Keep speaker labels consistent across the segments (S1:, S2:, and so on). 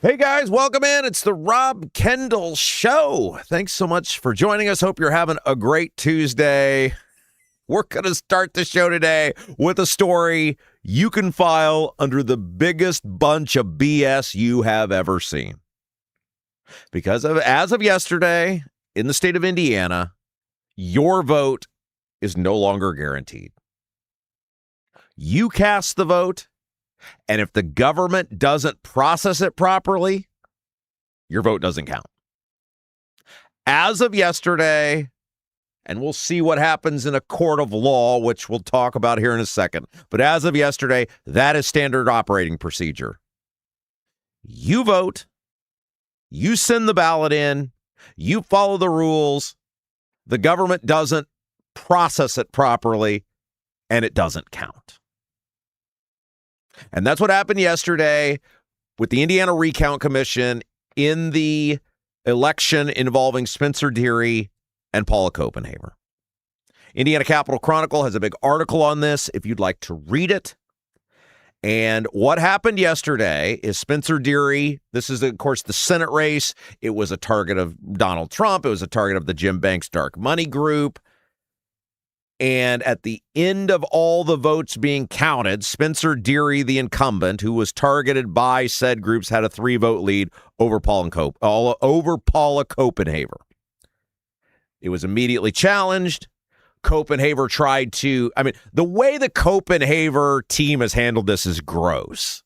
S1: Hey guys, welcome in. It's the Rob Kendall Show. Thanks so much for joining us. Hope you're having a great Tuesday. We're going to start the show today with a story you can file under the biggest bunch of BS you have ever seen. Because as of yesterday, in the state of Indiana, your vote is no longer guaranteed. You cast the vote, and if the government doesn't process it properly, your vote doesn't count. As of yesterday, and we'll see what happens in a court of law, which we'll talk about here in a second. But as of yesterday, that is standard operating procedure. You vote, you send the ballot in, you follow the rules, the government doesn't process it properly, and it doesn't count. And that's what happened yesterday with the Indiana Recount Commission in the election involving Spencer Deery and Paula Copenhaver. Indiana Capital Chronicle has a big article on this if you'd like to read it. And what happened yesterday is Spencer Deery, this is, of course, the Senate race. It was a target of Donald Trump. It was a target of the Jim Banks dark money group. And at the end of all the votes being counted, Spencer Deery, the incumbent, who was targeted by said groups, had a 3-vote lead over Paula Copenhaver. It was immediately challenged. Copenhaver tried to, the way the Copenhaver team has handled this is gross.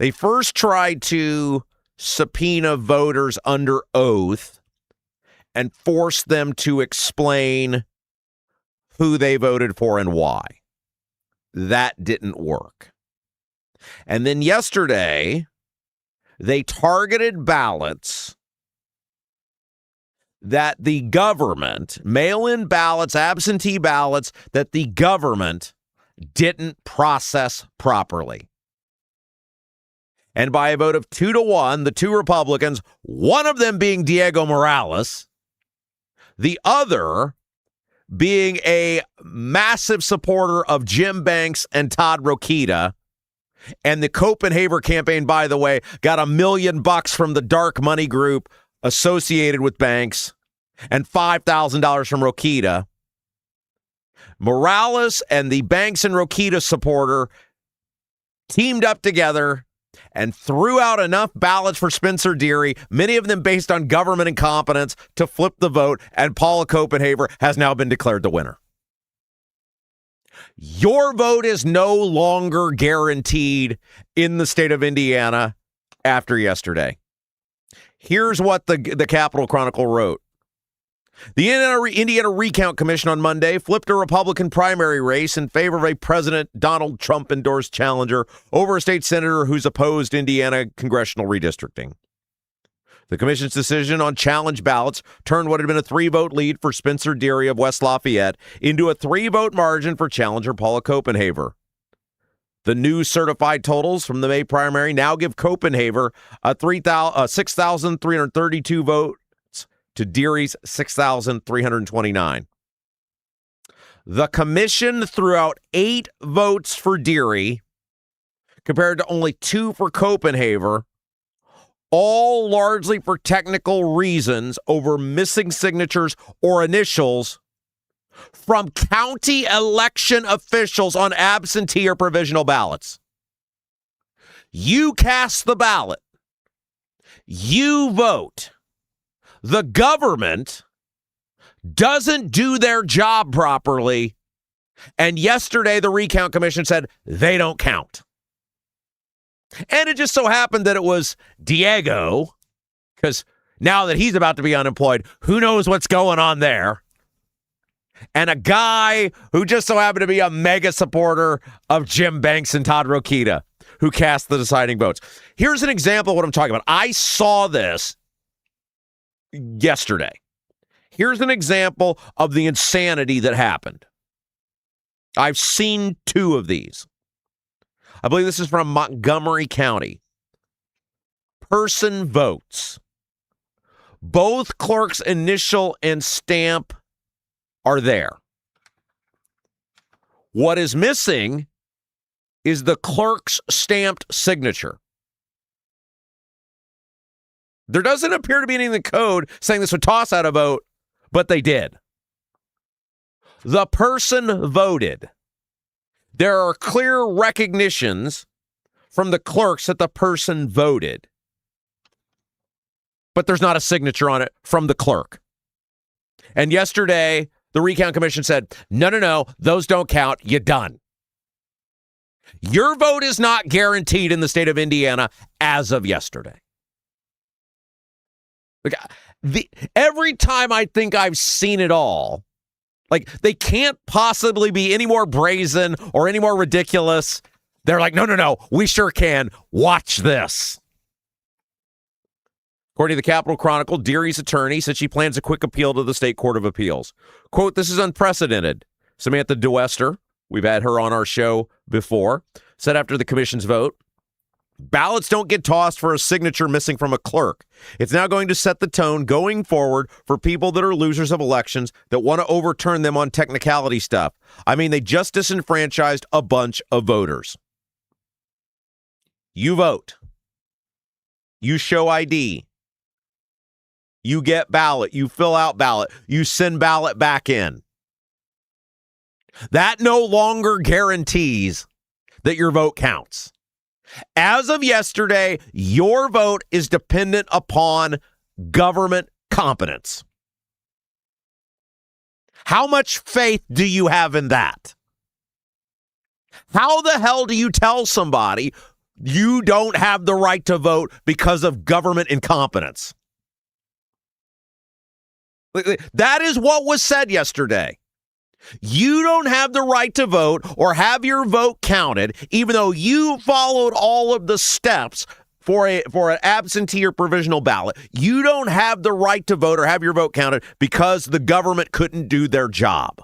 S1: They first tried to subpoena voters under oath and force them to explain who they voted for and why. That didn't work. And then yesterday, they targeted ballots that the government, mail-in ballots, absentee ballots, that the government didn't process properly. And by a vote of 2-1, the two Republicans, one of them being Diego Morales, the other being a massive supporter of Jim Banks and Todd Rokita. And the Copenhaver campaign, by the way, got $1 million from the dark money group associated with Banks and $5,000 from Rokita. Morales and the Banks and Rokita supporter teamed up together and threw out enough ballots for Spencer Deery, many of them based on government incompetence, to flip the vote, and Paula Copenhaver has now been declared the winner. Your vote is no longer guaranteed in the state of Indiana after yesterday. Here's what the Capital Chronicle wrote. The Indiana Recount Commission on Monday flipped a Republican primary race in favor of a President Donald Trump-endorsed challenger over a state senator who's opposed Indiana congressional redistricting. The commission's decision on challenge ballots turned what had been a 3-vote lead for Spencer Deery of West Lafayette into a 3-vote margin for challenger Paula Copenhaver. The new certified totals from the May primary now give Copenhaver a 6,332 votes to Deery's 6,329. The commission threw out 8 votes for Deery compared to only 2 for Copenhaver, all largely for technical reasons over missing signatures or initials from county election officials on absentee or provisional ballots. You cast the ballot. You vote. The government doesn't do their job properly, and yesterday the Recount Commission said they don't count. And it just so happened that it was Diego, because now that he's about to be unemployed, who knows what's going on there, and a guy who just so happened to be a mega supporter of Jim Banks and Todd Rokita, who cast the deciding votes. Here's an example of what I'm talking about. I saw this yesterday. Here's an example of the insanity that happened. I've seen 2 of these. I believe this is from Montgomery County. Person votes. Both clerk's initial and stamp are there. What is missing is the clerk's stamped signature. There doesn't appear to be anything in the code saying this would toss out a vote, but they did. The person voted. There are clear recognitions from the clerks that the person voted, but there's not a signature on it from the clerk. And yesterday, the recount commission said, no, those don't count. You're done. Your vote is not guaranteed in the state of Indiana as of yesterday. Look, every time I think I've seen it all, like they can't possibly be any more brazen or any more ridiculous. They're like, no, we sure can. Watch this. According to the Capitol Chronicle, Deery's attorney said she plans a quick appeal to the State Court of Appeals. Quote, this is unprecedented. Samantha DeWester, we've had her on our show before, said after the commission's vote, ballots don't get tossed for a signature missing from a clerk. It's now going to set the tone going forward for people that are losers of elections that want to overturn them on technicality stuff. I mean, they just disenfranchised a bunch of voters. You vote. You show ID. You get ballot. You fill out ballot. You send ballot back in. That no longer guarantees that your vote counts. As of yesterday, your vote is dependent upon government competence. How much faith do you have in that? How the hell do you tell somebody you don't have the right to vote because of government incompetence? That is what was said yesterday. You don't have the right to vote or have your vote counted, even though you followed all of the steps for an absentee or provisional ballot. You don't have the right to vote or have your vote counted because the government couldn't do their job.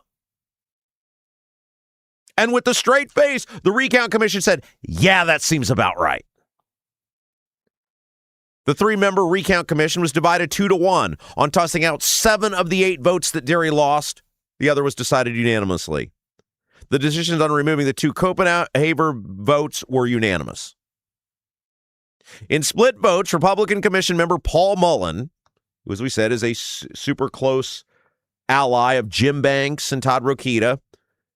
S1: And with a straight face, the recount commission said, yeah, that seems about right. The 3-member recount commission was divided 2-1 on tossing out 7 of the 8 votes that Deery lost. The other was decided unanimously. The decisions on removing the 2 Copenhagen votes were unanimous. In split votes, Republican Commission member Paul Mullen, who, as we said, is a super close ally of Jim Banks and Todd Rokita.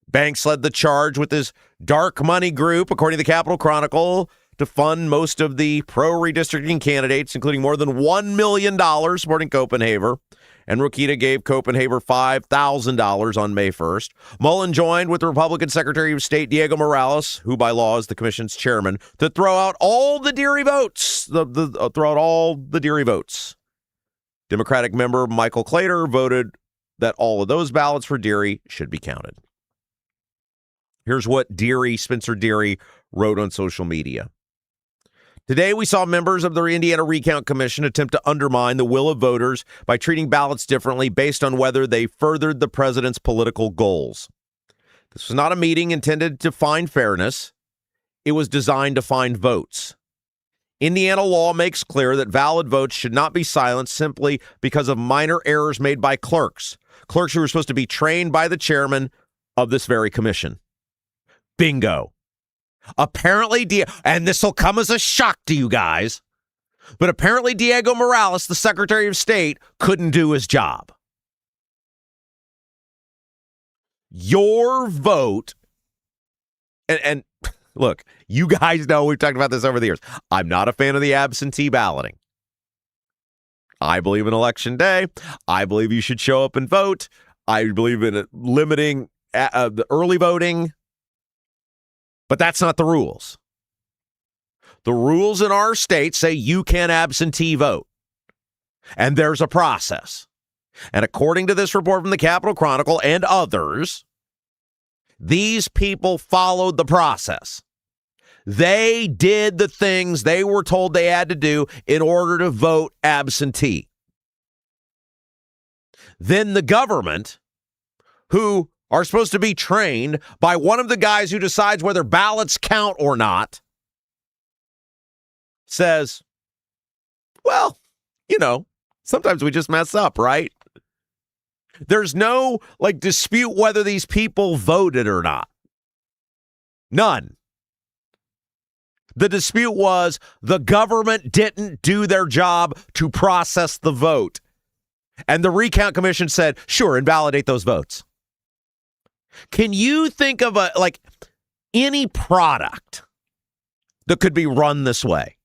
S1: Banks led the charge with his dark money group, according to the Capitol Chronicle, to fund most of the pro-redistricting candidates, including more than $1 million supporting Copenhagen. And Rokita gave Copenhagen $5,000 on May 1st. Mullen joined with Republican Secretary of State Diego Morales, who by law is the commission's chairman, to throw out all the Deery votes. Democratic member Michael Clater voted that all of those ballots for Deery should be counted. Here's what Spencer Deery, wrote on social media. Today, we saw members of the Indiana Recount Commission attempt to undermine the will of voters by treating ballots differently based on whether they furthered the president's political goals. This was not a meeting intended to find fairness. It was designed to find votes. Indiana law makes clear that valid votes should not be silenced simply because of minor errors made by clerks who are supposed to be trained by the chairman of this very commission. Bingo. Apparently, and this will come as a shock to you guys, but apparently Diego Morales, the Secretary of State, couldn't do his job. Your vote, and look, you guys know we've talked about this over the years. I'm not a fan of the absentee balloting. I believe in Election Day. I believe you should show up and vote. I believe in limiting the early voting. But that's not the rules. The rules in our state say you can absentee vote. And there's a process. And according to this report from the Capitol Chronicle and others, these people followed the process. They did the things they were told they had to do in order to vote absentee. Then the government, who are supposed to be trained by one of the guys who decides whether ballots count or not, says, well, sometimes we just mess up, right? There's no dispute whether these people voted or not. None. The dispute was the government didn't do their job to process the vote. And the recount commission said, sure, invalidate those votes. Can you think of any product that could be run this way?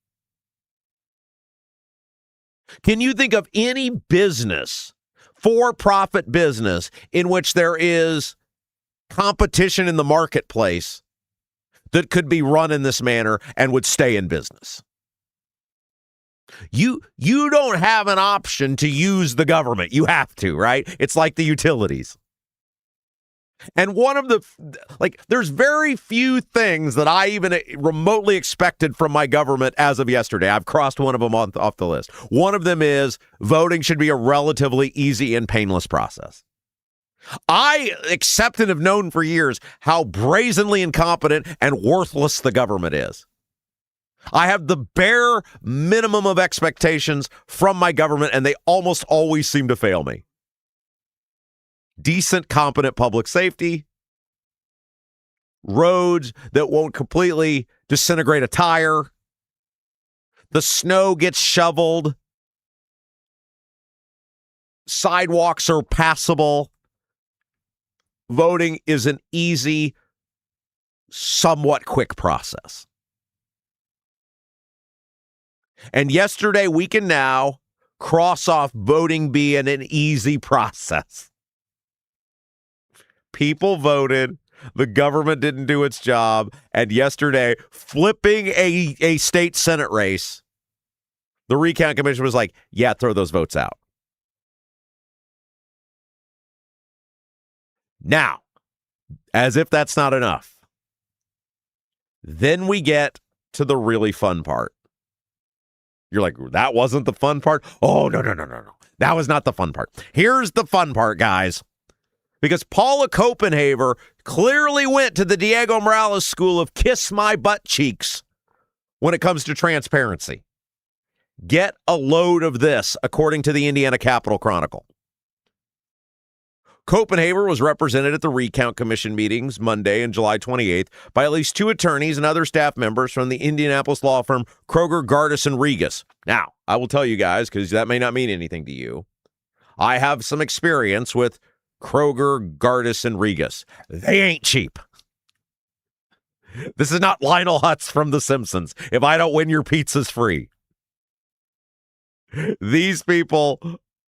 S1: Can you think of any business, for-profit business, in which there is competition in the marketplace that could be run in this manner and would stay in business? You don't have an option to use the government. You have to, right? It's like the utilities. And one of the, there's very few things that I even remotely expected from my government as of yesterday. I've crossed one of them off the list. One of them is voting should be a relatively easy and painless process. I accept and have known for years how brazenly incompetent and worthless the government is. I have the bare minimum of expectations from my government, and they almost always seem to fail me. Decent, competent public safety, roads that won't completely disintegrate a tire, the snow gets shoveled, sidewalks are passable. Voting is an easy, somewhat quick process. And yesterday, we can now cross off voting being an easy process. People voted, the government didn't do its job, and yesterday, flipping a state Senate race, the recount commission was like, yeah, throw those votes out. Now, as if that's not enough, then we get to the really fun part. You're like, that wasn't the fun part? Oh, no. That was not the fun part. Here's the fun part, guys. Because Paula Copenhaver clearly went to the Diego Morales school of kiss my butt cheeks when it comes to transparency. Get a load of this, according to the Indiana Capitol Chronicle. Copenhaver was represented at the recount commission meetings Monday and July 28th by at least 2 attorneys and other staff members from the Indianapolis law firm Kroger, Gardis, and Regas. Now, I will tell you guys, because that may not mean anything to you, I have some experience with Kroger, Gardis, and Regas. They ain't cheap. This is not Lionel Hutz from The Simpsons. If I don't win, your pizza's free. These people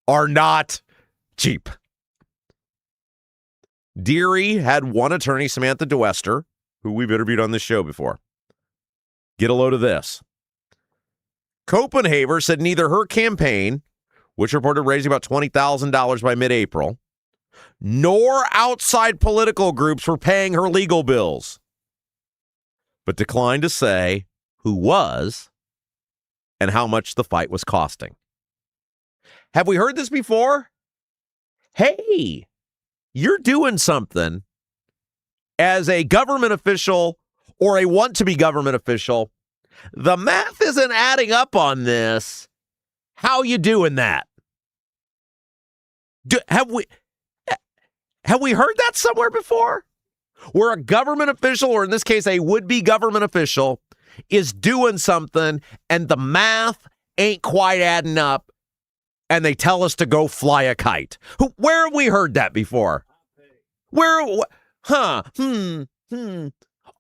S1: are not cheap. Deery had one attorney, Samantha DeWester, who we've interviewed on this show before. Get a load of this. Copenhaver said neither her campaign, which reported raising about $20,000 by mid-April, nor outside political groups were paying her legal bills, but declined to say who was and how much the fight was costing. Have we heard this before? Hey, you're doing something as a government official or a want-to-be government official. The math isn't adding up on this. How you doing that? Have we heard that somewhere before? Where a government official, or in this case, a would-be government official, is doing something and the math ain't quite adding up, and they tell us to go fly a kite. Where have we heard that before?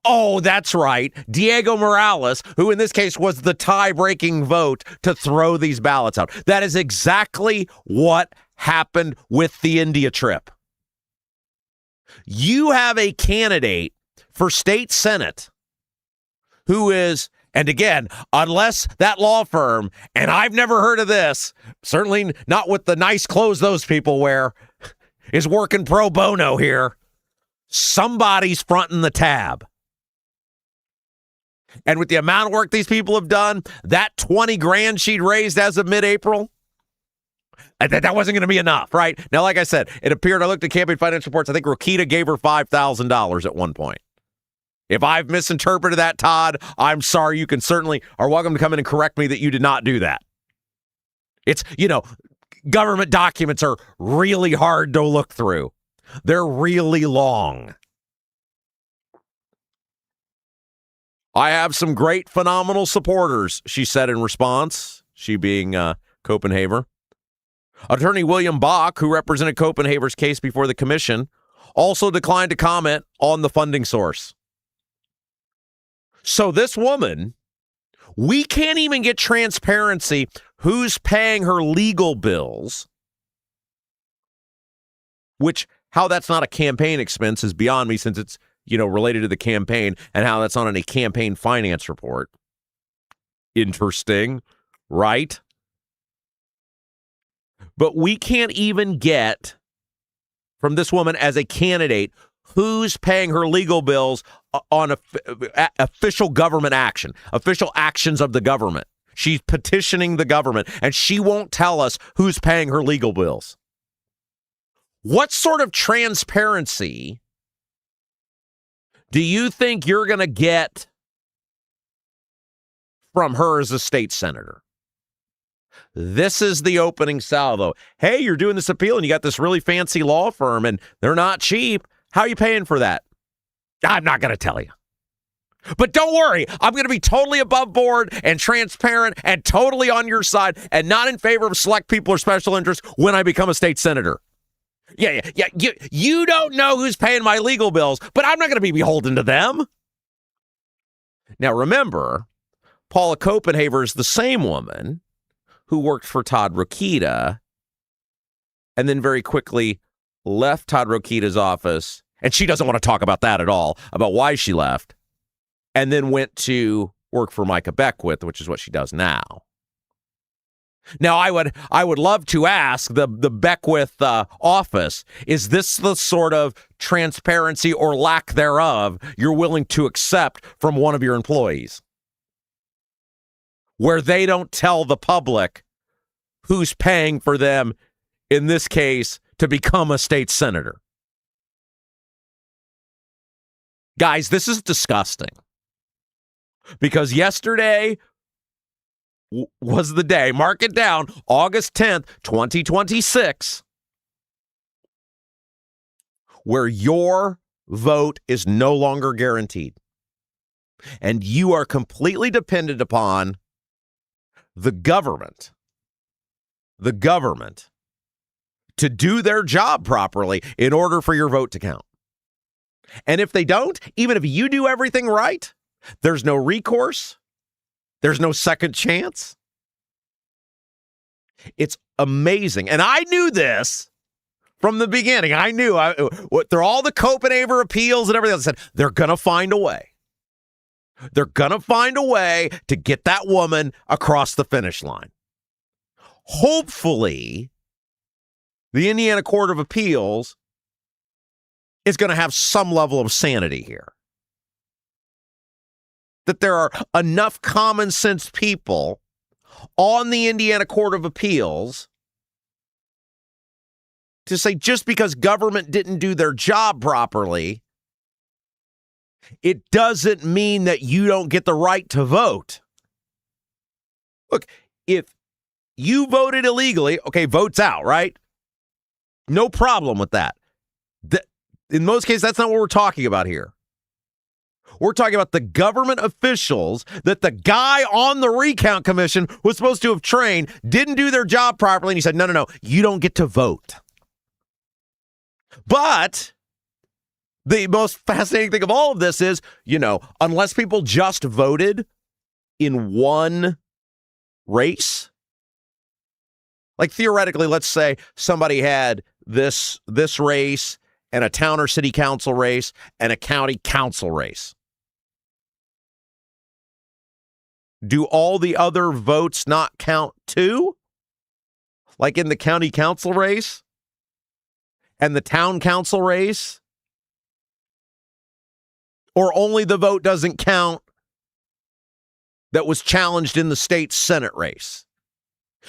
S1: Oh, that's right. Diego Morales, who in this case was the tie-breaking vote to throw these ballots out. That is exactly what happened with the India trip. You have a candidate for state senate who is, and again, unless that law firm, and I've never heard of this, certainly not with the nice clothes those people wear, is working pro bono here, somebody's fronting the tab. And with the amount of work these people have done, that $20,000 she'd raised as of mid-April, that wasn't going to be enough, right? Now, like I said, it appeared, I looked at campaign finance reports, I think Rokita gave her $5,000 at one point. If I've misinterpreted that, Todd, I'm sorry. You can certainly are welcome to come in and correct me that you did not do that. It's, government documents are really hard to look through. They're really long. I have some great, phenomenal supporters, she said in response, she being Copenhaver. Attorney William Bach, who represented Copenhaver's case before the commission, also declined to comment on the funding source. So this woman, we can't even get transparency who's paying her legal bills, which how that's not a campaign expense is beyond me since it's, related to the campaign, and how that's not on a campaign finance report. Interesting, right? But we can't even get from this woman as a candidate who's paying her legal bills on official government action, official actions of the government. She's petitioning the government, and she won't tell us who's paying her legal bills. What sort of transparency do you think you're going to get from her as a state senator? This is the opening salvo. Hey, you're doing this appeal and you got this really fancy law firm and they're not cheap. How are you paying for that? I'm not going to tell you. But don't worry, I'm going to be totally above board and transparent and totally on your side and not in favor of select people or special interests when I become a state senator. Yeah. You don't know who's paying my legal bills, but I'm not going to be beholden to them. Now, remember, Paula Copenhaver is the same woman who worked for Todd Rokita and then very quickly left Todd Rokita's office. And she doesn't want to talk about that at all, about why she left, and then went to work for Micah Beckwith, which is what she does now. Now, I would love to ask the Beckwith office, is this the sort of transparency or lack thereof you're willing to accept from one of your employees? Where they don't tell the public who's paying for them, in this case, to become a state senator. Guys, this is disgusting. Because yesterday was the day, mark it down, August 10th, 2026, where your vote is no longer guaranteed. And you are completely dependent upon the government to do their job properly in order for your vote to count. And if they don't, even if you do everything right, there's no recourse. There's no second chance. It's amazing. And I knew this from the beginning. I knew they're all the Copenhaver appeals and everything else. I said, they're going to find a way. They're going to find a way to get that woman across the finish line. Hopefully, the Indiana Court of Appeals is going to have some level of sanity here. That there are enough common sense people on the Indiana Court of Appeals to say just because government didn't do their job properly, it doesn't mean that you don't get the right to vote. Look, if you voted illegally, okay, vote's out, right? No problem with that. In most cases, that's not what we're talking about here. We're talking about the government officials that the guy on the recount commission was supposed to have trained, didn't do their job properly, and he said, no, you don't get to vote. But the most fascinating thing of all of this is, unless people just voted in one race, like theoretically, let's say somebody had this race and a town or city council race and a county council race. Do all the other votes not count too? Like in the county council race and the town council race? Or only the vote doesn't count that was challenged in the state Senate race?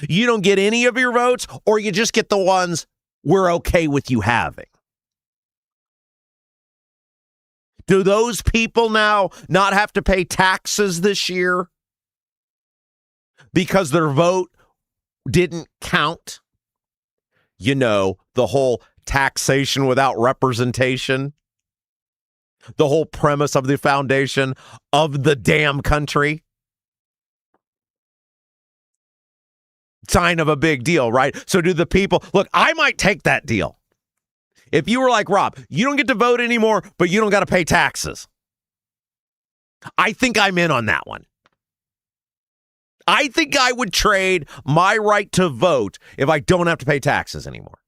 S1: You don't get any of your votes, or you just get the ones we're okay with you having? Do those people now not have to pay taxes this year because their vote didn't count? The whole taxation without representation. the whole premise of the foundation of the damn country. Sign of a big deal, right? So do the people, look, I might take that deal. If you were like, Rob, you don't get to vote anymore, but you don't got to pay taxes. I think I'm in on that one. I think I would trade my right to vote if I don't have to pay taxes anymore.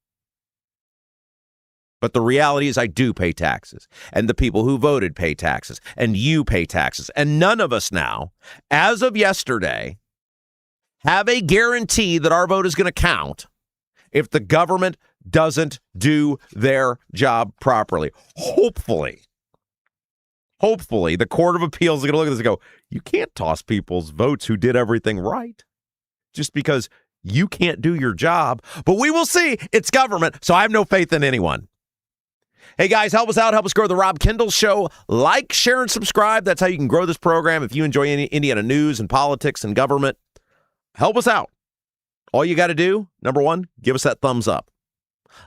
S1: But the reality is I do pay taxes, and the people who voted pay taxes, and you pay taxes. And none of us now, as of yesterday, have a guarantee that our vote is going to count if the government doesn't do their job properly. Hopefully, the Court of Appeals is going to look at this and go, you can't toss people's votes who did everything right just because you can't do your job. But we will see. It's government, so I have no faith in anyone. Hey, guys, help us out. Help us grow the Rob Kendall Show. Like, share, and subscribe. That's how you can grow this program. If you enjoy any Indiana news and politics and government, help us out. All you got to do, number one, give us that thumbs up.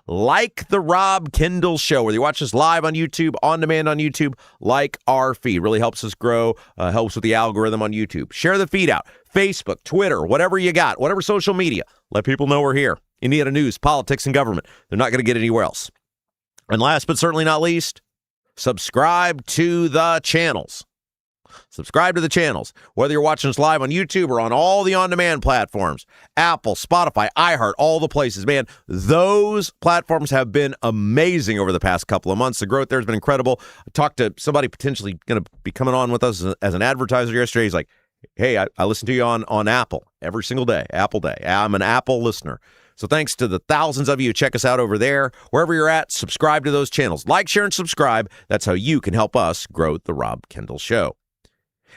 S1: Like the Rob Kendall Show, whether you watch us live on YouTube, on demand on YouTube, like our feed. Really helps us grow, helps with the algorithm on YouTube. Share the feed out. Facebook, Twitter, whatever you got, whatever social media. Let people know we're here. Indiana news, politics, and government. They're not going to get anywhere else. And last but certainly not least, subscribe to the channels. Subscribe to the channels, whether you're watching us live on YouTube or on all the on-demand platforms, Apple, Spotify, iHeart, all the places. Man, those platforms have been amazing over the past couple of months. The growth there has been incredible. I talked to somebody potentially going to be coming on with us as an advertiser yesterday. He's like, hey, I listen to you on Apple every single day, Apple Day. I'm an Apple listener. So thanks to the thousands of you who check us out over there. Wherever you're at, subscribe to those channels. Like, share, and subscribe. That's how you can help us grow the Rob Kendall Show.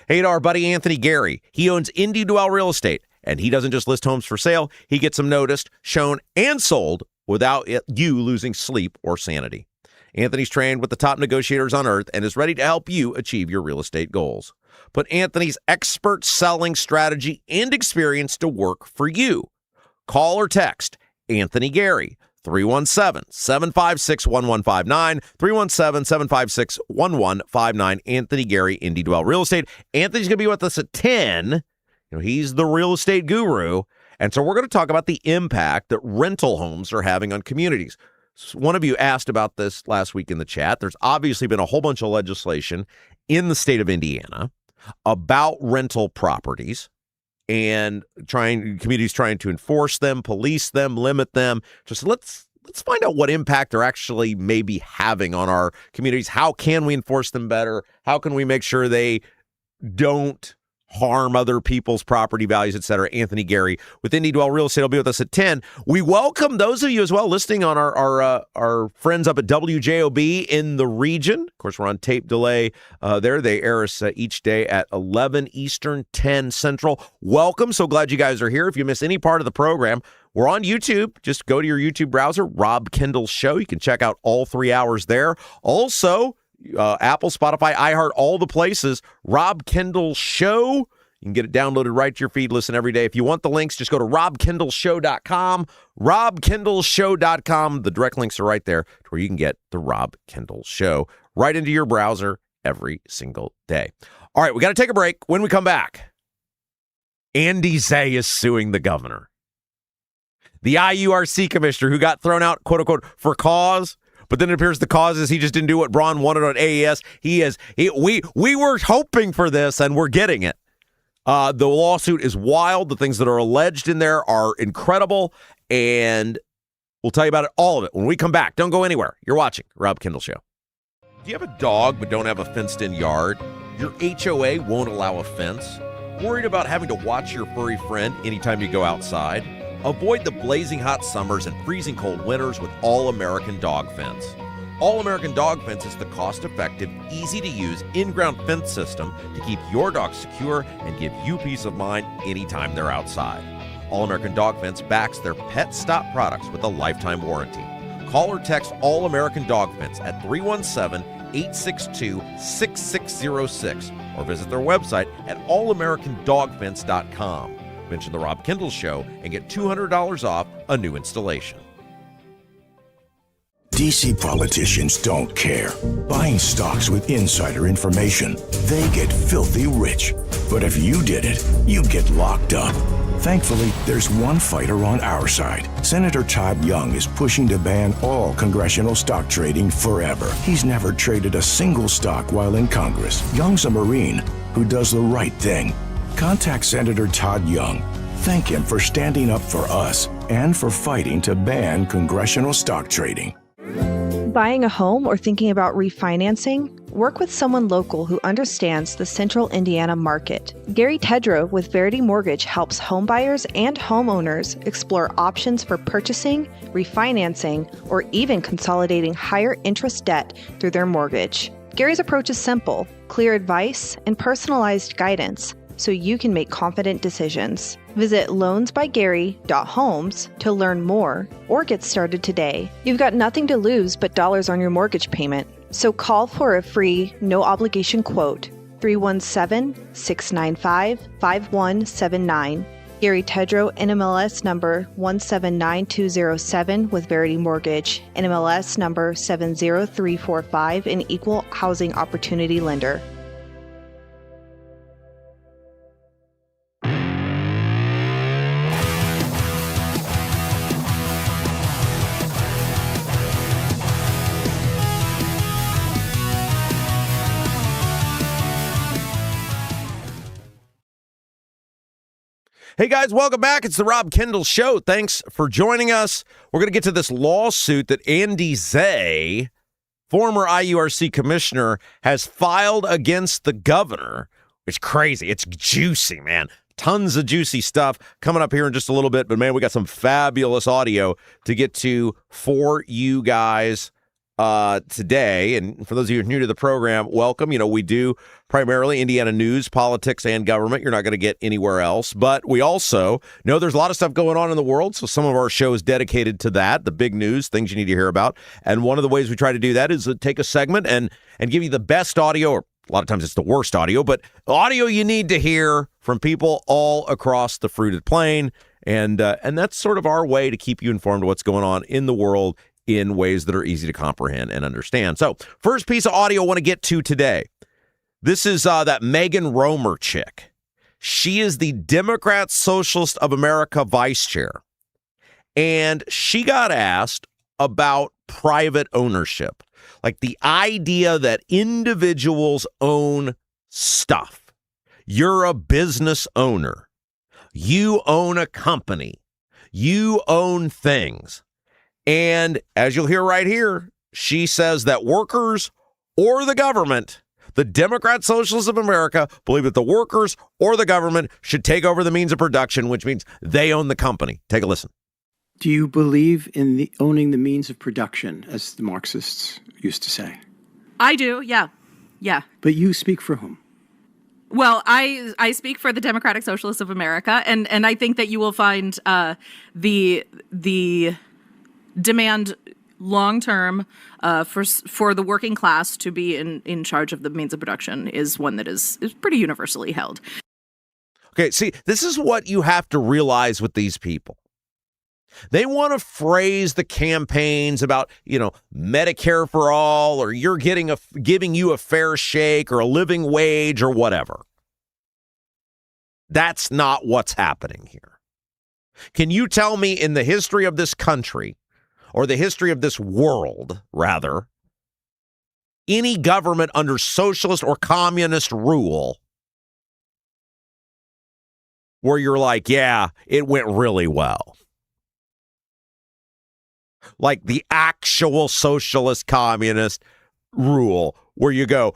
S1: Hey, to our buddy Anthony Gary. He owns Indy Dwell Real Estate, and he doesn't just list homes for sale. He gets them noticed, shown, and sold without you losing sleep or sanity. Anthony's trained with the top negotiators on earth and is ready to help you achieve your real estate goals. Put Anthony's expert selling strategy and experience to work for you. Call or text Anthony Gary, 317-756-1159, 317-756-1159. Anthony Gary, Indy Dwell Real Estate. Anthony's going to be with us at 10. He's the real estate guru. And so we're going to talk about the impact that rental homes are having on communities. One of you asked about this last week in the chat. There's obviously been a whole bunch of legislation in the state of Indiana about rental properties and communities trying to enforce them, police them, limit them. Just let's find out what impact they're actually maybe having on our communities. How can we enforce them better? How can we make sure they don't harm other people's property values, et cetera? Anthony Gary with Indy Dwell Real Estate will be with us at 10. We welcome those of you as well listening on our friends up at WJOB in the region. Of course, we're on tape delay there. They air us each day at 11 Eastern, 10 Central. Welcome. So glad you guys are here. If you miss any part of the program, we're on YouTube. Just go to your YouTube browser, Rob Kendall Show. You can check out all 3 hours there. Also, Apple, Spotify, iHeart, all the places. Rob Kendall Show. You can get it downloaded right to your feed. Listen every day. If you want the links, just go to robkendallshow.com. robkendallshow.com. The direct links are right there to where you can get the Rob Kendall Show right into your browser every single day. All right, we got to take a break. When we come back, Andy Zay is suing the governor. The IURC commissioner who got thrown out, quote unquote, for cause. But then it appears the cause is he just didn't do what Braun wanted on AES. We were hoping for this, and we're getting it. The lawsuit is wild. The things that are alleged in there are incredible, and we'll tell you about it, all of it, when we come back. Don't go anywhere. You're watching Rob Kendall Show. Do you have a dog but don't have a fenced-in yard? Your HOA won't allow a fence? Worried about having to watch your furry friend anytime you go outside? Avoid the blazing hot summers and freezing cold winters with All-American Dog Fence. All-American Dog Fence is the cost-effective, easy-to-use, in-ground fence system to keep your dog secure and give you peace of mind anytime they're outside. All-American Dog Fence backs their Pet Stop products with a lifetime warranty. Call or text All-American Dog Fence at 317-862-6606 or visit their website at allamericandogfence.com. Mention the Rob Kendall Show and get $200 off a new installation.
S2: DC politicians don't care. Buying stocks with insider information, they get filthy rich. But if you did it, you'd get locked up. Thankfully, there's one fighter on our side. Senator Todd Young is pushing to ban all congressional stock trading forever. He's never traded a single stock while in Congress. Young's a Marine who does the right thing. Contact Senator Todd Young. Thank him for standing up for us and for fighting to ban congressional stock trading.
S3: Buying a home or thinking about refinancing? Work with someone local who understands the central Indiana market. Gary Tedrow with Verity Mortgage helps homebuyers and homeowners explore options for purchasing, refinancing, or even consolidating higher interest debt through their mortgage. Gary's approach is simple, clear advice, and personalized guidance, so you can make confident decisions. Visit loansbygary.homes to learn more or get started today. You've got nothing to lose but dollars on your mortgage payment. So call for a free, no-obligation quote, 317-695-5179. Gary Tedrow, NMLS number 179207 with Verity Mortgage, NMLS number 70345, an equal housing opportunity lender.
S1: Hey guys, welcome back. It's the Rob Kendall Show. Thanks for joining us. We're going to get to this lawsuit that Andy Zay, former IURC commissioner, has filed against the governor. It's crazy. It's juicy, man. Tons of juicy stuff coming up here in just a little bit. But man, we got some fabulous audio to get to for you guys today. And for those of you who are new to the program, welcome. You know, we do primarily Indiana news, politics, and government. You're not going to get anywhere else. But we also know there's a lot of stuff going on in the world. So some of our show is dedicated to that, the big news, things you need to hear about. And one of the ways we try to do that is to take a segment and give you the best audio, or a lot of times it's the worst audio, but audio you need to hear from people all across the fruited plain. And that's sort of our way to keep you informed of what's going on in the world in ways that are easy to comprehend and understand. So first piece of audio I want to get to today. This is that Megan Romer chick. She is the Democrat Socialist of America vice chair. And she got asked about private ownership, like the idea that individuals own stuff. You're a business owner. You own a company. You own things. And as you'll hear right here, she says that workers or the government, the Democrat Socialists of America, believe that the workers or the government should take over the means of production, which means they own the company. Take a listen.
S4: Do you believe in owning the means of production, as the Marxists used to say?
S5: I do, yeah. Yeah.
S4: But you speak for whom?
S5: Well, I speak for the Democratic Socialists of America, and I think that you will find the demand long-term for the working class to be in charge of the means of production is one that is pretty universally held.
S1: Okay, see, this is what you have to realize with these people. They want to phrase the campaigns about, Medicare for all, or you're giving you a fair shake or a living wage or whatever. That's not what's happening here. Can you tell me in the history of this country, or the history of this world, rather, any government under socialist or communist rule where you're like, yeah, it went really well? Like the actual socialist communist rule where you go,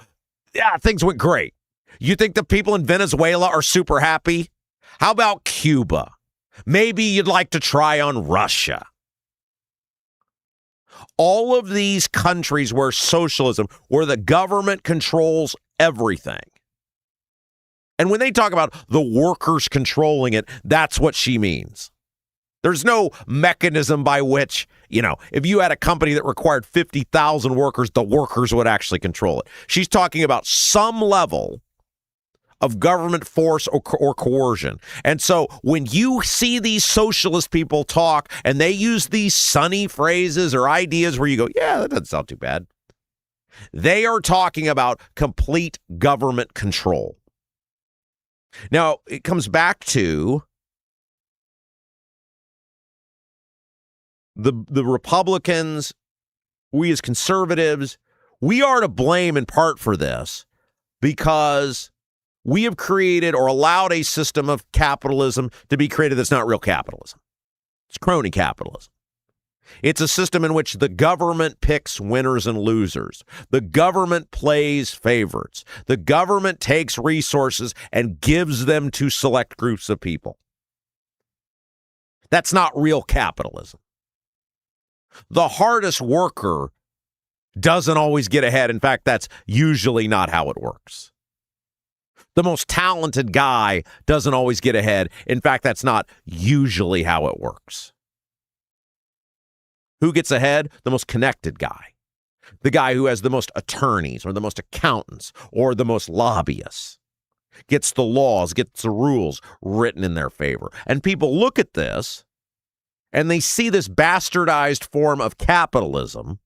S1: yeah, things went great. You think the people in Venezuela are super happy? How about Cuba? Maybe you'd like to try on Russia. All of these countries where socialism, where the government controls everything. And when they talk about the workers controlling it, that's what she means. There's no mechanism by which, if you had a company that required 50,000 workers, the workers would actually control it. She's talking about some level of government force or coercion. And so when you see these socialist people talk and they use these sunny phrases or ideas where you go, yeah, that doesn't sound too bad, they are talking about complete government control. Now, it comes back to the Republicans, we as conservatives, we are to blame in part for this because we have created or allowed a system of capitalism to be created that's not real capitalism. It's crony capitalism. It's a system in which the government picks winners and losers. The government plays favorites. The government takes resources and gives them to select groups of people. That's not real capitalism. The hardest worker doesn't always get ahead. In fact, that's usually not how it works. The most talented guy doesn't always get ahead. In fact, that's not usually how it works. Who gets ahead? The most connected guy. The guy who has the most attorneys or the most accountants or the most lobbyists. Gets the laws, gets the rules written in their favor. And people look at this and they see this bastardized form of capitalism.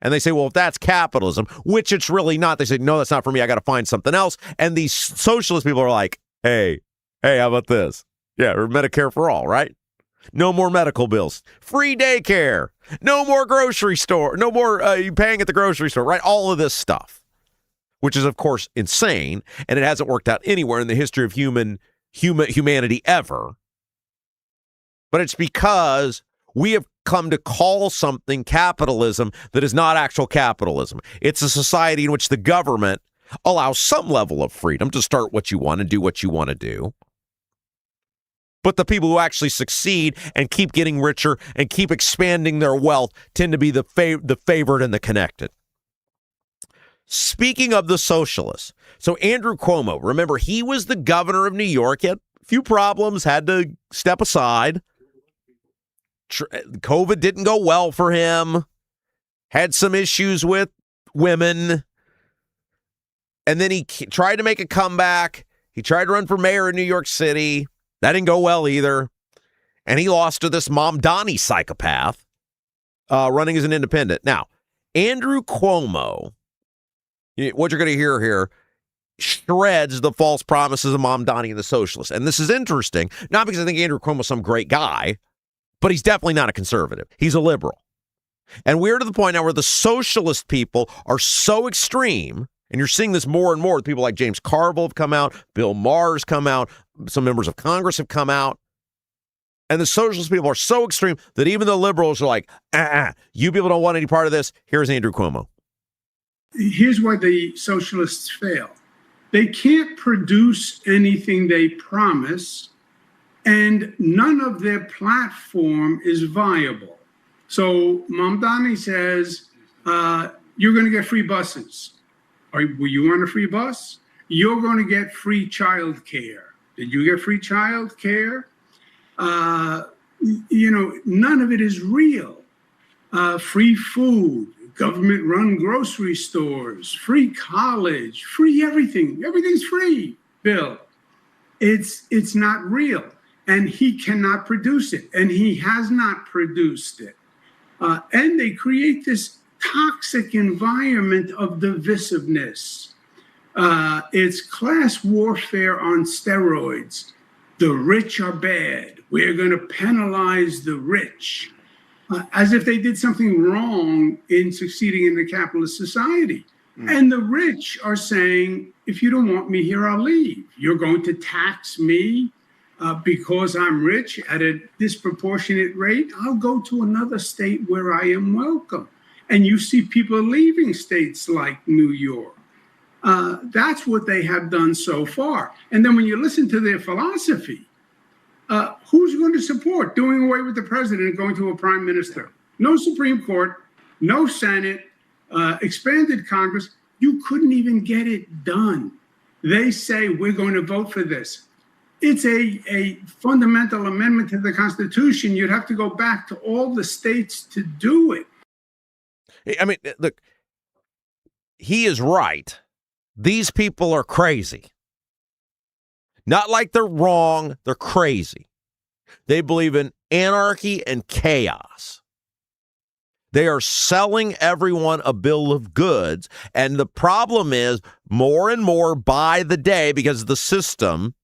S1: And they say, well, if that's capitalism, which it's really not, they say, no, that's not for me. I got to find something else. And these socialist people are like, hey, how about this? Yeah, or Medicare for all, right? No more medical bills. Free daycare. No more grocery store. No more paying at the grocery store, right? All of this stuff, which is, of course, insane. And it hasn't worked out anywhere in the history of humanity ever. But it's because we have come to call something capitalism that is not actual capitalism. It's a society in which the government allows some level of freedom to start what you want and do what you want to do. But the people who actually succeed and keep getting richer and keep expanding their wealth tend to be the favored and the connected. Speaking of the socialists, so Andrew Cuomo, remember, he was the governor of New York. He had a few problems, had to step aside. COVID didn't go well for him, had some issues with women, and then he tried to make a comeback. He tried to run for mayor in New York City. That didn't go well either, and he lost to this Mamdani psychopath running as an independent. Now, Andrew Cuomo, what you're going to hear here, shreds the false promises of Mamdani and the socialists, and this is interesting, not because I think Andrew Cuomo's some great guy, but he's definitely not a conservative. He's a liberal. And we're to the point now where the socialist people are so extreme, and you're seeing this more and more with people like James Carville have come out, Bill Maher's come out, some members of Congress have come out, and the socialist people are so extreme that even the liberals are like, you people don't want any part of this. Here's Andrew Cuomo.
S6: Here's why the socialists fail. They can't produce anything they promise, and none of their platform is viable. So Mamdani says, you're going to get free buses. Were you on a free bus? You're going to get free child care. Did you get free child care? None of it is real. Free food, government-run grocery stores, free college, free everything. Everything's free, Bill. It's not real. And he cannot produce it. And he has not produced it. And they create this toxic environment of divisiveness. It's class warfare on steroids. The rich are bad. We're going to penalize the rich. As if they did something wrong in succeeding in the capitalist society. And the rich are saying, if you don't want me here, I'll leave. You're going to tax me because I'm rich at a disproportionate rate. I'll go to another state where I am welcome. And you see people leaving states like New York. That's what they have done so far. And then when you listen to their philosophy, who's going to support doing away with the president and going to a prime minister? No Supreme Court, no Senate, expanded Congress. You couldn't even get it done. They say we're going to vote for this. It's a fundamental amendment to the Constitution. You'd have to go back to all the states to do it.
S1: I mean, look, he is right These people are crazy. Not like they're wrong, they're crazy. They believe in anarchy and chaos. They are selling everyone a bill of goods. And the problem is more and more by the day, because the system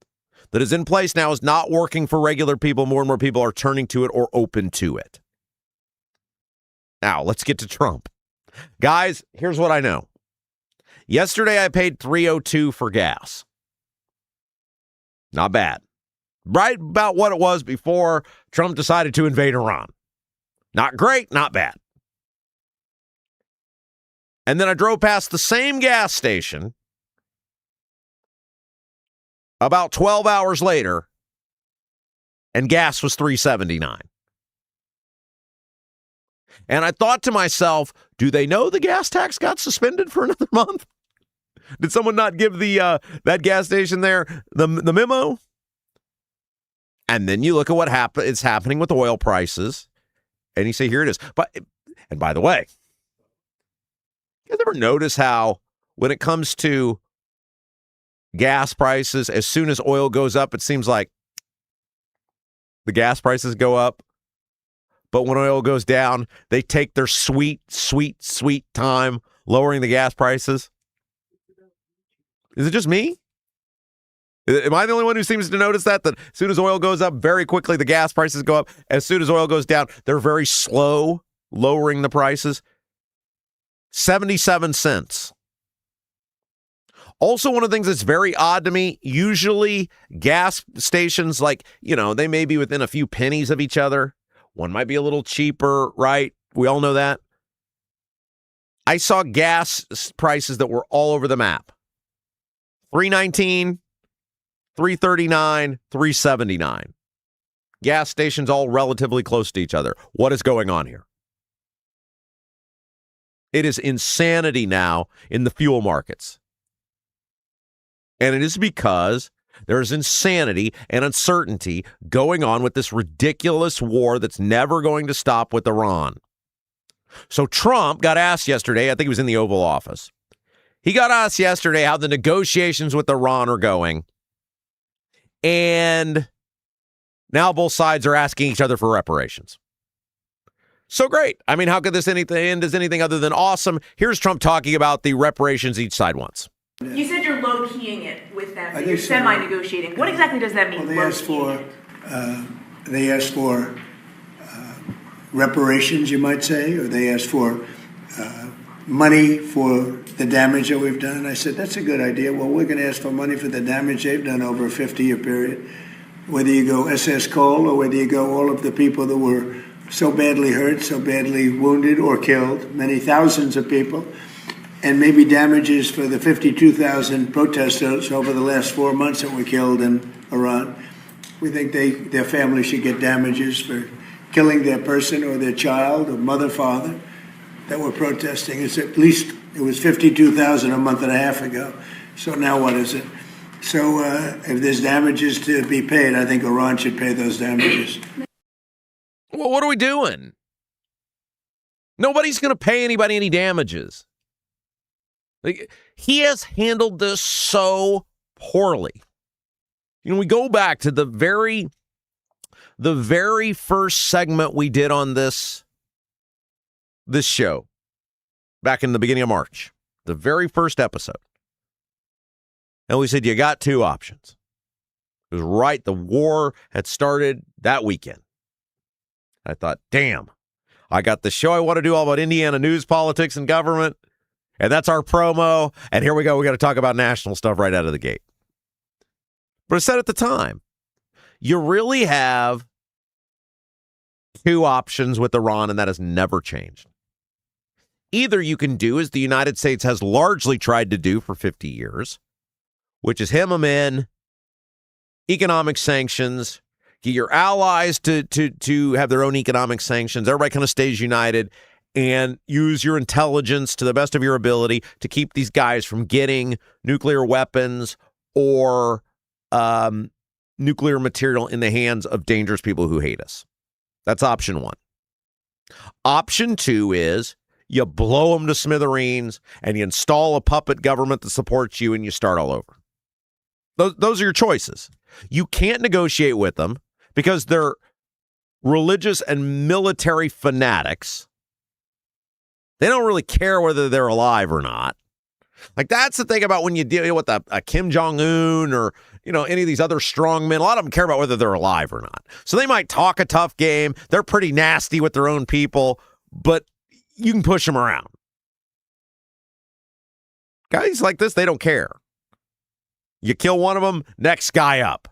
S1: that is in place now is not working for regular people. More and more people are turning to it or open to it. Now, let's get to Trump. Guys, here's what I know. Yesterday, I paid $3.02 for gas. Not bad. Right about what it was before Trump decided to invade Iran. Not great, not bad. And then I drove past the same gas station about 12 hours later, and gas was $3.79. And I thought to myself, do they know the gas tax got suspended for another month? Did someone not give the that gas station there the memo? And then you look at what it's happening with oil prices, and you say, here it is. And by the way, you guys ever notice how when it comes to gas prices, as soon as oil goes up, it seems like the gas prices go up. But when oil goes down, they take their sweet, sweet, sweet time lowering the gas prices. Is it just me? Am I the only one who seems to notice that as soon as oil goes up, very quickly the gas prices go up? As soon as oil goes down, they're very slow lowering the prices. 77 cents. Also, one of the things that's very odd to me, usually gas stations, like, they may be within a few pennies of each other. One might be a little cheaper, right? We all know that. I saw gas prices that were all over the map. $3.19, $3.39, $3.79. Gas stations all relatively close to each other. What is going on here? It is insanity now in the fuel markets. And it is because there's insanity and uncertainty going on with this ridiculous war that's never going to stop with Iran. So Trump got asked yesterday, I think he was in the Oval Office. He got asked yesterday how the negotiations with Iran are going. And now both sides are asking each other for reparations. So great. I mean, how could this end as anything other than awesome? Here's Trump talking about the reparations each side wants.
S7: You said you're low-keying it with them, that you're semi-negotiating. What exactly does that mean?
S8: Well, they asked for reparations, you might say, or they asked for money for the damage that we've done. I said, that's a good idea. Well, we're going to ask for money for the damage they've done over a 50-year period. Whether you go SS Cole or whether you go all of the people that were so badly hurt, so badly wounded or killed, many thousands of people, and maybe damages for the 52,000 protesters over the last 4 months that were killed in Iran. We think their family should get damages for killing their person or their child or mother, father that were protesting. It's at least, it was 52,000 a month and a half ago. So now what is it? So if there's damages to be paid, I think Iran should pay those damages.
S1: Well, what are we doing? Nobody's going to pay anybody any damages. He has handled this so poorly. We go back to the very first segment we did on this show back in the beginning of March, the very first episode. And we said, you got two options. It was right. The war had started that weekend. I thought, damn, I got the show I want to do all about Indiana news, politics, and government. And that's our promo. And here we go. We got to talk about national stuff right out of the gate. But I said at the time, you really have two options with Iran, and that has never changed. Either you can do as the United States has largely tried to do for 50 years, which is hem them in, economic sanctions, get your allies to have their own economic sanctions. Everybody kind of stays united and use your intelligence to the best of your ability to keep these guys from getting nuclear weapons or nuclear material in the hands of dangerous people who hate us. That's option one. Option two is you blow them to smithereens, and you install a puppet government that supports you, and you start all over. Those are your choices. You can't negotiate with them because they're religious and military fanatics. They don't really care whether they're alive or not. Like, that's the thing about when you deal with a Kim Jong-un or, any of these other strong men. A lot of them care about whether they're alive or not. So they might talk a tough game. They're pretty nasty with their own people, but you can push them around. Guys like this, they don't care. You kill one of them, next guy up.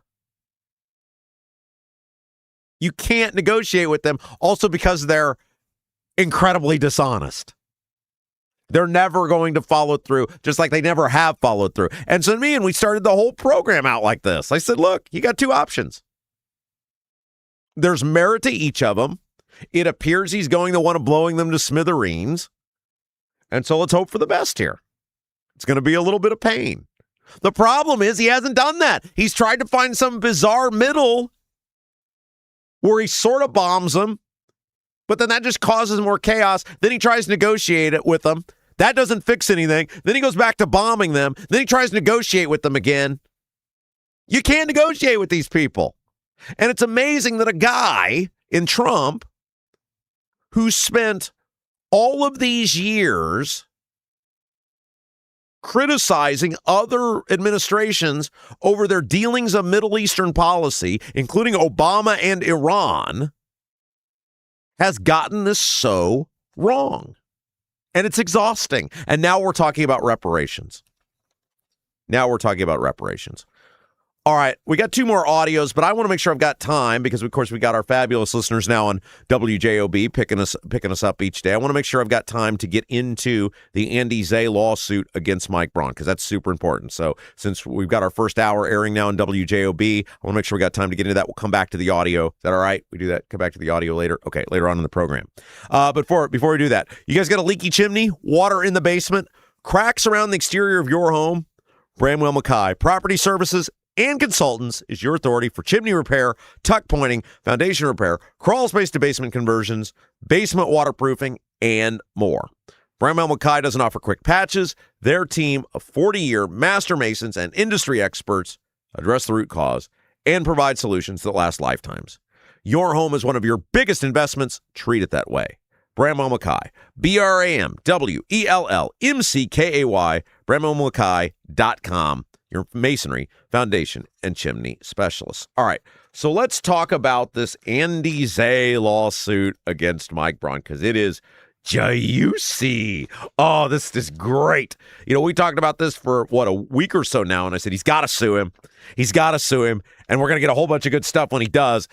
S1: You can't negotiate with them also because they're incredibly dishonest. They're never going to follow through, just like they never have followed through. And so we started the whole program out like this. I said, look, you got two options. There's merit to each of them. It appears he's going the one of blowing them to smithereens. And so let's hope for the best here. It's going to be a little bit of pain. The problem is he hasn't done that. He's tried to find some bizarre middle where he sort of bombs them, but then that just causes more chaos. Then he tries to negotiate it with them. That doesn't fix anything. Then he goes back to bombing them. Then he tries to negotiate with them again. You can't negotiate with these people. And it's amazing that a guy in Trump who spent all of these years criticizing other administrations over their dealings of Middle Eastern policy, including Obama and Iran, has gotten this so wrong. And it's exhausting. And now we're talking about reparations. All right, we got two more audios, but I want to make sure I've got time because, of course, we got our fabulous listeners now on WJOB picking us up each day. I want to make sure I've got time to get into the Andy Zay lawsuit against Mike Braun because that's super important. So since we've got our first hour airing now on WJOB, I want to make sure we got time to get into that. We'll come back to the audio. Is that all right? We do that? Come back to the audio later? Okay, later on in the program. But before we do that, you guys got a leaky chimney, water in the basement, cracks around the exterior of your home? Bramwell Mackay Property Services and Consultants is your authority for chimney repair, tuck pointing, foundation repair, crawl space to basement conversions, basement waterproofing, and more. Bramwell Mackay doesn't offer quick patches. Their team of 40-year master masons and industry experts address the root cause and provide solutions that last lifetimes. Your home is one of your biggest investments. Treat it that way. Bramwell Mackay, BRAMWELLMCKAY, BramwellMackay.com. Your masonry, foundation, and chimney specialists. All right, so let's talk about this Andy Zay lawsuit against Mike Braun because it is juicy. Oh, this is great. We talked about this for, a week or so now, and I said he's got to sue him. He's got to sue him, and we're going to get a whole bunch of good stuff when he does,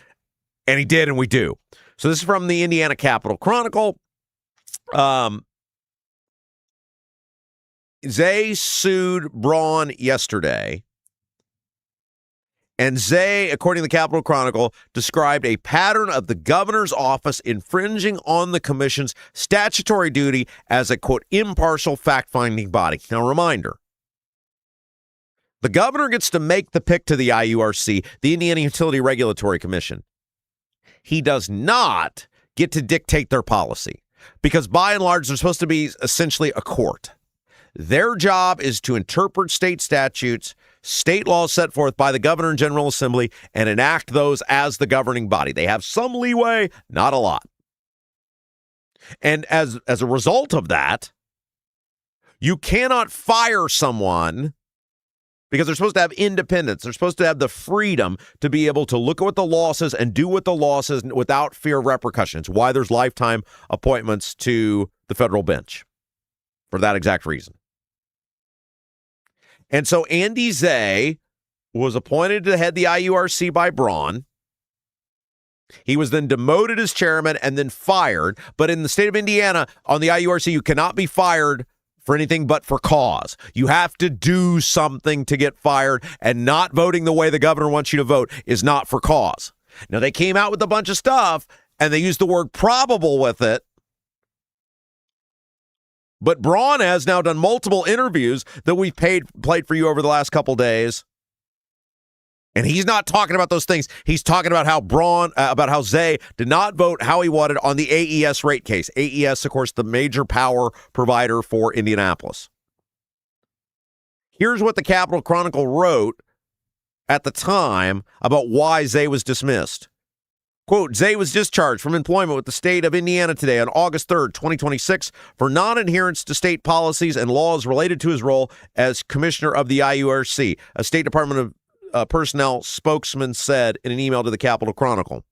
S1: and he did, and we do. So this is from the Indiana Capital Chronicle. Zay sued Braun yesterday, and Zay, according to the Capital Chronicle, described a pattern of the governor's office infringing on the commission's statutory duty as a, quote, impartial fact-finding body. Now, reminder, the governor gets to make the pick to the IURC, the Indiana Utility Regulatory Commission. He does not get to dictate their policy because, by and large, they're supposed to be essentially a court. Their job is to interpret state statutes, state laws set forth by the Governor and General Assembly, and enact those as the governing body. They have some leeway, not a lot. And as a result of that, you cannot fire someone because they're supposed to have independence. They're supposed to have the freedom to be able to look at what the law says and do what the law says without fear of repercussion. It's why there's lifetime appointments to the federal bench for that exact reason. And so Andy Zay was appointed to head the IURC by Braun. He was then demoted as chairman and then fired. But in the state of Indiana, on the IURC, you cannot be fired for anything but for cause. You have to do something to get fired, and not voting the way the governor wants you to vote is not for cause. Now, they came out with a bunch of stuff, and they used the word probable with it. But Braun has now done multiple interviews that we've played for you over the last couple days. And he's not talking about those things. He's talking about how Zay did not vote how he wanted on the AES rate case. AES, of course, the major power provider for Indianapolis. Here's what the Capitol Chronicle wrote at the time about why Zay was dismissed. Quote, Zay was discharged from employment with the state of Indiana today on August 3rd, 2026 for non-adherence to state policies and laws related to his role as commissioner of the IURC, a State Department of Personnel spokesman said in an email to the Capitol Chronicle.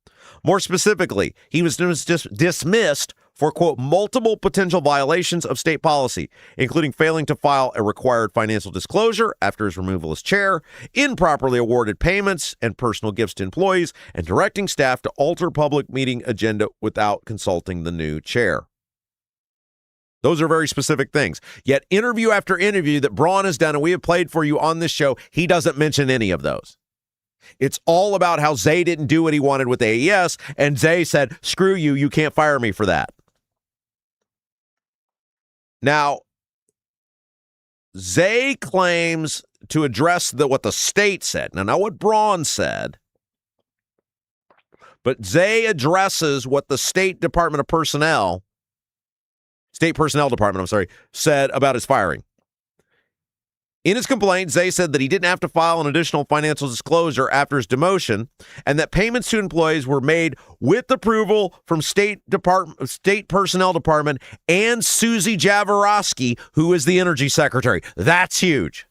S1: More specifically, he was dismissed for, quote, multiple potential violations of state policy, including failing to file a required financial disclosure after his removal as chair, improperly awarded payments and personal gifts to employees, and directing staff to alter public meeting agenda without consulting the new chair. Those are very specific things. Yet interview after interview that Braun has done, and we have played for you on this show, he doesn't mention any of those. It's all about how Zay didn't do what he wanted with AES, and Zay said, screw you, you can't fire me for that. Now, Zay claims to address what the state said. Now, not what Braun said, but Zay addresses what the State Personnel Department, said about his firing. In his complaint, Zay said that he didn't have to file an additional financial disclosure after his demotion and that payments to employees were made with approval from State Personnel Department and Susie Jaworski, who is the Energy Secretary. That's huge.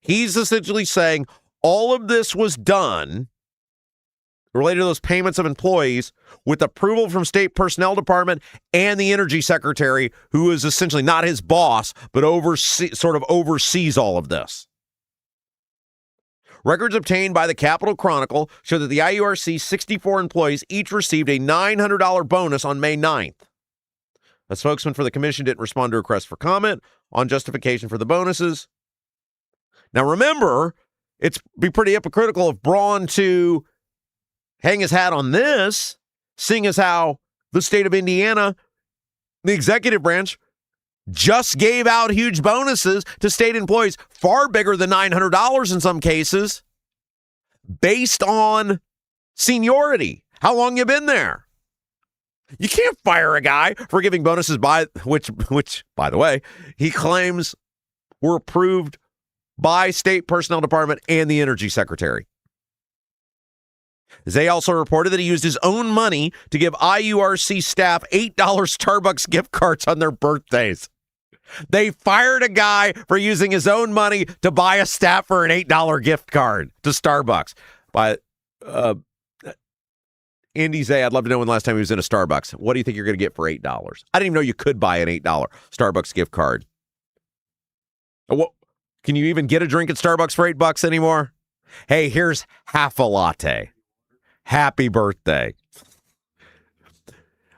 S1: He's essentially saying all of this was done related to those payments of employees with approval from State Personnel Department and the Energy Secretary, who is essentially not his boss, but oversees all of this. Records obtained by the Capitol Chronicle show that the IURC 64 employees each received a $900 bonus on May 9th. A spokesman for the commission didn't respond to requests for comment on justification for the bonuses. Now remember, it's be pretty hypocritical of Braun to hang his hat on this, seeing as how the state of Indiana, the executive branch, just gave out huge bonuses to state employees, far bigger than $900 in some cases, based on seniority. How long you been there? You can't fire a guy for giving bonuses which, by the way, he claims were approved by State Personnel Department and the Energy Secretary. Zay also reported that he used his own money to give IURC staff $8 Starbucks gift cards on their birthdays. They fired a guy for using his own money to buy a staffer an $8 gift card to Starbucks. By Andy Zay, I'd love to know when the last time he was in a Starbucks. What do you think you're going to get for $8? I didn't even know you could buy an $8 Starbucks gift card. What? Can you even get a drink at Starbucks for $8 anymore? Hey, here's half a latte. Happy birthday.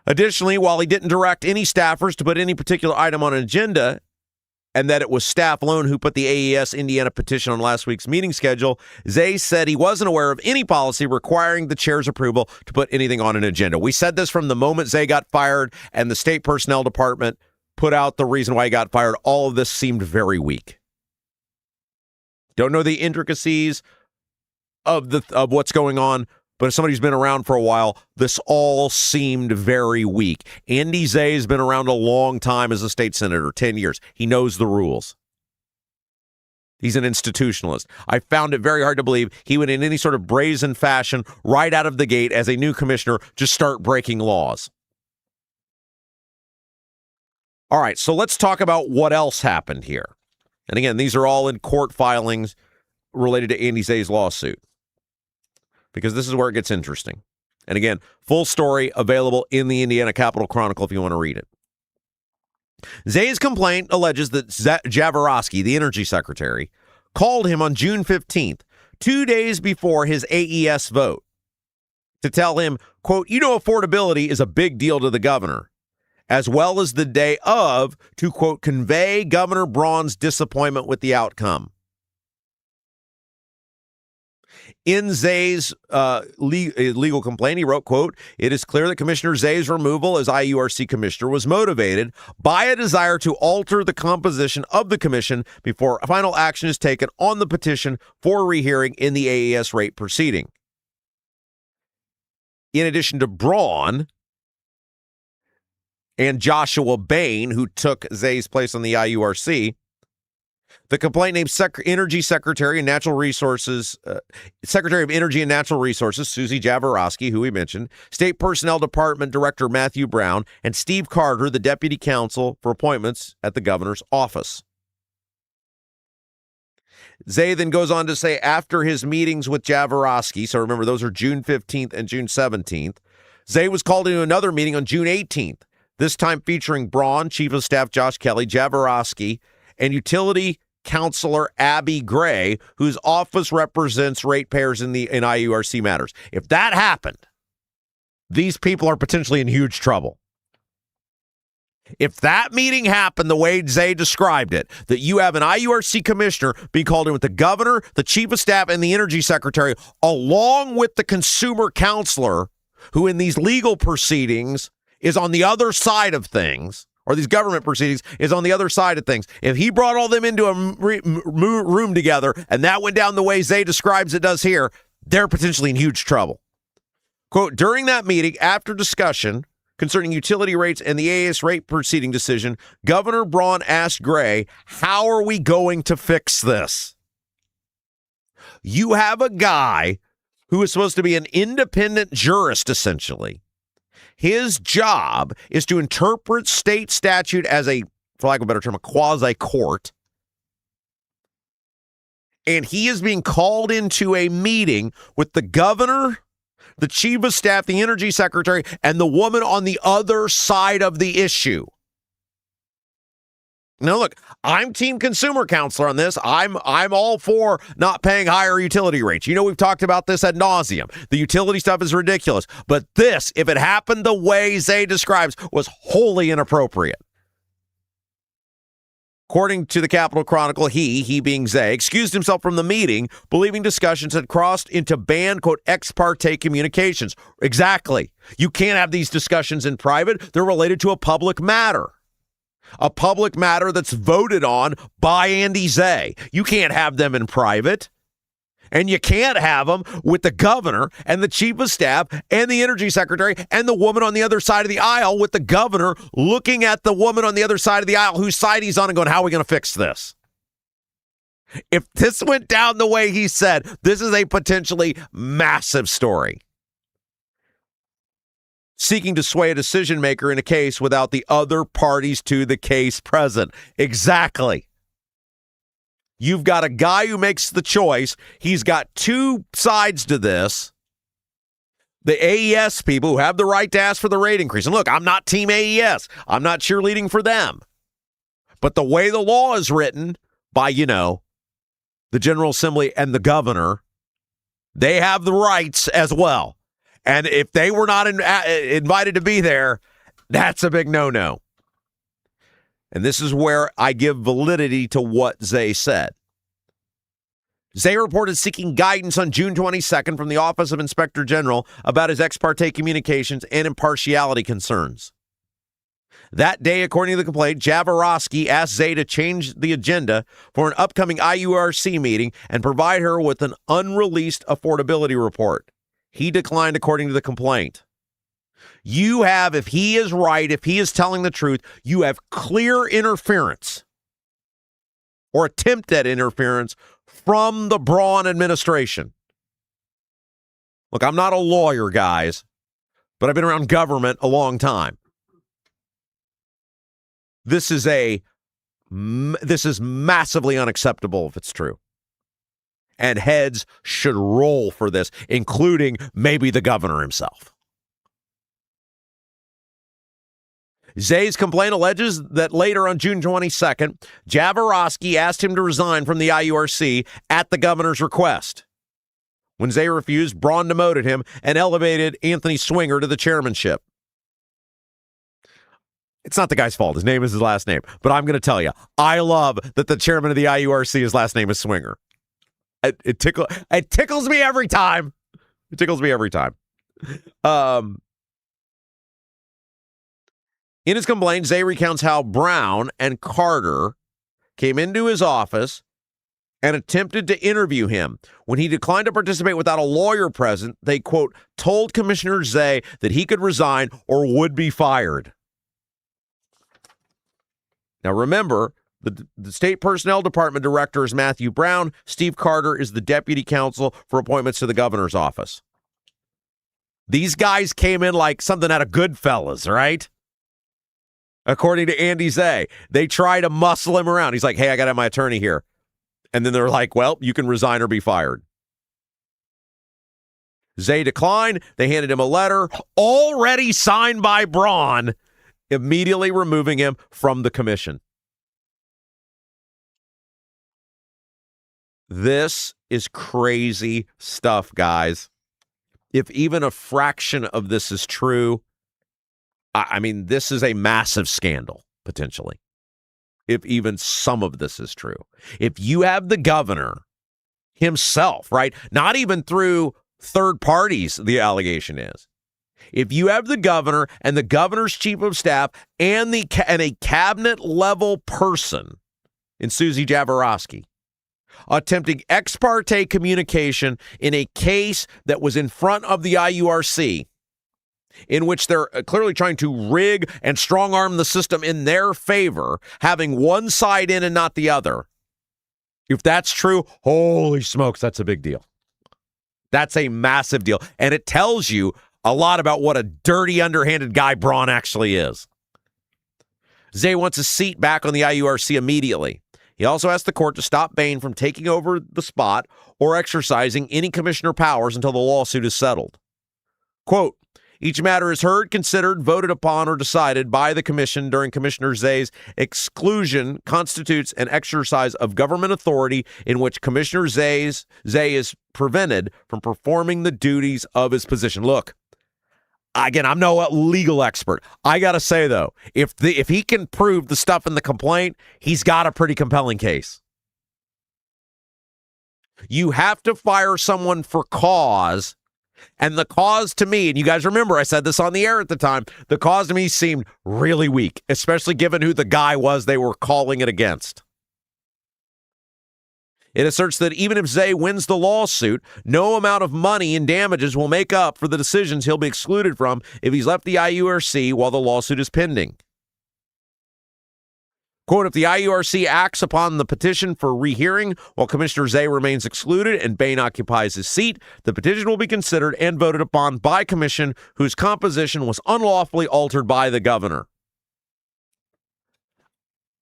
S1: Additionally, while he didn't direct any staffers to put any particular item on an agenda, and that it was staff alone who put the AES Indiana petition on last week's meeting schedule, Zay said he wasn't aware of any policy requiring the chair's approval to put anything on an agenda. We said this from the moment Zay got fired and the State Personnel Department put out the reason why he got fired. All of this seemed very weak. Don't know the intricacies of what's going on, but as somebody who's been around for a while, this all seemed very weak. Andy Zay has been around a long time as a state senator, 10 years. He knows the rules. He's an institutionalist. I found it very hard to believe he would, in any sort of brazen fashion, right out of the gate as a new commissioner, just start breaking laws. All right, so let's talk about what else happened here. And again, these are all in court filings related to Andy Zay's lawsuit, because this is where it gets interesting. And again, full story available in the Indiana Capitol Chronicle if you want to read it. Zay's complaint alleges that Jaworski, the Energy Secretary, called him on June 15th, 2 days before his AES vote, to tell him, quote, affordability is a big deal to the governor, as well as the day of, to, quote, convey Governor Braun's disappointment with the outcome. In Zay's legal complaint, he wrote, quote, "It is clear that Commissioner Zay's removal as IURC commissioner was motivated by a desire to alter the composition of the commission before final action is taken on the petition for rehearing in the AES rate proceeding." In addition to Braun and Joshua Bain, who took Zay's place on the IURC, the complaint named Energy Secretary and Natural Resources, Secretary of Energy and Natural Resources, Susie Jaworski, who we mentioned, State Personnel Department Director Matthew Braun, and Steve Carter, the Deputy Counsel for Appointments at the governor's office. Zay then goes on to say after his meetings with Jaworski, so remember those are June 15th and June 17th, Zay was called into another meeting on June 18th, this time featuring Braun, Chief of Staff Josh Kelly, Jaworski, and Utility Counselor Abby Gray, whose office represents ratepayers in IURC matters. If that happened, these people are potentially in huge trouble. If that meeting happened the way Zay described it, that you have an IURC commissioner be called in with the governor, the chief of staff, and the energy secretary, along with the consumer counselor, who in these legal proceedings is on the other side of things, or these government proceedings is on the other side of things. If he brought all them into a room together and that went down the way Zay describes it does here, they're potentially in huge trouble. Quote, during that meeting, after discussion concerning utility rates and the AES rate proceeding decision, Governor Braun asked Gray, how are we going to fix this? You have a guy who is supposed to be an independent jurist, essentially. His job is to interpret state statute as a, for lack of a better term, a quasi-court. And he is being called into a meeting with the governor, the chief of staff, the energy secretary, and the woman on the other side of the issue. Now, look, I'm team consumer counselor on this. I'm all for not paying higher utility rates. You know, we've talked about this ad nauseum. The utility stuff is ridiculous. But this, if it happened the way Zay describes, was wholly inappropriate. According to the Capitol Chronicle, he being Zay, excused himself from the meeting, believing discussions had crossed into banned, quote, ex parte communications. Exactly. You can't have these discussions in private. They're related to a public matter. A public matter that's voted on by Andy Zay. You can't have them in private. And you can't have them with the governor and the chief of staff and the energy secretary and the woman on the other side of the aisle, with the governor looking at the woman on the other side of the aisle whose side he's on and going, how are we going to fix this? If this went down the way he said, this is a potentially massive story. Seeking to sway a decision maker in a case without the other parties to the case present. Exactly. You've got a guy who makes the choice. He's got two sides to this. The AES people who have the right to ask for the rate increase. And look, I'm not team AES. I'm not cheerleading for them. But the way the law is written by, the General Assembly and the governor, they have the rights as well. And if they were not invited to be there, that's a big no-no. And this is where I give validity to what Zay said. Zay reported seeking guidance on June 22nd from the Office of Inspector General about his ex parte communications and impartiality concerns. That day, according to the complaint, Jaworski asked Zay to change the agenda for an upcoming IURC meeting and provide her with an unreleased affordability report. He declined, according to the complaint. You have, if he is right, if he is telling the truth, you have clear interference or attempt at interference from the Braun administration. Look, I'm not a lawyer, guys, but I've been around government a long time. This is massively unacceptable if it's true. And heads should roll for this, including maybe the governor himself. Zay's complaint alleges that later on June 22nd, Jaworski asked him to resign from the IURC at the governor's request. When Zay refused, Braun demoted him and elevated Anthony Swinger to the chairmanship. It's not the guy's fault. His name is his last name. But I'm going to tell you, I love that the chairman of the IURC, his last name is Swinger. It tickles me every time. It tickles me every time. In his complaint, Zay recounts how Braun and Carter came into his office and attempted to interview him. When he declined to participate without a lawyer present, they, quote, told Commissioner Zay that he could resign or would be fired. Now, remember, the State Personnel Department director is Matthew Braun. Steve Carter is the deputy counsel for appointments to the governor's office. These guys came in like something out of Goodfellas, right? According to Andy Zay, they try to muscle him around. He's like, hey, I got to have my attorney here. And then they're like, well, you can resign or be fired. Zay declined. They handed him a letter already signed by Braun, immediately removing him from the commission. This is crazy stuff, guys. If even a fraction of this is true, I mean, this is a massive scandal, potentially. If even some of this is true. If you have the governor himself, right? Not even through third parties, the allegation is. If you have the governor and the governor's chief of staff and a cabinet level person in Susie Jaworski attempting ex parte communication in a case that was in front of the IURC, in which they're clearly trying to rig and strong-arm the system in their favor, having one side in and not the other. If that's true, holy smokes, that's a big deal. That's a massive deal. And it tells you a lot about what a dirty, underhanded guy Braun actually is. Zay wants a seat back on the IURC immediately. He also asked the court to stop Bain from taking over the spot or exercising any commissioner powers until the lawsuit is settled. Quote, each matter is heard, considered, voted upon, or decided by the commission during Commissioner Zay's exclusion constitutes an exercise of government authority in which Commissioner Zay is prevented from performing the duties of his position. Look, again, I'm no legal expert. I got to say, though, if he can prove the stuff in the complaint, he's got a pretty compelling case. You have to fire someone for cause. And the cause to me, and you guys remember I said this on the air at the time, the cause to me seemed really weak, especially given who the guy was they were calling it against. It asserts that even if Zay wins the lawsuit, no amount of money in damages will make up for the decisions he'll be excluded from if he's left the IURC while the lawsuit is pending. Quote, if the IURC acts upon the petition for rehearing while Commissioner Zay remains excluded and Bain occupies his seat, the petition will be considered and voted upon by commission whose composition was unlawfully altered by the governor.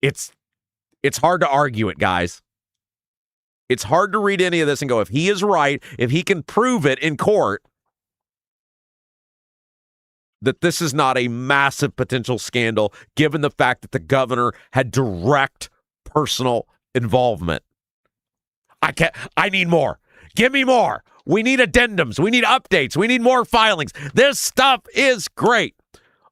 S1: It's hard to argue it, guys. It's hard to read any of this and go, if he is right, if he can prove it in court, that this is not a massive potential scandal, given the fact that the governor had direct personal involvement. I need more. Give me more. We need addendums. We need updates. We need more filings. This stuff is great.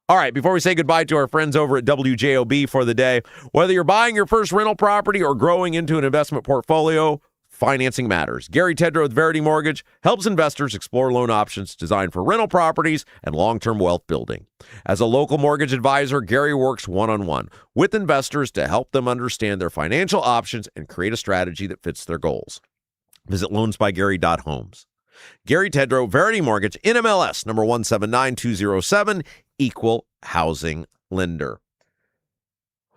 S1: All right, before we say goodbye to our friends over at WJOB for the day, whether you're buying your first rental property or growing into an investment portfolio, financing matters. Gary Tedrow with Verity Mortgage helps investors explore loan options designed for rental properties and long-term wealth building. As a local mortgage advisor, Gary works one-on-one with investors to help them understand their financial options and create a strategy that fits their goals. Visit loansbygary.homes. Gary Tedrow, Verity Mortgage, NMLS number 179207, equal housing lender.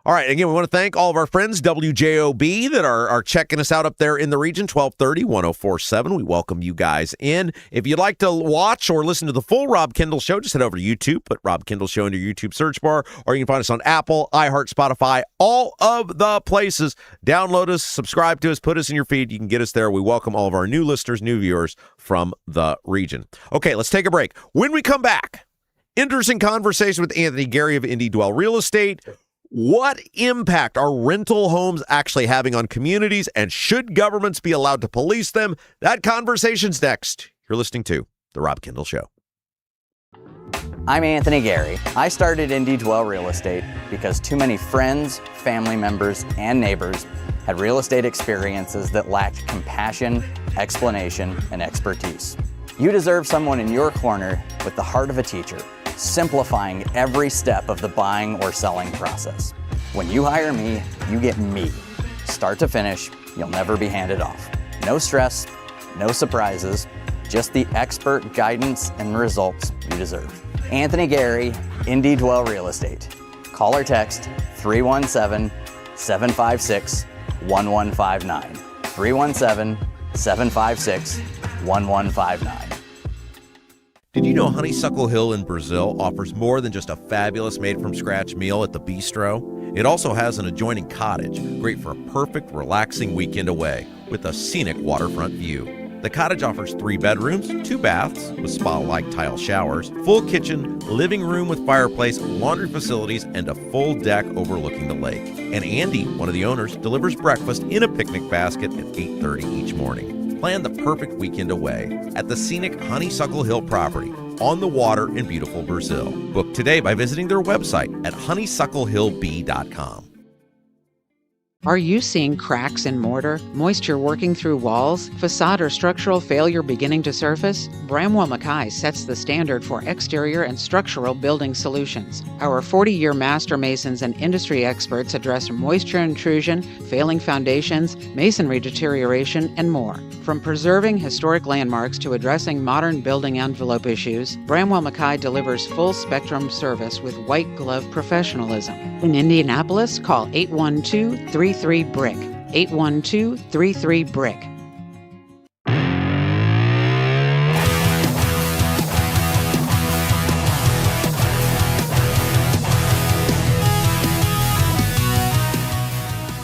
S1: All right, again, we want to thank all of our friends, WJOB, that are checking us out up there in the region, 1230, 1047. We welcome you guys in. If you'd like to watch or listen to the full Rob Kendall Show, just head over to YouTube, put Rob Kendall Show in your YouTube search bar, or you can find us on Apple, iHeart, Spotify, all of the places. Download us, subscribe to us, put us in your feed. You can get us there. We welcome all of our new listeners, new viewers from the region. Okay, let's take a break. When we come back, interesting conversation with Anthony Gary of Indy Dwell Real Estate. What impact are rental homes actually having on communities, and should governments be allowed to police them? That conversation's next. You're listening to The Rob Kendall Show.
S9: I'm Anthony Gary. I started Indy Dwell Real Estate because too many friends, family members, and neighbors had real estate experiences that lacked compassion, explanation, and expertise. You deserve someone in your corner with the heart of a teacher, simplifying every step of the buying or selling process. When you hire me, you get me. Start to finish, you'll never be handed off. No stress, no surprises, just the expert guidance and results you deserve. Anthony Gary, Indy Dwell Real Estate. Call or text 317-756-1159. 317-756-1159.
S1: Did you know Honeysuckle Hill in Brazil offers more than just a fabulous made-from-scratch meal at the bistro? It also has an adjoining cottage, great for a perfect, relaxing weekend away with a scenic waterfront view. The cottage offers 3 bedrooms, 2 baths with spa-like tile showers, full kitchen, living room with fireplace, laundry facilities, and a full deck overlooking the lake. And Andy, one of the owners, delivers breakfast in a picnic basket at 8:30 each morning. Plan the perfect weekend away at the scenic Honeysuckle Hill property on the water in beautiful Brazil. Book today by visiting their website at honeysucklehillb.com.
S10: Are you seeing cracks in mortar, moisture working through walls, facade or structural failure beginning to surface? Bramwell Mackay sets the standard for exterior and structural building solutions. Our 40-year master masons and industry experts address moisture intrusion, failing foundations, masonry deterioration, and more. From preserving historic landmarks to addressing modern building envelope issues, Bramwell Mackay delivers full-spectrum service with white-glove professionalism. In Indianapolis, call 812-33-BRICK. 812-33-BRICK.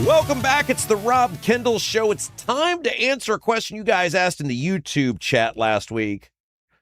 S1: Welcome back. It's the Rob Kendall Show. It's time to answer a question you guys asked in the YouTube chat last week.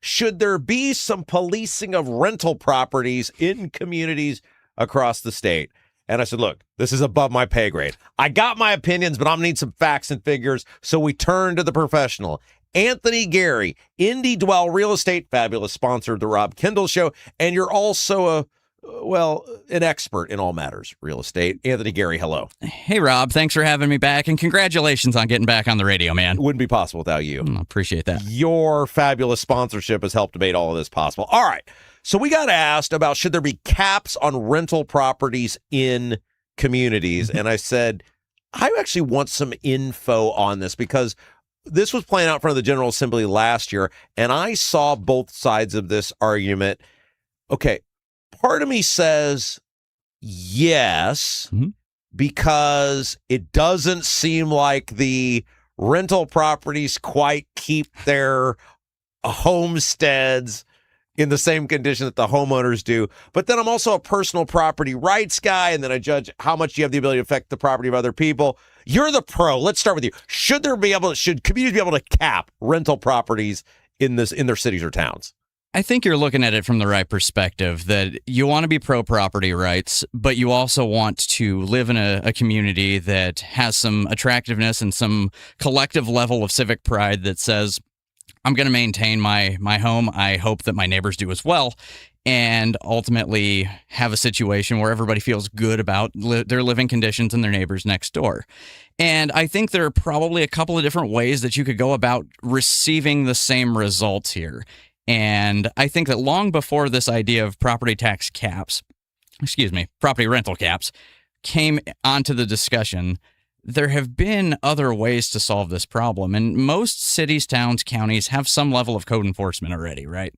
S1: Should there be some policing of rental properties in communities across the state? And I said, look, this is above my pay grade. I got my opinions, but I'm going to need some facts and figures. So we turn to the professional. Anthony Gary, Indy Dwell Real Estate, fabulous sponsor of the Rob Kendall Show. And you're also an expert in all matters real estate. Anthony Gary, hello.
S11: Hey, Rob. Thanks for having me back, and congratulations on getting back on the radio, man.
S1: It wouldn't be possible without you.
S11: I appreciate that.
S1: Your fabulous sponsorship has helped make all of this possible. All right. So we got asked about should there be caps on rental properties in communities? And I said, I actually want some info on this because this was playing out in front of the General Assembly last year, and I saw both sides of this argument. Okay. Part of me says yes, because it doesn't seem like the rental properties quite keep their homesteads in the same condition that the homeowners do. But then I'm also a personal property rights guy, and then I judge how much you have the ability to affect the property of other people. You're the pro. Let's start with you. Should communities be able to cap rental properties in their cities or towns?
S11: I think you're looking at it from the right perspective, that you want to be pro-property rights, but you also want to live in a community that has some attractiveness and some collective level of civic pride that says, I'm going to maintain my home. I hope that my neighbors do as well, and ultimately have a situation where everybody feels good about their living conditions and their neighbors next door. And I think there are probably a couple of different ways that you could go about receiving the same results here. And I think that long before this idea of property rental caps came onto the discussion, there have been other ways to solve this problem. And most cities, towns, counties have some level of code enforcement already, right?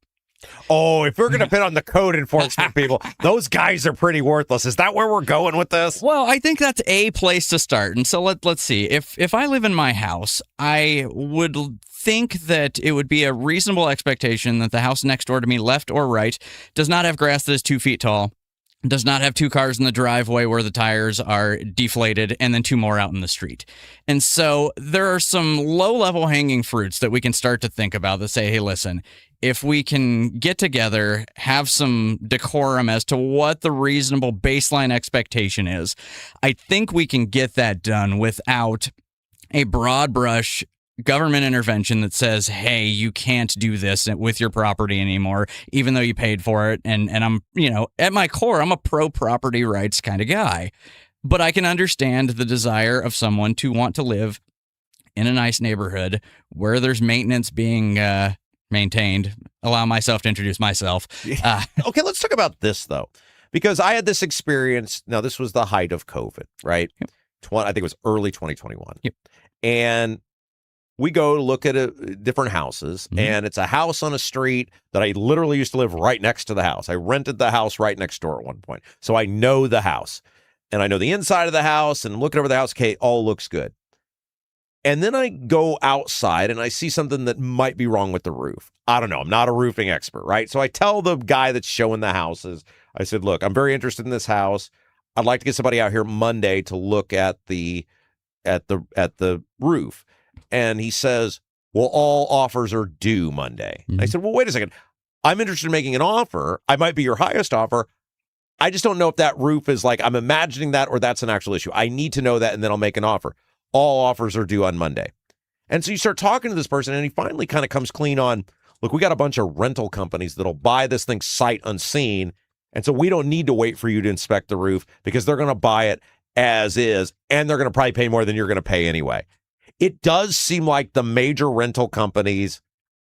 S1: Oh, if we're going to pit on the code enforcement people, those guys are pretty worthless. Is that where we're going with this?
S11: Well, I think that's a place to start. And so let's see. If I live in my house, I would think that it would be a reasonable expectation that the house next door to me, left or right, does not have grass that is 2 feet tall, does not have 2 cars in the driveway where the tires are deflated, and then 2 more out in the street. And so there are some low-level hanging fruits that we can start to think about that say, hey, listen, if we can get together, have some decorum as to what the reasonable baseline expectation is, I think we can get that done without a broad brush government intervention that says, hey, you can't do this with your property anymore, even though you paid for it. And I'm, at my core, I'm a pro property rights kind of guy. But I can understand the desire of someone to want to live in a nice neighborhood where there's maintenance being maintained. Allow myself to introduce myself.
S1: Okay, let's talk about this, though, because I had this experience. Now, this was the height of COVID, right?
S11: Yep.
S1: I think it was early 2021.
S11: Yep.
S1: And we go to look at different houses, and it's a house on a street that I literally used to live right next to the house. I rented the house right next door at one point. So I know the house, and I know the inside of the house, and looking over the house, okay, all looks good. And then I go outside and I see something that might be wrong with the roof. I don't know. I'm not a roofing expert, right? So I tell the guy that's showing the houses, I said, look, I'm very interested in this house. I'd like to get somebody out here Monday to look at the roof. And he says, well, all offers are due Monday. I said, well, wait a second. I'm interested in making an offer. I might be your highest offer. I just don't know if that roof is like, I'm imagining that or that's an actual issue. I need to know that, and then I'll make an offer. All offers are due on Monday. And so you start talking to this person, and he finally kind of comes clean on, look, we got a bunch of rental companies that'll buy this thing sight unseen. And so we don't need to wait for you to inspect the roof because they're going to buy it as is, and they're going to probably pay more than you're going to pay anyway. It does seem like the major rental companies,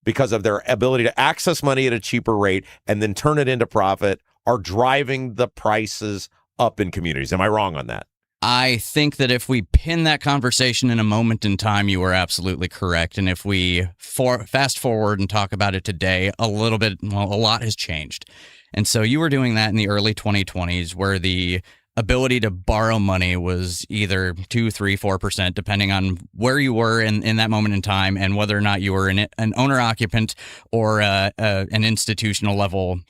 S1: because of their ability to access money at a cheaper rate and then turn it into profit, are driving the prices up in communities. Am I wrong on that?
S11: I think that if we pin that conversation in a moment in time, you are absolutely correct. And if we fast forward and talk about it today, a lot has changed. And so you were doing that in the early 2020s, where the ability to borrow money was either 2%, 3%, 4%, depending on where you were in that moment in time and whether or not you were an owner-occupant or an institutional level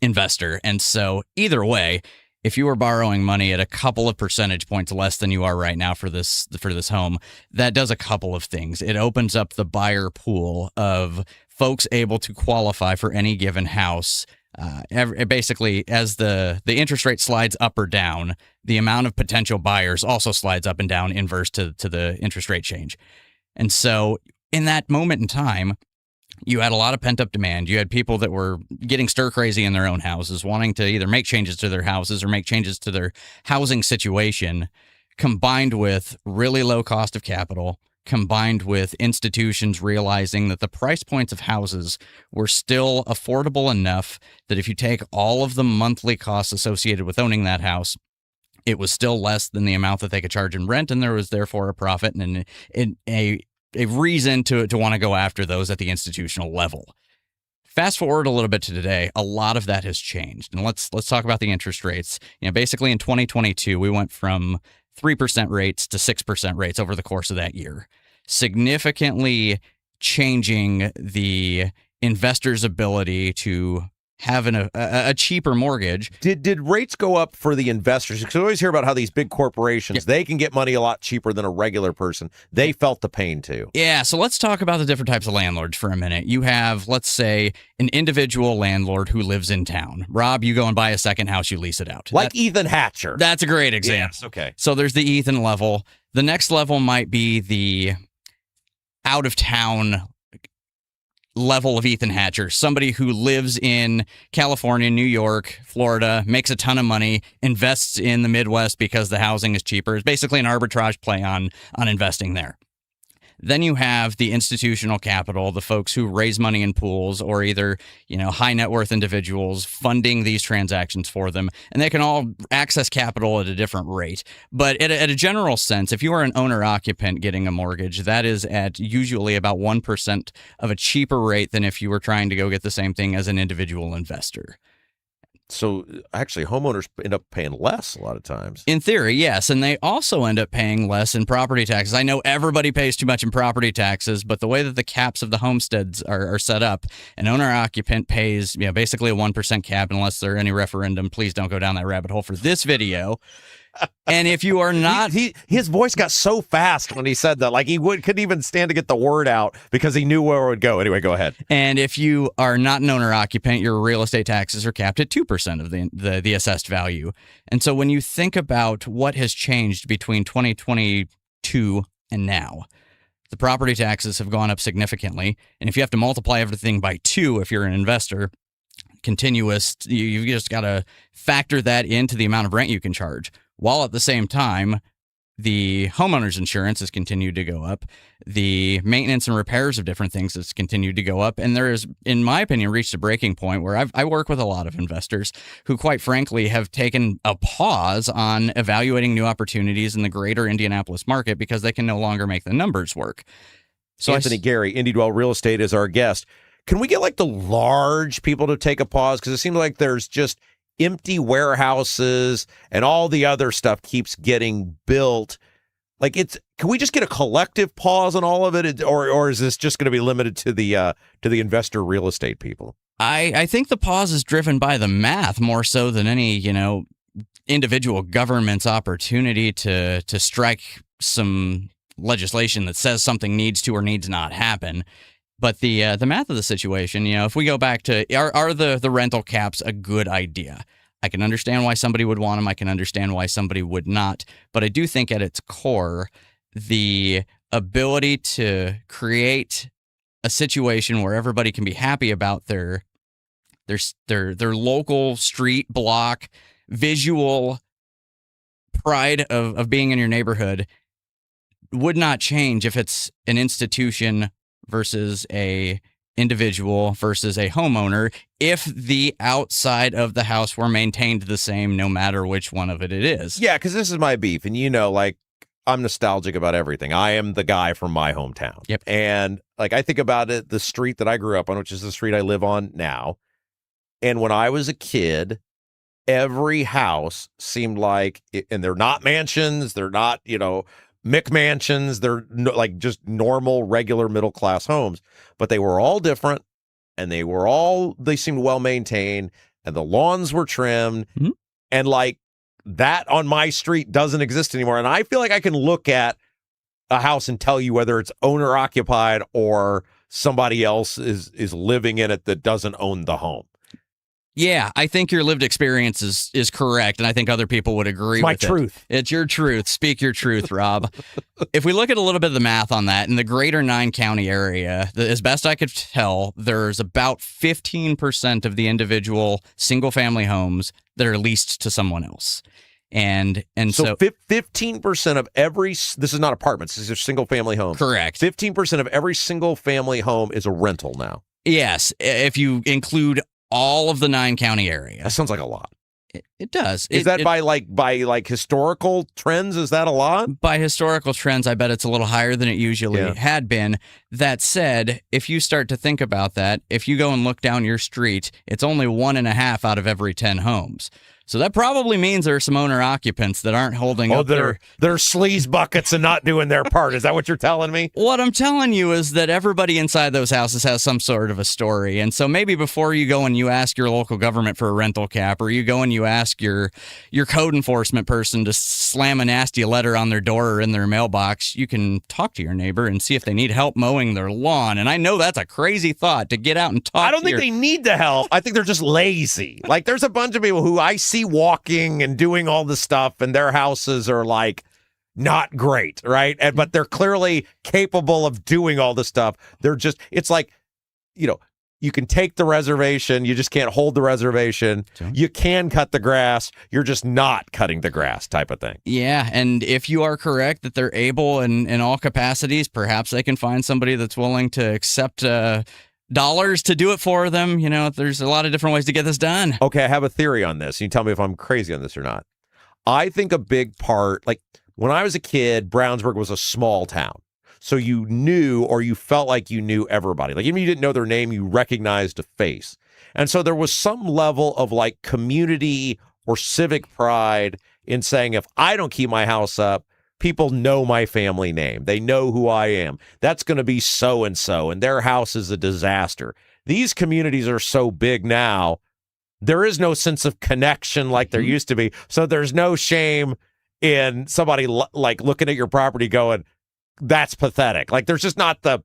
S11: investor. And so either way, if you were borrowing money at a couple of percentage points less than you are right now for this home, that does a couple of things. It opens up the buyer pool of folks able to qualify for any given house. Basically, as the interest rate slides up or down, the amount of potential buyers also slides up and down inverse to the interest rate change. And so in that moment in time, you had a lot of pent-up demand. You had people that were getting stir-crazy in their own houses, wanting to either make changes to their houses or make changes to their housing situation, combined with really low cost of capital, combined with institutions realizing that the price points of houses were still affordable enough that if you take all of the monthly costs associated with owning that house, it was still less than the amount that they could charge in rent, and there was therefore a profit and a reason to want to go after those at the institutional level. Fast forward a little bit to today, a lot of that has changed. And let's talk about the interest rates. Basically in 2022, we went from 3% rates to 6% rates over the course of that year, significantly changing the investor's ability to have a cheaper mortgage.
S1: Did rates go up for the investors? Because I always hear about how these big corporations, they can get money a lot cheaper than a regular person. They felt the pain too.
S11: Yeah, so let's talk about the different types of landlords for a minute. You have, let's say, an individual landlord who lives in town. Rob, you go and buy a second house, you lease it out.
S1: Like Ethan Hatcher.
S11: That's a great example.
S1: Yes, okay.
S11: So there's the Ethan level. The next level might be the out-of-town level of Ethan Hatcher, somebody who lives in California, New York, Florida, makes a ton of money, invests in the Midwest because the housing is cheaper. It's basically an arbitrage play on investing there. Then you have the institutional capital, the folks who raise money in pools or either, high net worth individuals funding these transactions for them. And they can all access capital at a different rate. But at a general sense, if you are an owner occupant getting a mortgage, that is at usually about 1% of a cheaper rate than if you were trying to go get the same thing as an individual investor.
S1: So actually, homeowners end up paying less a lot of times.
S11: In theory, yes. And they also end up paying less in property taxes. I know everybody pays too much in property taxes, but the way that the caps of the homesteads are set up, an owner-occupant pays basically a 1% cap unless there are any referendum. Please don't go down that rabbit hole for this video. And if you are not...
S1: His voice got so fast when he said that, like he couldn't even stand to get the word out because he knew where it would go. Anyway, go ahead.
S11: And if you are not an owner-occupant, your real estate taxes are capped at 2% of the assessed value. And so when you think about what has changed between 2022 and now, the property taxes have gone up significantly. And if you have to multiply everything by 2 if you're an investor, continuous, you've just got to factor that into the amount of rent you can charge. while at the same time, the homeowner's insurance has continued to go up. The maintenance and repairs of different things has continued to go up. And there is, in my opinion, reached a breaking point where I work with a lot of investors who, quite frankly, have taken a pause on evaluating new opportunities in the greater Indianapolis market because they can no longer make the numbers work. So
S1: Anthony Gary, IndieDwell Real Estate, is our guest. Can we get like the large people to take a pause? Because it seems like there's just empty warehouses and all the other stuff keeps getting built. Like, can we just get a collective pause on all of it, or is this just going to be limited to the investor real estate people?
S11: I think the pause is driven by the math more so than any, individual government's opportunity to strike some legislation that says something needs to or needs not happen. But the math of the situation, if we go back to, are the rental caps a good idea? I can understand why somebody would want them. I can understand why somebody would not. But I do think at its core, the ability to create a situation where everybody can be happy about their local street block, visual pride of being in your neighborhood would not change if it's an institution versus a individual versus a homeowner, if the outside of the house were maintained the same no matter which one of it is.
S1: Yeah, because this is my beef. And I'm nostalgic about everything. I am the guy from my hometown.
S11: Yep.
S1: And I think about it, the street that I grew up on, which is the street I live on now. And when I was a kid, every house seemed like, and they're not mansions, they're not, McMansions, they're just normal, regular middle-class homes, but they were all different, and they seemed well-maintained, and the lawns were trimmed, and that on my street doesn't exist anymore. And I feel like I can look at a house and tell you whether it's owner-occupied or somebody else is living in it that doesn't own the home.
S11: Yeah, I think your lived experience is correct, and I think other people would agree with it.
S1: My truth.
S11: It's your truth. Speak your truth, Rob. If we look at a little bit of the math on that, in the greater 9-county area, as best I could tell, there's about 15% of the individual single-family homes that are leased to someone else. And so
S1: 15% of every, this is not apartments, these are single-family homes.
S11: Correct.
S1: 15% of every single-family home is a rental now.
S11: Yes, if you include all of the 9-county area.
S1: That sounds like a lot.
S11: It does.
S1: Is that by historical trends? Is that a lot?
S11: By historical trends, I bet it's a little higher than it usually had been. That said, if you start to think about that, if you go and look down your street, it's only 1.5 out of every 10 homes. So that probably means there are some owner occupants that aren't holding up
S1: they're sleaze buckets and not doing their part. Is that what you're telling me?
S11: What I'm telling you is that everybody inside those houses has some sort of a story. And so maybe before you go and you ask your local government for a rental cap, or you go and you ask your code enforcement person to slam a nasty letter on their door or in their mailbox, you can talk to your neighbor and see if they need help mowing their lawn. And I know that's a crazy thought, to get out and talk.
S1: I don't think they need the help. I think they're just lazy. There's a bunch of people who I see walking and doing all this stuff, and their houses are not great, right? But they're clearly capable of doing all this stuff. They're just, it's you can take the reservation, you just can't hold the reservation. Sure. You can cut the grass, you're just not cutting the grass, type of thing.
S11: Yeah, and if you are correct that they're able in all capacities, perhaps they can find somebody that's willing to accept dollars to do it for them. There's a lot of different ways to get this done.
S1: Okay, I have a theory on this. You tell me if I'm crazy on this or not. I think a big part, when I was a kid, Brownsburg was a small town. So you knew, or you felt like you knew everybody. Even if you didn't know their name, you recognized a face. And so there was some level of community or civic pride in saying, if I don't keep my house up, people know my family name. They know who I am. That's going to be so-and-so, and their house is a disaster. These communities are so big now, there is no sense of connection like there used to be. So there's no shame in somebody looking at your property going, that's pathetic. There's just not the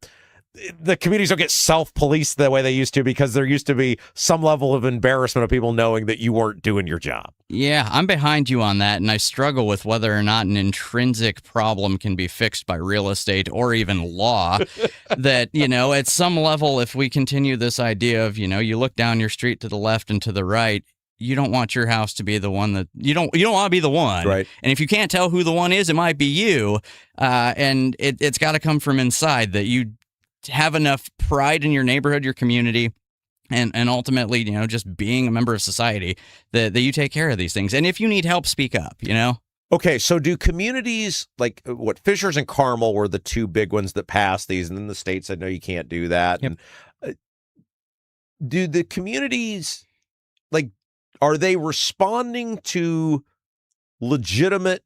S1: communities don't get self-policed the way they used to, because there used to be some level of embarrassment of people knowing that you weren't doing your job.
S11: Yeah, I'm behind you on that, and I struggle with whether or not an intrinsic problem can be fixed by real estate or even law. That, at some level, if we continue this idea of, you look down your street to the left and to the right, you don't want your house to be the one that you don't want to be the one.
S1: Right.
S11: And if you can't tell who the one is, it might be you. And it's got to come from inside, that you have enough pride in your neighborhood, your community, and ultimately, just being a member of society, that you take care of these things. And if you need help, speak up,
S1: Okay, so do communities like Fishers and Carmel were the two big ones that passed these, and then the state said, no, you can't do that.
S11: Yep.
S1: And do the communities, are they responding to legitimate,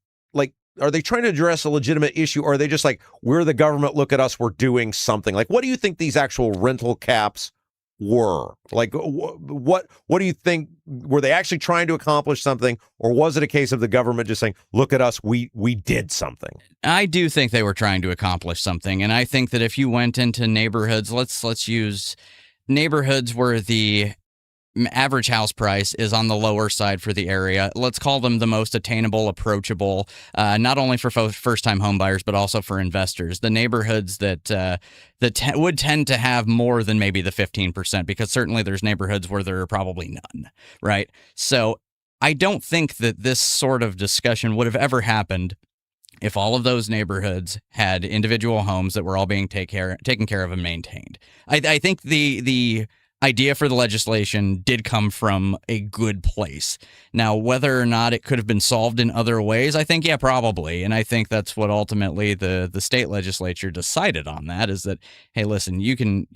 S1: are they trying to address a legitimate issue, or are they just like, we're the government, look at us, we're doing something? What do you think these actual rental caps were? What do you think? Were they actually trying to accomplish something, or was it a case of the government just saying, look at us, we did something?
S11: I do think they were trying to accomplish something, and I think that if you went into neighborhoods, let's use neighborhoods where the average house price is on the lower side for the area. Let's call them the most attainable, approachable, not only for first-time home buyers, but also for investors. The neighborhoods that would tend to have more than maybe the 15%, because certainly there's neighborhoods where there are probably none, right? So I don't think that this sort of discussion would have ever happened if all of those neighborhoods had individual homes that were all being taken care of and maintained. I think the idea for the legislation did come from a good place. Now, whether or not it could have been solved in other ways, I think, yeah, probably. And I think that's what ultimately the state legislature decided on, that is that, hey, listen, you can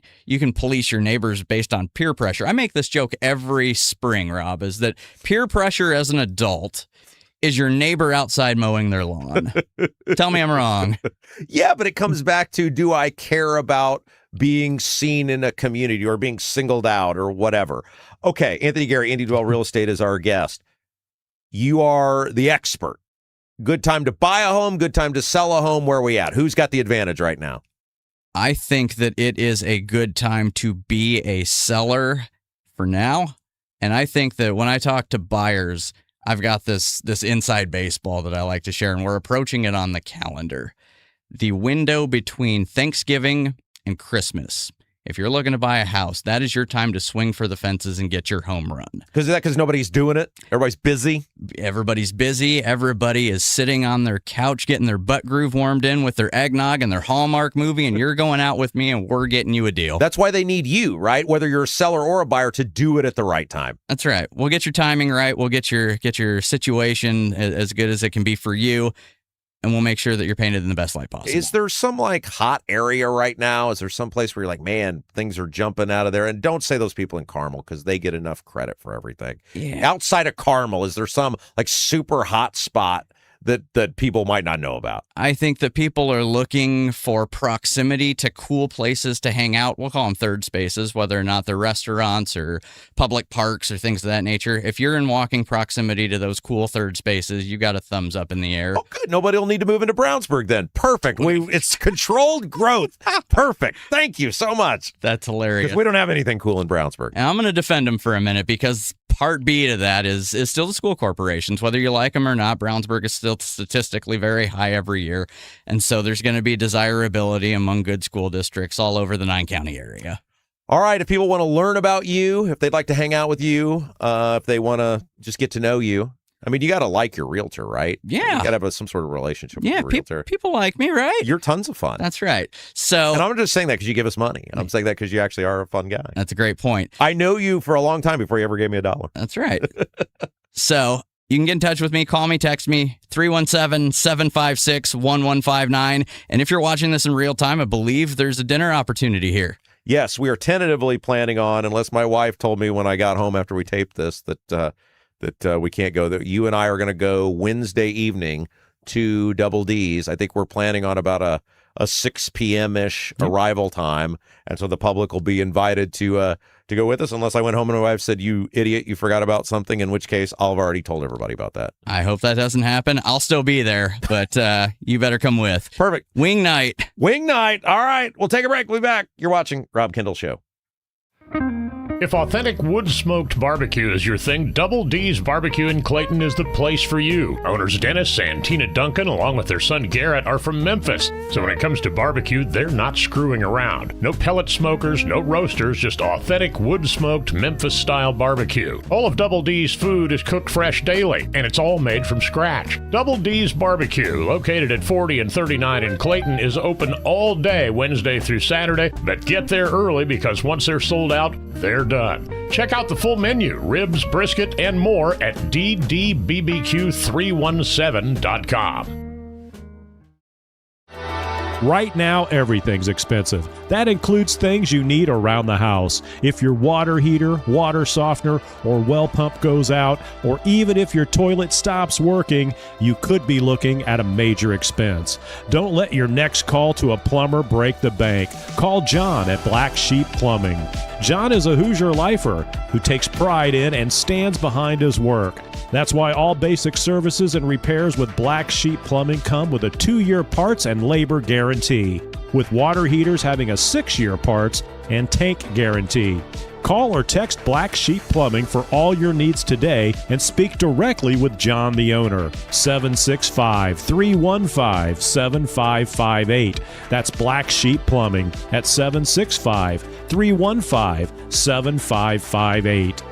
S11: police your neighbors based on peer pressure. I make this joke every spring, Rob, is that peer pressure as an adult is your neighbor outside mowing their lawn. Tell me I'm wrong.
S1: Yeah, but it comes back to, do I care about being seen in a community or being singled out or whatever? Okay, Anthony Gary, Indy Dwell Real Estate, is our guest. You are the expert. Good time to buy a home, good time to sell a home. Where are we at? Who's got the advantage right now?
S11: I think that it is a good time to be a seller for now. And I think that when I talk to buyers, I've got this inside baseball that I like to share, and we're approaching it on the calendar. The window between Thanksgiving and Christmas. If you're looking to buy a house, that is your time to swing for the fences and get your home run.
S1: Because nobody's doing it? Everybody's busy?
S11: Everybody's busy. Everybody is sitting on their couch getting their butt groove warmed in with their eggnog and their Hallmark movie, and you're going out with me and we're getting you a deal.
S1: That's why they need you, right? Whether you're a seller or a buyer, to do it at the right time.
S11: That's right. We'll get your timing right. We'll get your situation as good as it can be for you. And we'll make sure that you're painted in the best light possible.
S1: Is there some hot area right now? Is there some place where you're like, man, things are jumping out of there? And don't say those people in Carmel, because they get enough credit for everything.
S11: Yeah.
S1: Outside of Carmel, is there some super hot spot that people might not know about?
S11: I think that people are looking for proximity to cool places to hang out. We'll call them third spaces, whether or not they're restaurants or public parks or things of that nature. If you're in walking proximity to those cool third spaces, you got a thumbs up in the air.
S1: Oh, good. Nobody will need to move into Brownsburg then. Perfect. It's controlled growth. Perfect. Thank you so much.
S11: That's hilarious.
S1: Because we don't have anything cool in Brownsburg.
S11: And I'm going to defend them for a minute, because part B to that is still the school corporations. Whether you like them or not, Brownsburg is still statistically very high every year. And so there's going to be desirability among good school districts all over the 9-county area.
S1: All right. If people want to learn about you, if they'd like to hang out with you, if they want to just get to know you, I mean, you got to like your realtor, right?
S11: Yeah.
S1: You got to have some sort of relationship with your realtor.
S11: People like me, right?
S1: You're tons of fun.
S11: That's right. So,
S1: and I'm just saying that because you give us money. I'm saying that because you actually are a fun guy.
S11: That's a great point.
S1: I know you for a long time before you ever gave me $1.
S11: That's right. So you can get in touch with me. Call me, text me, 317-756-1159. And if you're watching this in real time, I believe there's a dinner opportunity here.
S1: Yes, we are tentatively planning on, unless my wife told me when I got home after we taped this that we can't go. That you and I are going to go Wednesday evening to Double D's. I think we're planning on about a 6 p.m.-ish arrival time, and so the public will be invited to go with us, unless I went home and my wife said, you idiot, you forgot about something, in which case I'll have already told everybody about that.
S11: I hope that doesn't happen. I'll still be there, but you better come with.
S1: Perfect.
S11: Wing night.
S1: Wing night. All right. We'll take a break. We'll be back. You're watching Rob Kendall Show.
S12: If authentic wood-smoked barbecue is your thing, Double D's Barbecue in Clayton is the place for you. Owners Dennis and Tina Duncan, along with their son Garrett, are from Memphis. So when it comes to barbecue, they're not screwing around. No pellet smokers, no roasters, just authentic wood-smoked Memphis-style barbecue. All of Double D's food is cooked fresh daily, and it's all made from scratch. Double D's Barbecue, located at 40 and 39 in Clayton, is open all day, Wednesday through Saturday, but get there early because once they're sold out, they're done. Check out the full menu, ribs, brisket, and more at ddbbq317.com.
S13: Right now, everything's expensive. That includes things you need around the house. If your water heater, water softener, or well pump goes out, or even if your toilet stops working, you could be looking at a major expense. Don't let your next call to a plumber break the bank. Call John at Black Sheep Plumbing. John is a Hoosier lifer who takes pride in and stands behind his work. That's why all basic services and repairs with Black Sheep Plumbing come with a 2-year parts and labor guarantee, with water heaters having a 6-year parts and tank guarantee. Call or text Black Sheep Plumbing for all your needs today and speak directly with John, the owner. 765-315-7558. That's Black Sheep Plumbing at 765-315-7558.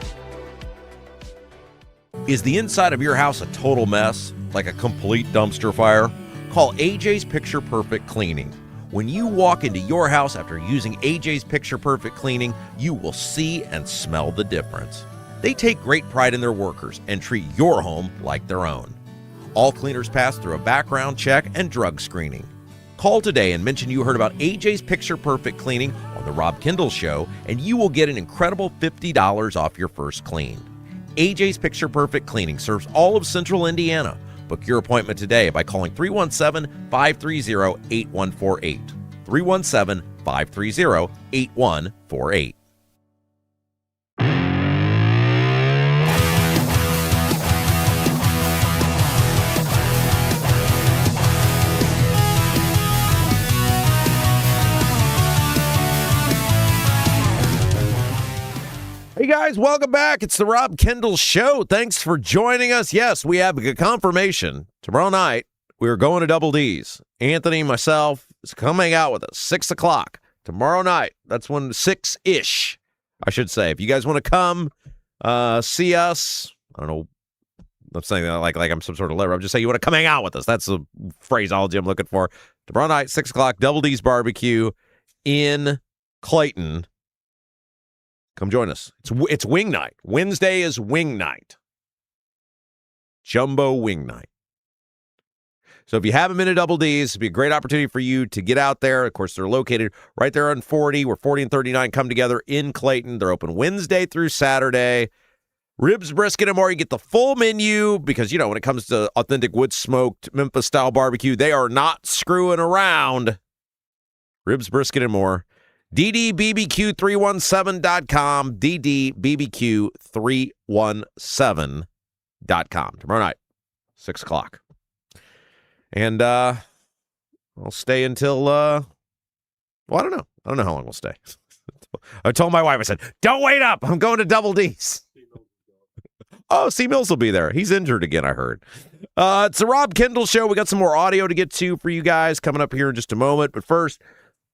S1: Is the inside of your house a total mess, like a complete dumpster fire? Call AJ's Picture Perfect Cleaning. When you walk into your house after using AJ's Picture Perfect Cleaning, you will see and smell the difference. They take great pride in their workers and treat your home like their own. All cleaners pass through a background check and drug screening. Call today and mention you heard about AJ's Picture Perfect Cleaning on the Rob Kendall Show, and you will get an incredible $50 off your first clean. AJ's Picture Perfect Cleaning serves all of Central Indiana. Book your appointment today by calling 317-530-8148. 317-530-8148. Hey guys, welcome back. It's the Rob Kendall Show. Thanks for joining us. Yes, we have a confirmation. Tomorrow night, we're going to Double D's. Anthony, myself, is coming out with us 6 o'clock tomorrow night. That's when 6-ish, I should say. If you guys want to come see us, I don't know. I'm saying that like I'm some sort of letter. I'm just saying you want to come hang out with us. That's the phraseology I'm looking for. Tomorrow night, 6 o'clock, Double D's Barbecue in Clayton. Come join us. It's wing night. Wednesday is wing night. Jumbo wing night. So if you haven't been to Double D's, it'd be a great opportunity for you to get out there. Of course, they're located right there on 40, where 40 and 39 come together in Clayton. They're open Wednesday through Saturday. Ribs, brisket, and more. You get the full menu because, you know, when it comes to authentic wood-smoked Memphis-style barbecue, they are not screwing around. Ribs, brisket, and more. ddbbq317.com, ddbbq317.com. Tomorrow night, 6 o'clock. And I'll stay until, well, I don't know. I don't know how long we'll stay. I told my wife, I said, don't wait up. I'm going to Double D's. Oh, C. Mills will be there. He's injured again, I heard. It's the Rob Kendall Show. We got some more audio to get to for you guys coming up here in just a moment. But first,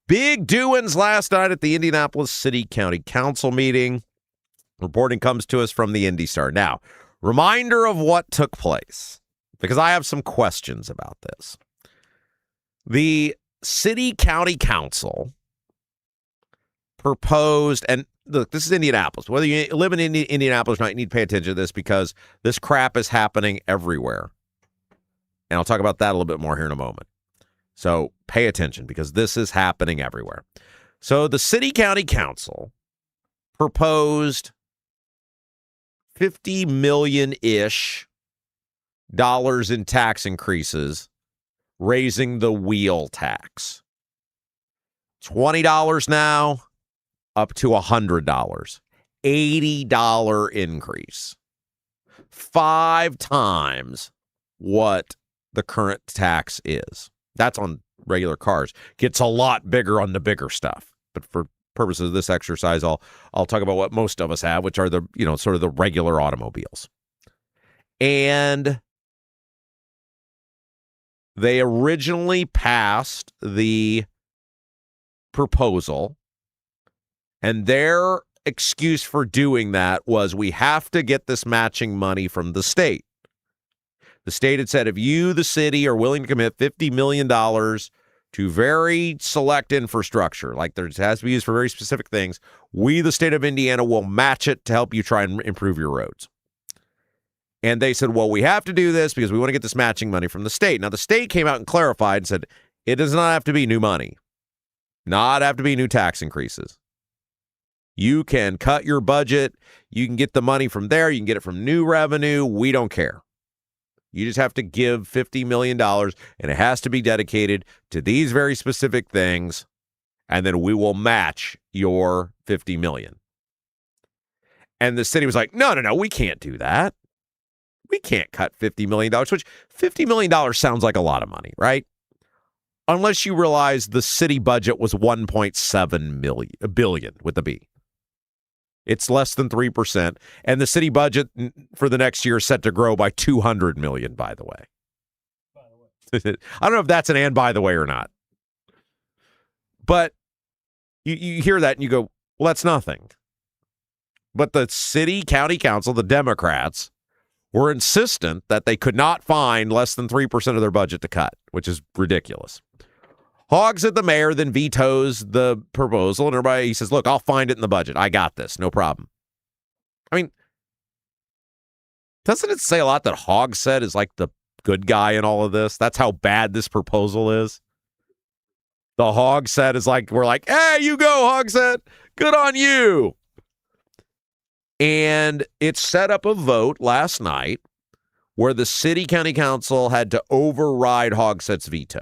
S1: big doings last night at the Indianapolis City County Council meeting. Reporting comes to us from the Indy Star. Now, reminder of what took place, because I have some questions about this. The City County Council proposed, and look, this is Indianapolis. Whether you live in Indianapolis or not, you need to pay attention to this because this crap is happening everywhere. And I'll talk about that a little bit more here in a moment. So pay attention because this is happening everywhere. So the City County Council proposed $50 million-ish in tax increases, raising the wheel tax. $20 now, up to $100. $80 increase. 5 times what the current tax is. That's on regular cars. Gets a lot bigger on the bigger stuff. But for purposes of this exercise, I'll talk about what most of us have, which are the, sort of the regular automobiles. And they originally passed the proposal, and their excuse for doing that was we have to get this matching money from the state. The state had said, if you, the city, are willing to commit $50 million to very select infrastructure, like there has to be used for very specific things, we, the state of Indiana, will match it to help you try and improve your roads. And they said, well, we have to do this because we want to get this matching money from the state. Now, the state came out and clarified and said, it does not have to be new money, not have to be new tax increases. You can cut your budget. You can get the money from there. You can get it from new revenue. We don't care. You just have to give $50 million, and it has to be dedicated to these very specific things, and then we will match your $50 million. And the city was like, no, we can't do that. We can't cut $50 million, which $50 million sounds like a lot of money, right? Unless you realize the city budget was $1.7 billion with a B. It's less than 3%, and the city budget for the next year is set to grow by $200 million, by the way. I don't know if that's an and by the way or not. But you hear that and you go, well, that's nothing. But the city, county council, the Democrats, were insistent that they could not find less than 3% of their budget to cut, which is ridiculous. Hogs at the mayor then vetoes the proposal, and everybody, he says, look, I'll find it in the budget. I got this. No problem. I mean, doesn't it say a lot that Hogsett is like the good guy in all of this? That's how bad this proposal is. The Hogsett is like, we're like, hey, you go, Hogsett. Good on you. And it set up a vote last night where the city county council had to override Hogsett's veto.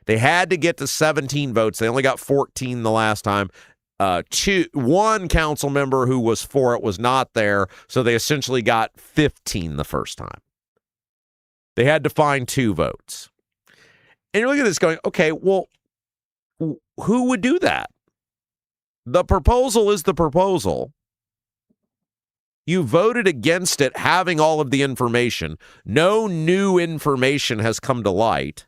S1: They had to get to 17 votes. They only got 14 the last time. One council member who was for it was not there, so they essentially got 15 the first time. They had to find 2 votes. And you're looking at this going, okay, well, who would do that? The proposal is the proposal. You voted against it having all of the information. No new information has come to light.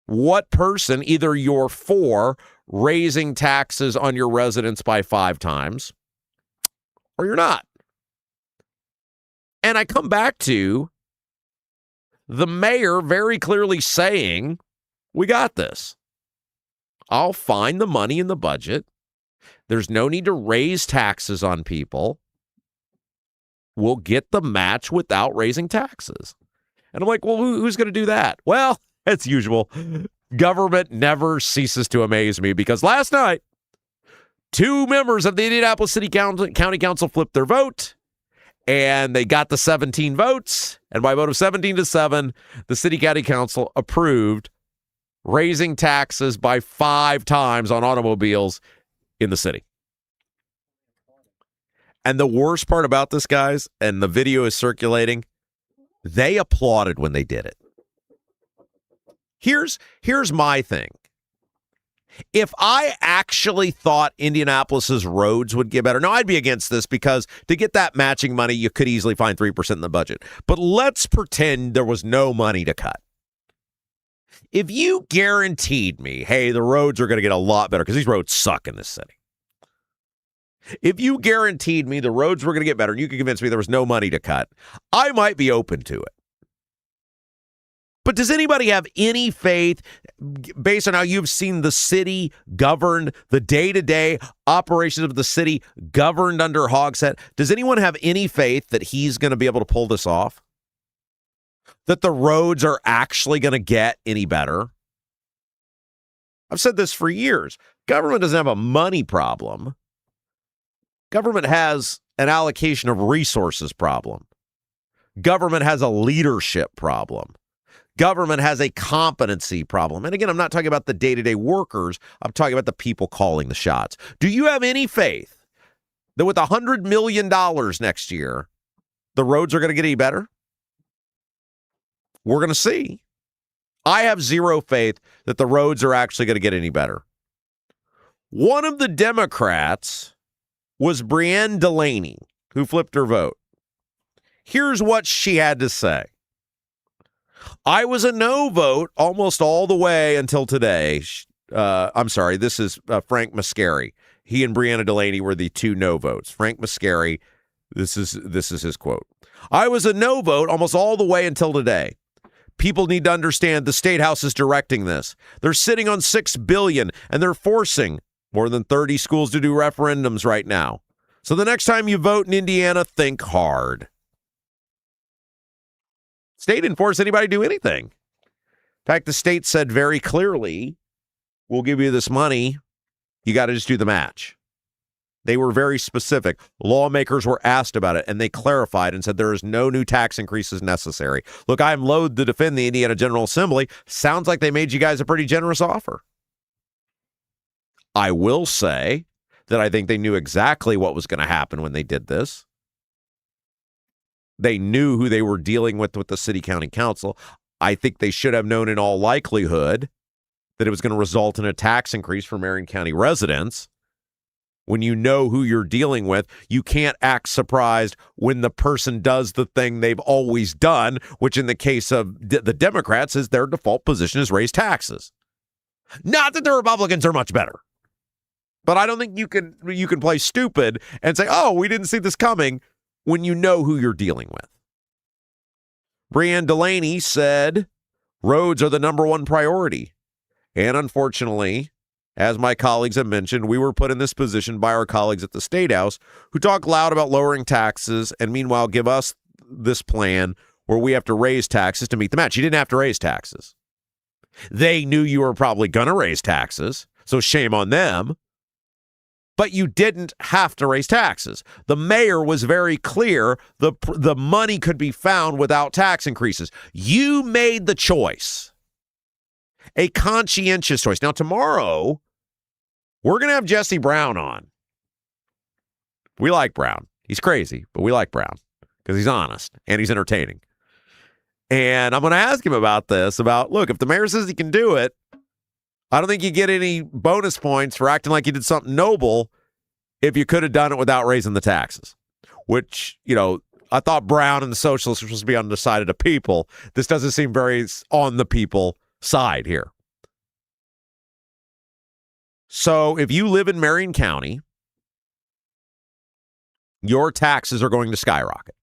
S1: What person, either you're for raising taxes on your residents by 5 times, or you're not. And I come back to the mayor very clearly saying, we got this. I'll find the money in the budget. There's no need to raise taxes on people. We'll get the match without raising taxes. And I'm like, well, who's going to do that? Well, as usual, government never ceases to amaze me because last night, 2 members of the Indianapolis City County Council flipped their vote, and they got the 17 votes. And by a vote of 17-7, the City County Council approved raising taxes by 5 times on automobiles in the city. And the worst part about this, guys, and the video is circulating, they applauded when they did it. Here's my thing. If I actually thought Indianapolis's roads would get better, now I'd be against this because to get that matching money, you could easily find 3% in the budget. But let's pretend there was no money to cut. If you guaranteed me, hey, the roads are going to get a lot better because these roads suck in this city. If you guaranteed me the roads were going to get better and you could convince me there was no money to cut, I might be open to it. But does anybody have any faith, based on how you've seen the city governed, the day-to-day operations of the city governed under Hogsett, does anyone have any faith that he's going to be able to pull this off? That the roads are actually going to get any better? I've said this for years. Government doesn't have a money problem. Government has an allocation of resources problem. Government has a leadership problem. Government has a competency problem. And again, I'm not talking about the day-to-day workers. I'm talking about the people calling the shots. Do you have any faith that with $100 million next year, the roads are going to get any better? We're going to see. I have zero faith that the roads are actually going to get any better. One of the Democrats was Brianne Delaney, who flipped her vote. Here's what she had to say. I was a no vote almost all the way until today. I'm sorry, this is Frank Mascari. He and Brianna Delaney were the two no votes. Frank Mascari, this is his quote. I was a no vote almost all the way until today. People need to understand the Statehouse is directing this. They're sitting on $6 billion, and they're forcing more than 30 schools to do referendums right now. So the next time you vote in Indiana, think hard. State didn't force anybody to do anything. In fact, the state said very clearly, we'll give you this money. You got to just do the match. They were very specific. Lawmakers were asked about it, and they clarified and said there is no new tax increases necessary. Look, I'm loath to defend the Indiana General Assembly. Sounds like they made you guys a pretty generous offer. I will say that I think they knew exactly what was going to happen when they did this. They knew who they were dealing with the city county council. I think they should have known in all likelihood that it was going to result in a tax increase for Marion County residents. When you know who you're dealing with, you can't act surprised when the person does the thing they've always done, which in the case of the Democrats is their default position is raise taxes. Not that the Republicans are much better, but I don't think you can play stupid and say, oh, we didn't see this coming when you know who you're dealing with. Brianne Delaney said roads are the number one priority. And unfortunately, as my colleagues have mentioned, we were put in this position by our colleagues at the Statehouse who talk loud about lowering taxes and meanwhile give us this plan where we have to raise taxes to meet the match. You didn't have to raise taxes. They knew you were probably going to raise taxes, so shame on them. But you didn't have to raise taxes. The mayor was very clear the money could be found without tax increases. You made the choice. A conscientious choice. Now, tomorrow, we're going to have Jesse Braun on. We like Braun. He's crazy, but we like Braun because he's honest and he's entertaining. And I'm going to ask him about this, look, if the mayor says he can do it, I don't think you get any bonus points for acting like you did something noble if you could have done it without raising the taxes, which, I thought Braun and the socialists were supposed to be on the side of the people. This doesn't seem very on the people side here. So if you live in Marion County, your taxes are going to skyrocket.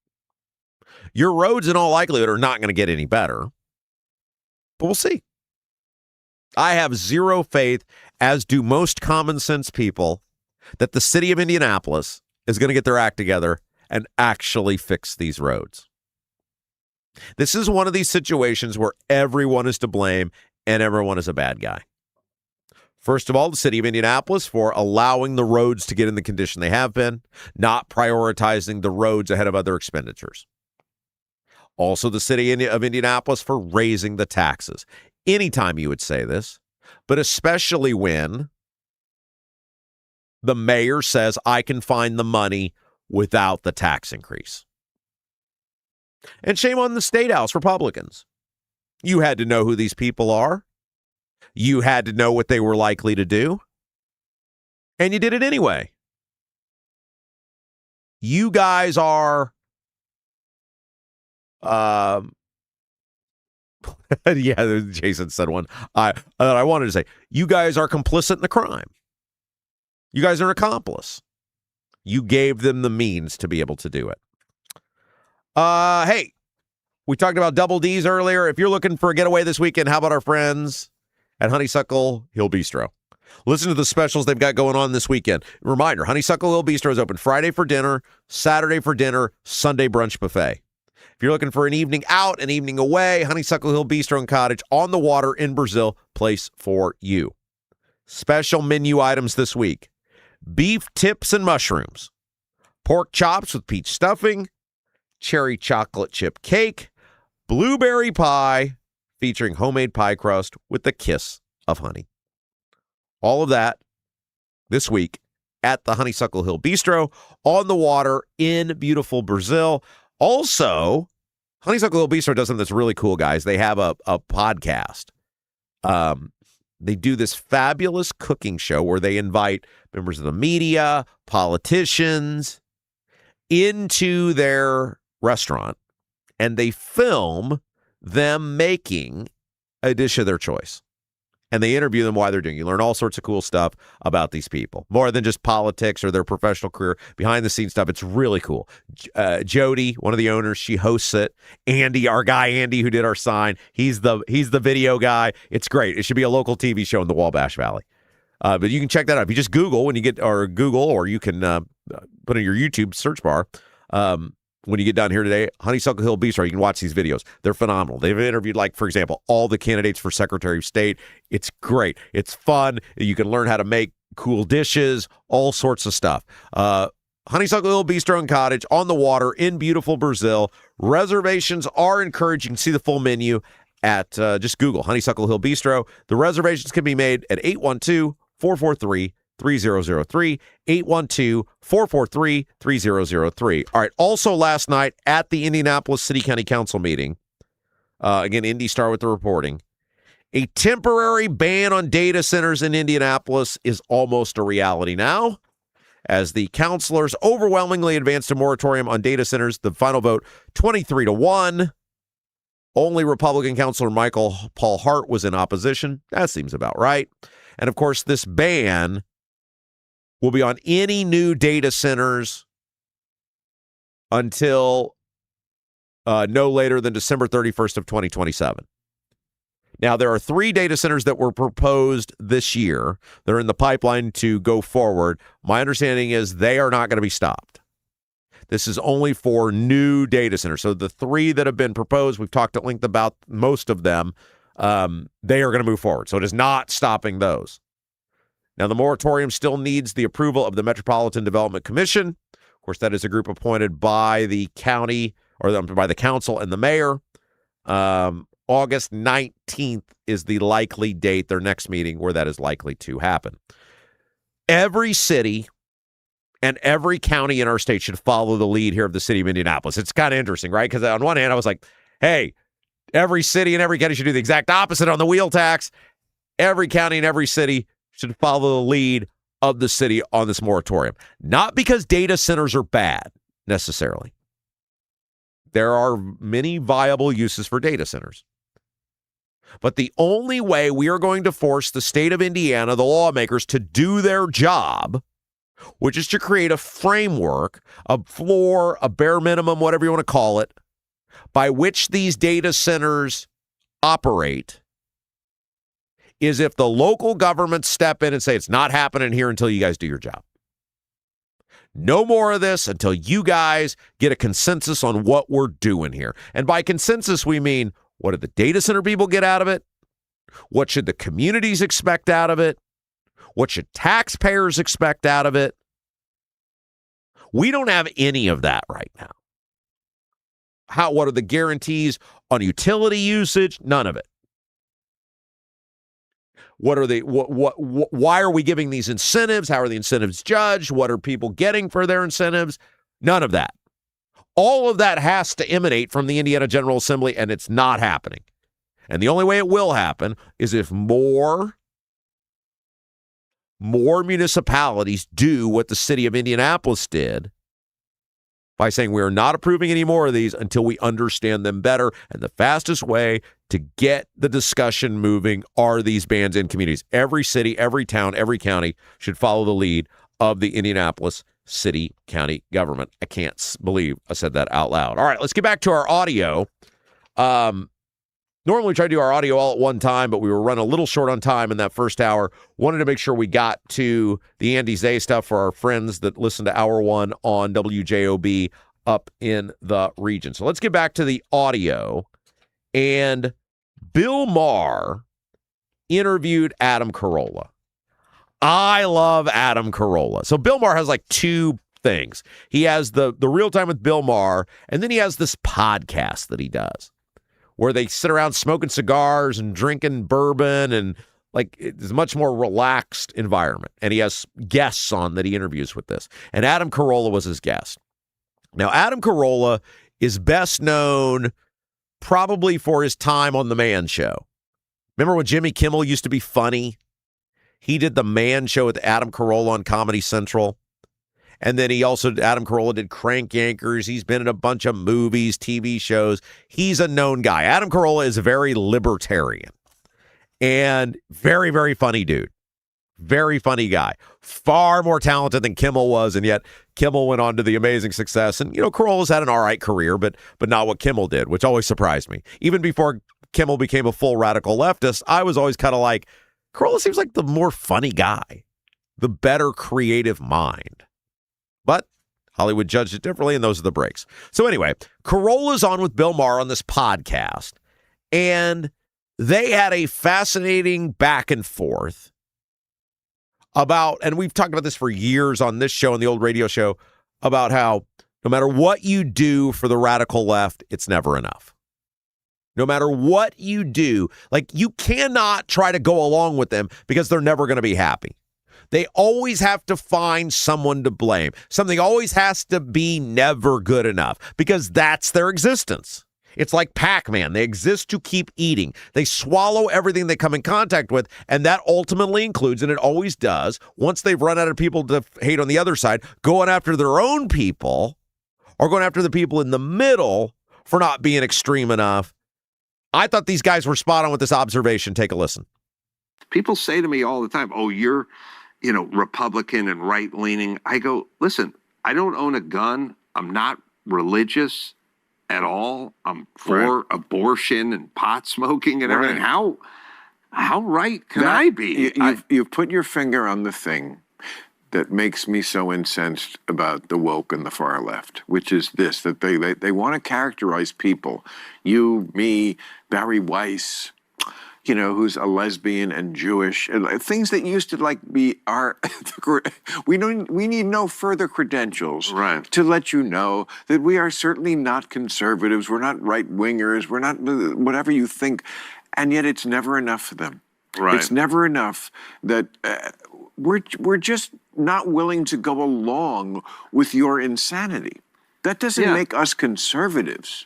S1: Your roads in all likelihood are not going to get any better, but we'll see. I have zero faith, as do most common sense people, that the city of Indianapolis is going to get their act together and actually fix these roads. This is one of these situations where everyone is to blame and everyone is a bad guy. First of all, the city of Indianapolis for allowing the roads to get in the condition they have been, not prioritizing the roads ahead of other expenditures. Also, the city of Indianapolis for raising the taxes. Anytime you would say this, but especially when the mayor says, I can find the money without the tax increase. And shame on the Statehouse Republicans. You had to know who these people are. You had to know what they were likely to do. And you did it anyway. You guys are, yeah, Jason said one. I wanted to say, you guys are complicit in the crime. You guys are an accomplice. You gave them the means to be able to do it. Hey, we talked about Double D's earlier. If you're looking for a getaway this weekend, how about our friends at Honeysuckle Hill Bistro? Listen to the specials they've got going on this weekend. Reminder, Honeysuckle Hill Bistro is open Friday for dinner, Saturday for dinner, Sunday brunch buffet. If you're looking for an evening out, an evening away, Honeysuckle Hill Bistro and Cottage on the water in Brazil, place for you. Special menu items this week. Beef tips and mushrooms. Pork chops with peach stuffing. Cherry chocolate chip cake. Blueberry pie featuring homemade pie crust with a kiss of honey. All of that this week at the Honeysuckle Hill Bistro on the water in beautiful Brazil. Also, Honeysuckle Hill Bistro does something that's really cool, guys. They have a podcast. They do this fabulous cooking show where they invite members of the media, politicians into their restaurant, and they film them making a dish of their choice. And they interview them while they're doing it. You learn all sorts of cool stuff about these people, more than just politics or their professional career, behind the scenes stuff. It's really cool. Jody, one of the owners, she hosts it. Andy, our guy Andy, who did our sign, he's the video guy. It's great. It should be a local TV show in the Wabash Valley. But you can check that out. If you just Google when you get, or you can put in your YouTube search bar. When you get down here today, Honeysuckle Hill Bistro, you can watch these videos. They're phenomenal. They've interviewed, like, for example, all the candidates for Secretary of State. It's great. It's fun. You can learn how to make cool dishes, all sorts of stuff. Honeysuckle Hill Bistro and Cottage on the water in beautiful Brazil. Reservations are encouraged. You can see the full menu at just Google Honeysuckle Hill Bistro. The reservations can be made at 812-443-3003, 812-443-3003. All right. Also last night at the Indianapolis City County Council meeting, again, Indy Star with the reporting, a temporary ban on data centers in Indianapolis is almost a reality now. As the councilors overwhelmingly advanced a moratorium on data centers, the final vote 23-1. Only Republican Councilor Michael Paul Hart was in opposition. That seems about right. And of course, this ban will be on any new data centers until no later than December 31st of 2027. Now, there are 3 data centers that were proposed this year. They're in the pipeline to go forward. My understanding is they are not going to be stopped. This is only for new data centers. So the 3 that have been proposed, we've talked at length about most of them, they are going to move forward. So it is not stopping those. Now, the moratorium still needs the approval of the Metropolitan Development Commission. Of course, that is a group appointed by the county or by the council and the mayor. August 19th is the likely date, their next meeting, where that is likely to happen. Every city and every county in our state should follow the lead here of the city of Indianapolis. It's kind of interesting, right? Because on one hand, I was like, hey, every city and every county should do the exact opposite on the wheel tax. Every county and every city should follow the lead of the city on this moratorium. Not because data centers are bad, necessarily. There are many viable uses for data centers. But the only way we are going to force the state of Indiana, the lawmakers, to do their job, which is to create a framework, a floor, a bare minimum, whatever you want to call it, by which these data centers operate, is if the local governments step in and say, it's not happening here until you guys do your job. No more of this until you guys get a consensus on what we're doing here. And by consensus, we mean, what do the data center people get out of it? What should the communities expect out of it? What should taxpayers expect out of it? We don't have any of that right now. What are the guarantees on utility usage? None of it. Why are we giving these incentives? How are the incentives judged? What are people getting for their incentives? None of that. All of that has to emanate from the Indiana General Assembly, and it's not happening. And the only way it will happen is if more municipalities do what the city of Indianapolis did by saying we are not approving any more of these until we understand them better. And the fastest way to get the discussion moving are these bans in communities. Every city, every town, every county should follow the lead of the Indianapolis city county government. I can't believe I said that out loud. All right, let's get back to our audio. Normally we try to do our audio all at one time, but we were running a little short on time in that first hour. Wanted to make sure we got to the Andy Zay stuff for our friends that listen to Hour 1 on WJOB up in the region. So let's get back to the audio. And Bill Maher interviewed Adam Carolla. I love Adam Carolla. So Bill Maher has like 2 things. He has the Real Time with Bill Maher, and then he has this podcast that he does, where they sit around smoking cigars and drinking bourbon, and like it's a much more relaxed environment. And he has guests on that he interviews with this. And Adam Carolla was his guest. Now, Adam Carolla is best known probably for his time on The Man Show. Remember when Jimmy Kimmel used to be funny? He did the Man Show with Adam Carolla on Comedy Central. And then Adam Carolla did Crank Yankers. He's been in a bunch of movies, TV shows. He's a known guy. Adam Carolla is a very libertarian and very, very funny dude. Very funny guy. Far more talented than Kimmel was, and yet Kimmel went on to the amazing success. And, Carolla's had an all right career, but not what Kimmel did, which always surprised me. Even before Kimmel became a full radical leftist, I was always kind of like, Carolla seems like the more funny guy, the better creative mind. But Hollywood judged it differently, and those are the breaks. So anyway, Carolla's on with Bill Maher on this podcast, and they had a fascinating back and forth about, and we've talked about this for years on this show and the old radio show, about how no matter what you do for the radical left, it's never enough. No matter what you do, like you cannot try to go along with them because they're never going to be happy. They always have to find someone to blame. Something always has to be never good enough because that's their existence. It's like Pac-Man. They exist to keep eating. They swallow everything they come in contact with, and that ultimately includes, and it always does, once they've run out of people to hate on the other side, going after their own people or going after the people in the middle for not being extreme enough. I thought these guys were spot on with this observation. Take a listen.
S14: People say to me all the time, oh, you're, Republican and right-leaning. I go, listen, I don't own a gun. I'm not religious at all. I'm for abortion and pot smoking and everything. How right can I be?
S15: You've put your finger on the thing that makes me so incensed about the woke and the far left, which is this, that they want to characterize people, you, me, Barry Weiss, who's a lesbian and Jewish, and things that used to be our, we need no further credentials to let you know that we are certainly not conservatives, we're not right-wingers, we're not whatever you think, and yet it's never enough for them. It's never enough that we're just not willing to go along with your insanity. That doesn't make us conservatives.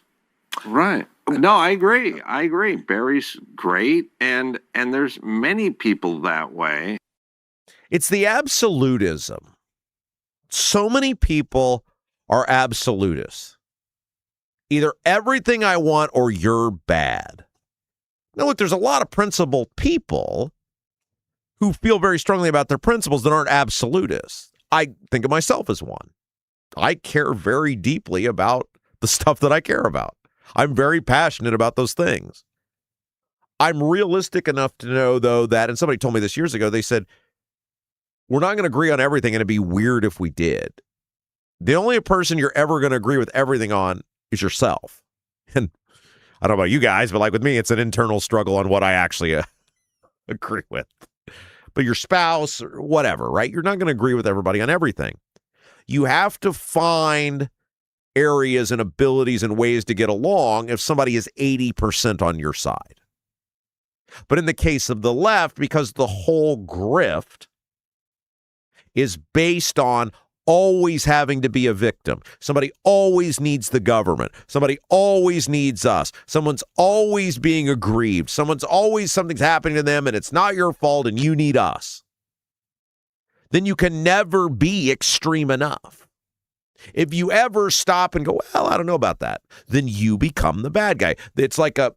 S14: Right. No, I agree. Barry's great, and there's many people that way.
S1: It's the absolutism. So many people are absolutists. Either everything I want or you're bad. Now, look, there's a lot of principled people who feel very strongly about their principles that aren't absolutists. I think of myself as one. I care very deeply about the stuff that I care about. I'm very passionate about those things. I'm realistic enough to know, though, that, and somebody told me this years ago, they said, we're not going to agree on everything, and it'd be weird if we did. The only person you're ever going to agree with everything on is yourself. And I don't know about you guys, but like with me, it's an internal struggle on what I actually agree with. But your spouse or whatever, right? You're not going to agree with everybody on everything. You have to find areas and abilities and ways to get along if somebody is 80% on your side. But in the case of the left, because the whole grift is based on always having to be a victim. Somebody always needs the government. Somebody always needs us. Someone's always being aggrieved. Something's happening to them and it's not your fault and you need us. Then you can never be extreme enough. If you ever stop and go, well, I don't know about that, then you become the bad guy. It's like a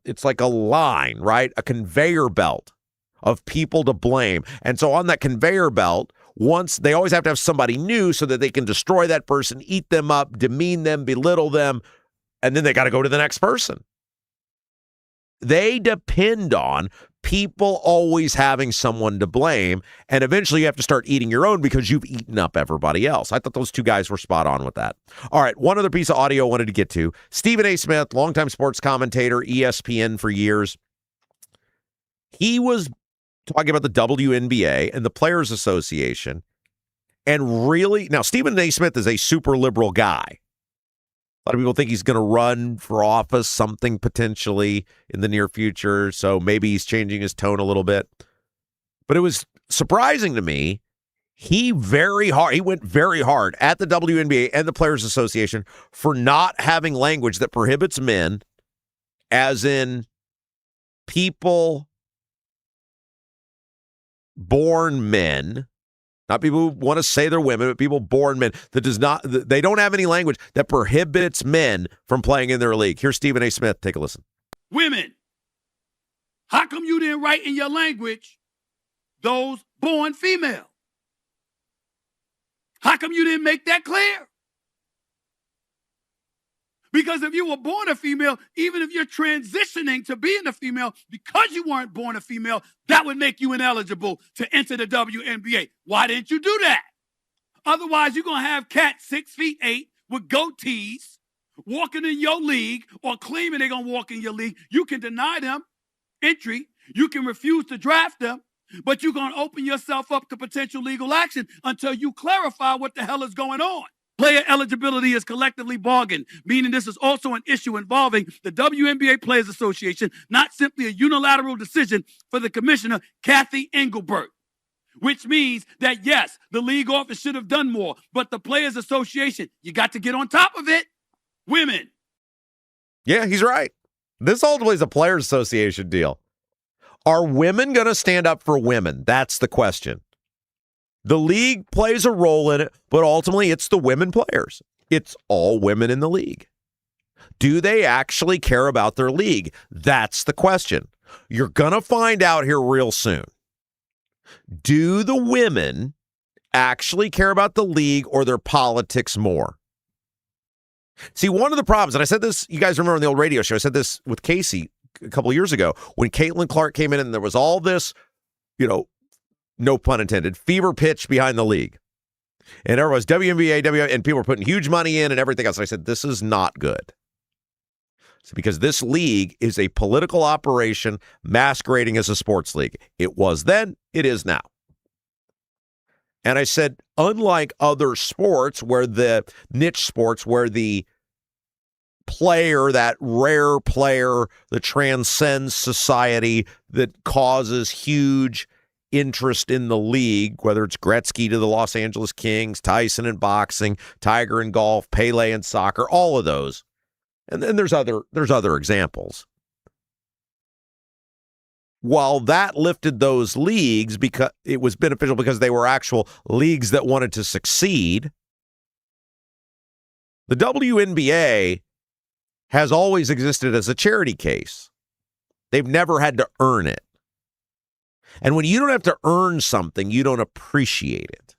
S1: line, right? A conveyor belt of people to blame. And so on that conveyor belt, once they always have to have somebody new so that they can destroy that person, eat them up, demean them, belittle them, and then they got to go to the next person. They depend on people always having someone to blame, and eventually you have to start eating your own because you've eaten up everybody else. I thought those two guys were spot on with that. All right, one other piece of audio I wanted to get to. Stephen A. Smith, longtime sports commentator, ESPN for years. He was talking about the WNBA and the Players Association, and really, now Stephen A. Smith is a super liberal guy. A lot of people think he's going to run for office, something potentially in the near future, so maybe he's changing his tone a little bit. But it was surprising to me. He went very hard at the WNBA and the Players Association for not having language that prohibits men, as in people born men, not people who want to say they're women, but people born men they don't have any language that prohibits men from playing in their league. Here's Stephen A. Smith. Take a listen.
S16: Women, how come you didn't write in your language those born female? How come you didn't make that clear? Because if you were born a female, even if you're transitioning to being a female, because you weren't born a female, that would make you ineligible to enter the WNBA. Why didn't you do that? Otherwise, you're going to have cats 6'8" with goatees walking in your league or claiming they're going to walk in your league. You can deny them entry. You can refuse to draft them, but you're going to open yourself up to potential legal action until you clarify what the hell is going on. Player eligibility is collectively bargained, meaning this is also an issue involving the WNBA Players Association, not simply a unilateral decision for the commissioner, Kathy Engelbert, which means that, yes, the league office should have done more, but the Players Association, you got to get on top of it. Women.
S1: Yeah, he's right. This ultimately is a Players Association deal. Are women going to stand up for women? That's the question. The league plays a role in it, but ultimately it's the women players. It's all women in the league. Do they actually care about their league? That's the question. You're going to find out here real soon. Do the women actually care about the league or their politics more? See, one of the problems, and I said this, you guys remember on the old radio show, I said this with Casey a couple of years ago, when Caitlin Clark came in and there was all this, no pun intended, fever pitch behind the league. And everyone's WNBA, and people were putting huge money in and everything else. And I said, this is not good. It's because this league is a political operation masquerading as a sports league. It was then, it is now. And I said, unlike other sports where the niche sports, where the player, that rare player that transcends society, that causes huge interest in the league, whether it's Gretzky to the Los Angeles Kings, Tyson in boxing, Tiger in golf, Pele in soccer, all of those. And then there's other examples. While that lifted those leagues because it was beneficial because they were actual leagues that wanted to succeed, the WNBA has always existed as a charity case. They've never had to earn it. And when you don't have to earn something, you don't appreciate it.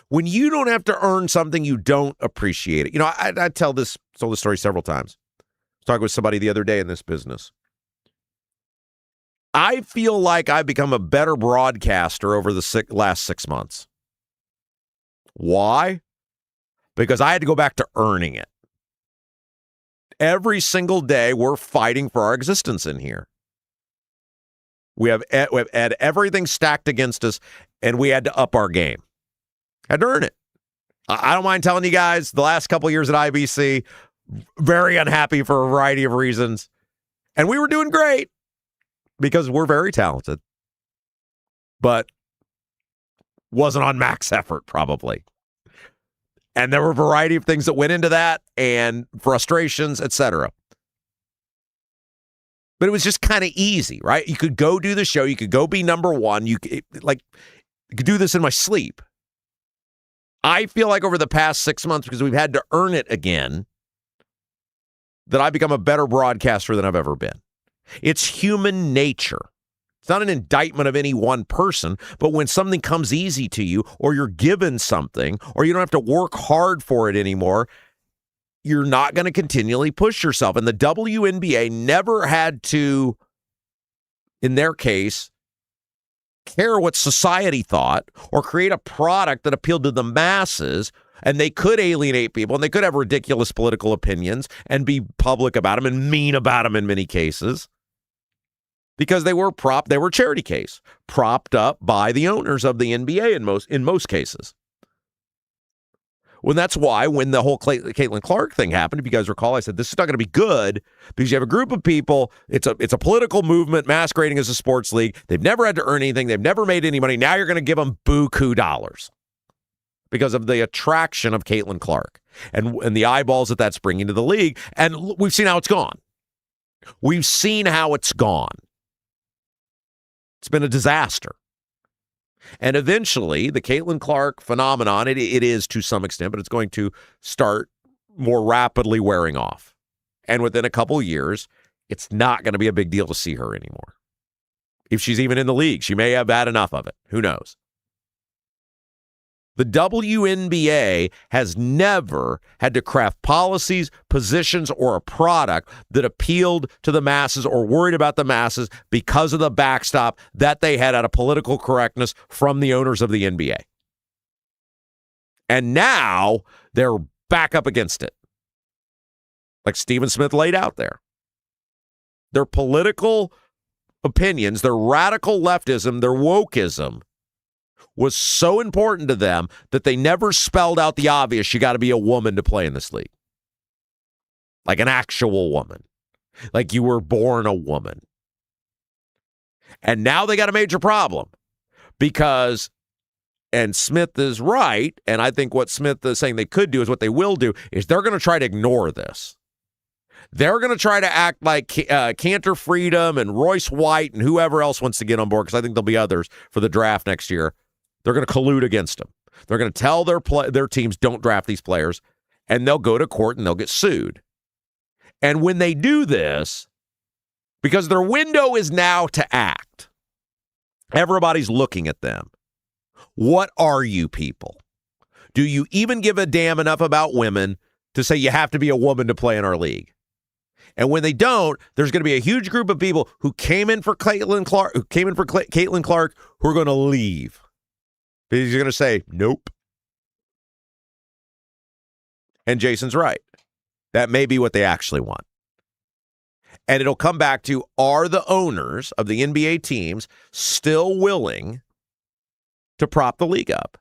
S1: When you don't have to earn something, you don't appreciate it. I told this story several times. I was talking with somebody the other day in this business. I feel like I've become a better broadcaster over the last 6 months. Why? Because I had to go back to earning it. Every single day, we're fighting for our existence in here. We have had everything stacked against us, and we had to up our game. Had to earn it. I don't mind telling you guys, the last couple of years at IBC, very unhappy for a variety of reasons. And we were doing great because we're very talented. But wasn't on max effort, probably. And there were a variety of things that went into that, and frustrations, etc. But it was just kind of easy, right? You could go do the show. You could go be number one. You could do this in my sleep. I feel like over the past 6 months, because we've had to earn it again, that I've become a better broadcaster than I've ever been. It's human nature. It's not an indictment of any one person, but when something comes easy to you, or you're given something, or you don't have to work hard for it anymore, you're not going to continually push yourself. And the WNBA never had to, in their case, care what society thought or create a product that appealed to the masses. And they could alienate people, and they could have ridiculous political opinions and be public about them and mean about them in many cases, because they were a charity case, propped up by the owners of the NBA in most cases. Well, that's why when the whole Caitlin Clark thing happened, if you guys recall, I said, this is not going to be good because you have a group of people. It's a political movement masquerading as a sports league. They've never had to earn anything. They've never made any money. Now you're going to give them buku dollars because of the attraction of Caitlin Clark and the eyeballs that that's bringing to the league. And we've seen how it's gone. We've seen how it's gone. It's been a disaster. And eventually, the Caitlin Clark phenomenon, it is to some extent, but it's going to start more rapidly wearing off. And within a couple years, it's not going to be a big deal to see her anymore. If she's even in the league, she may have had enough of it. Who knows? The WNBA has never had to craft policies, positions, or a product that appealed to the masses or worried about the masses because of the backstop that they had out of political correctness from the owners of the NBA. And now they're back up against it. Like Stephen Smith laid out there. Their political opinions, their radical leftism, their wokeism was so important to them that they never spelled out the obvious. You got to be a woman to play in this league. Like an actual woman. Like you were born a woman. And now they got a major problem because, and Smith is right, and I think what Smith is saying they could do is what they will do is they're going to try to ignore this. They're going to try to act like Cantor Freedom and Royce White and whoever else wants to get on board, because I think there'll be others for the draft next year. They're going to collude against them. They're going to tell their teams don't draft these players, and they'll go to court and they'll get sued. And when they do this, because their window is now to act, everybody's looking at them. What are you people? Do you even give a damn enough about women to say you have to be a woman to play in our league? And when they don't, there's going to be a huge group of people who came in for Caitlin Clark, who are going to leave. Because you're going to say, nope. And Jason's right. That may be what they actually want. And it'll come back to, are the owners of the NBA teams still willing to prop the league up?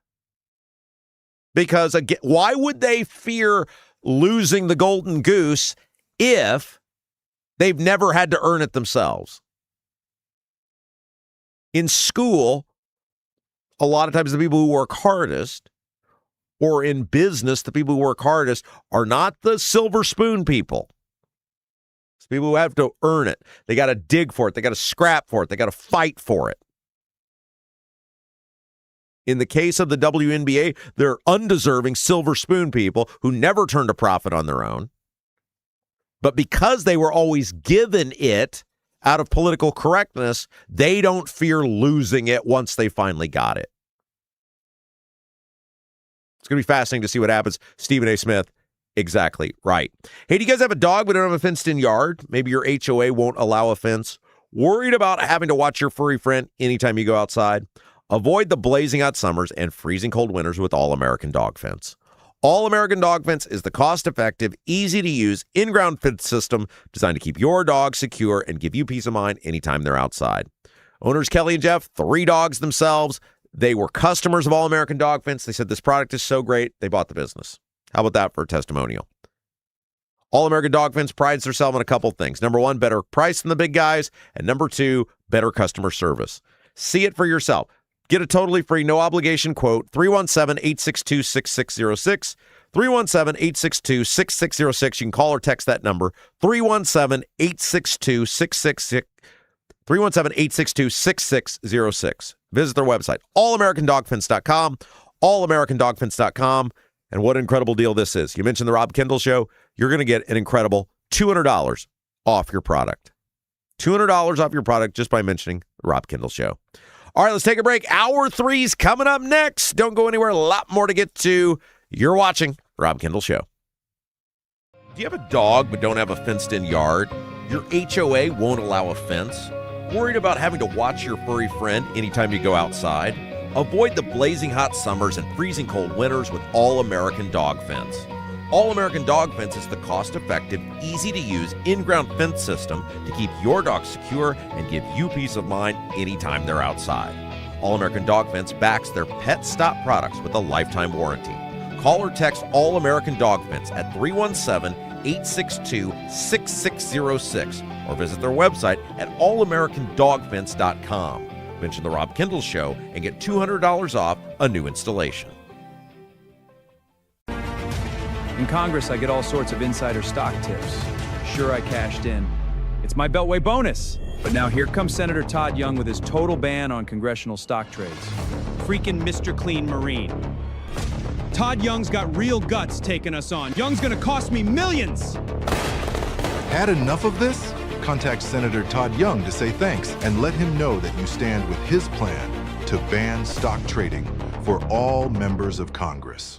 S1: Because, again, why would they fear losing the golden goose if they've never had to earn it themselves? In school, a lot of times the people who work hardest, or in business, the people who work hardest are not the silver spoon people. It's people who have to earn it. They got to dig for it. They got to scrap for it. They got to fight for it. In the case of the WNBA, they're undeserving silver spoon people who never turned a profit on their own. But because they were always given it out of political correctness, they don't fear losing it once they finally got it. It's going to be fascinating to see what happens. Stephen A. Smith, exactly right. Hey, do you guys have a dog but don't have a fenced-in yard? Maybe your HOA won't allow a fence. Worried about having to watch your furry friend anytime you go outside? Avoid the blazing hot summers and freezing cold winters with All-American Dog Fence. All-American Dog Fence is the cost-effective, easy-to-use, in-ground fence system designed to keep your dog secure and give you peace of mind anytime they're outside. Owners Kelly and Jeff, 3 dogs themselves. They were customers of All-American Dog Fence. They said this product is so great, they bought the business. How about that for a testimonial? All-American Dog Fence prides themselves on a couple things. Number 1, better price than the big guys. And number 2, better customer service. See it for yourself. Get a totally free, no-obligation quote, 317-862-6606, 317-862-6606. You can call or text that number, 317-862-6606, 317-862-6606. Visit their website, allamericandogfence.com, allamericandogfence.com. And what an incredible deal this is. You mentioned the Rob Kendall Show. You're going to get an incredible $200 off your product. $200 off your product just by mentioning the Rob Kendall Show. All right, let's take a break. Hour 3's coming up next. Don't go anywhere. A lot more to get to. You're watching Rob Kendall Show. Do you have a dog but don't have a fenced-in yard? Your HOA won't allow a fence? Worried about having to watch your furry friend anytime you go outside? Avoid the blazing hot summers and freezing cold winters with All-American Dog Fence. All-American Dog Fence is the cost-effective, easy-to-use, in-ground fence system to keep your dog secure and give you peace of mind anytime they're outside. All-American Dog Fence backs their Pet Stop products with a lifetime warranty. Call or text All-American Dog Fence at 317-862-6606 or visit their website at allamericandogfence.com. Mention the Rob Kendall Show and get $200 off a new installation.
S17: In Congress, I get all sorts of insider stock tips. Sure, I cashed in. It's my Beltway bonus. But now here comes Senator Todd Young with his total ban on congressional stock trades.
S18: Freaking Mr. Clean Marine. Todd Young's got real guts taking us on. Young's gonna cost me millions.
S19: Had enough of this? Contact Senator Todd Young to say thanks and let him know that you stand with his plan to ban stock trading for all members of Congress.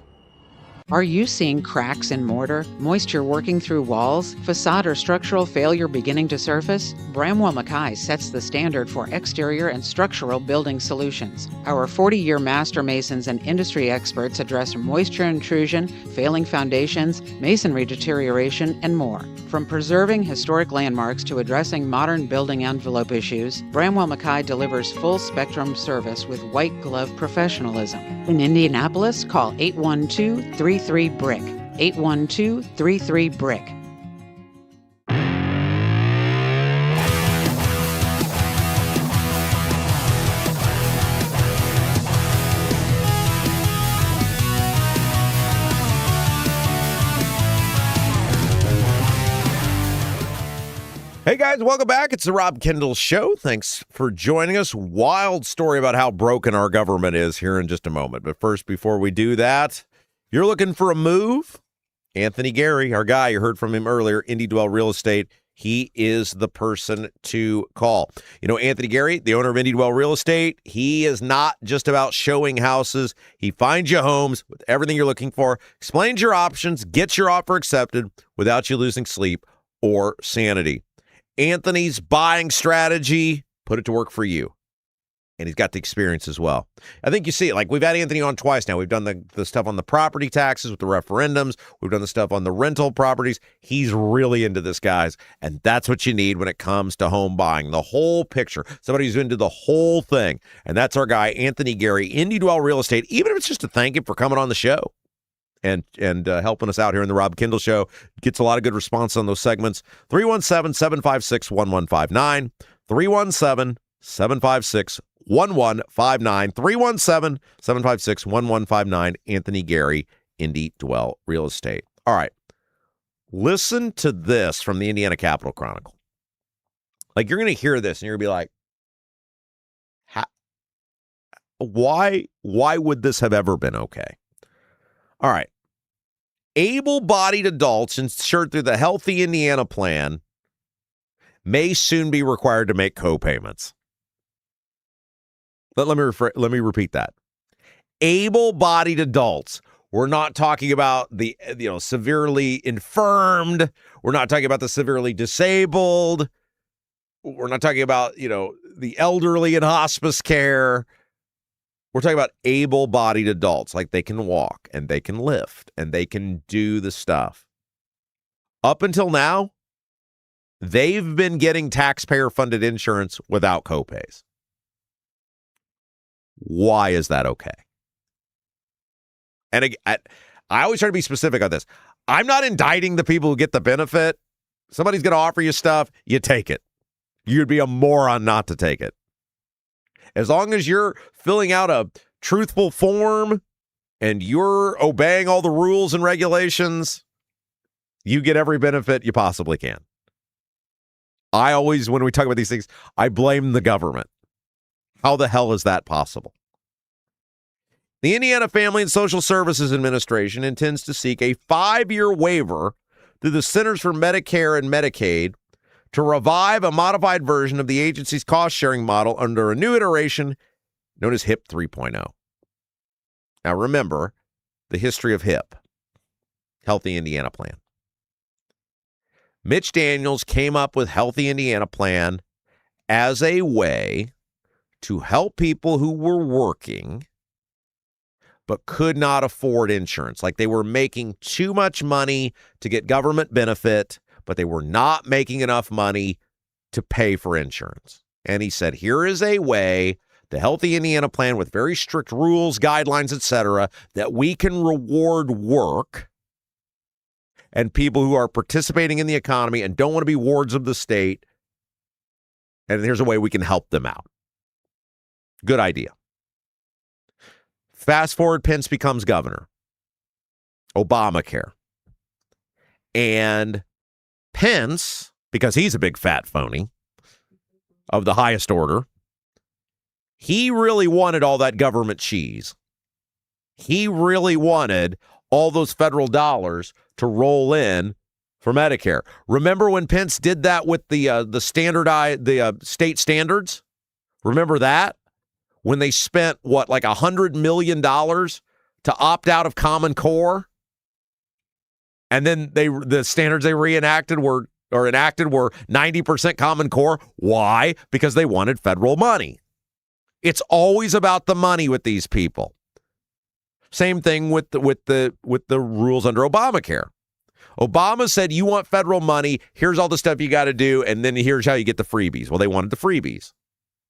S10: Are you seeing cracks in mortar, moisture working through walls, facade or structural failure beginning to surface? Bramwell Mackay sets the standard for exterior and structural building solutions. Our 40-year master masons and industry experts address moisture intrusion, failing foundations, masonry deterioration, and more. From preserving historic landmarks to addressing modern building envelope issues, Bramwell Mackay delivers full-spectrum service with white-glove professionalism. In Indianapolis, call 812-33-BRICK. 812-33-BRICK.
S1: Hey guys, welcome back. It's the Rob Kendall Show. Thanks for joining us. Wild story about how broken our government is here in just a moment. But first, before we do that, you're looking for a move? Anthony Gary, our guy, you heard from him earlier, Indy Dwell Real Estate. He is the person to call. You know, Anthony Gary, the owner of Indy Dwell Real Estate, he is not just about showing houses. He finds you homes with everything you're looking for, explains your options, gets your offer accepted without you losing sleep or sanity. Anthony's buying strategy, put it to work for you. And he's got the experience as well. I think you see it. Like, we've had Anthony on twice now. We've done the stuff on the property taxes with the referendums. We've done the stuff on the rental properties. He's really into this, guys. And that's what you need when it comes to home buying. The whole picture. Somebody who's into the whole thing. And that's our guy, Anthony Gary, Indy Dwell Real Estate. Even if it's just to thank him for coming on the show and helping us out here in the Rob Kendall Show. Gets a lot of good response on those segments. 317-756-1159. 317-756-1159. 317-756-1159. Anthony Gary, Indy Dwell Real Estate. All right. Listen to this from the Indiana Capital Chronicle. Like, you're going to hear this and you're going to be like, why would this have ever been okay? All right. Able-bodied adults insured through the Healthy Indiana Plan may soon be required to make co-payments. But let me repeat that. Able-bodied adults. We're not talking about the severely infirmed. We're not talking about the severely disabled. We're not talking about, the elderly in hospice care. We're talking about able-bodied adults, like they can walk and they can lift and they can do the stuff. Up until now, they've been getting taxpayer-funded insurance without copays. Why is that okay? And I always try to be specific on this. I'm not indicting the people who get the benefit. Somebody's going to offer you stuff, you take it. You'd be a moron not to take it. As long as you're filling out a truthful form and you're obeying all the rules and regulations, you get every benefit you possibly can. I always, when we talk about these things, I blame the government. How the hell is that possible? The Indiana Family and Social Services Administration intends to seek a 5-year waiver through the Centers for Medicare and Medicaid to revive a modified version of the agency's cost-sharing model under a new iteration known as HIP 3.0. Now remember the history of HIP, Healthy Indiana Plan. Mitch Daniels came up with Healthy Indiana Plan as a way to help people who were working but could not afford insurance. Like, they were making too much money to get government benefit, but they were not making enough money to pay for insurance. And he said, here is a way, the Healthy Indiana Plan with very strict rules, guidelines, etc., that we can reward work and people who are participating in the economy and don't want to be wards of the state. And here's a way we can help them out. Good idea. Fast forward, Pence becomes governor. Obamacare. And Pence, because he's a big fat phony, of the highest order. He really wanted all that government cheese. He really wanted all those federal dollars to roll in for Medicare. Remember when Pence did that with the state standards? Remember that? When they spent, like $100 million to opt out of Common Core? And then the standards they enacted were 90% Common Core. Why? Because they wanted federal money. It's always about the money with these people. Same thing with the rules under Obamacare. Obama said, you want federal money, here's all the stuff you got to do, and then here's how you get the freebies. Well, they wanted the freebies.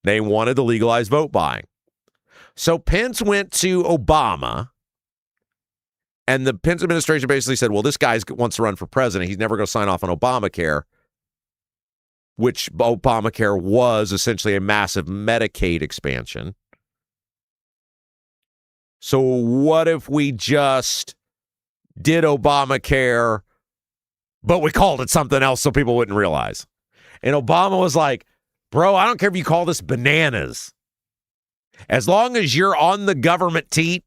S1: They wanted to legalize vote buying. So Pence went to Obama, and the Pence administration basically said, well, this guy wants to run for president. He's never going to sign off on Obamacare, which Obamacare was essentially a massive Medicaid expansion. So what if we just did Obamacare, but we called it something else so people wouldn't realize? And Obama was like, bro, I don't care if you call this bananas. As long as you're on the government teat,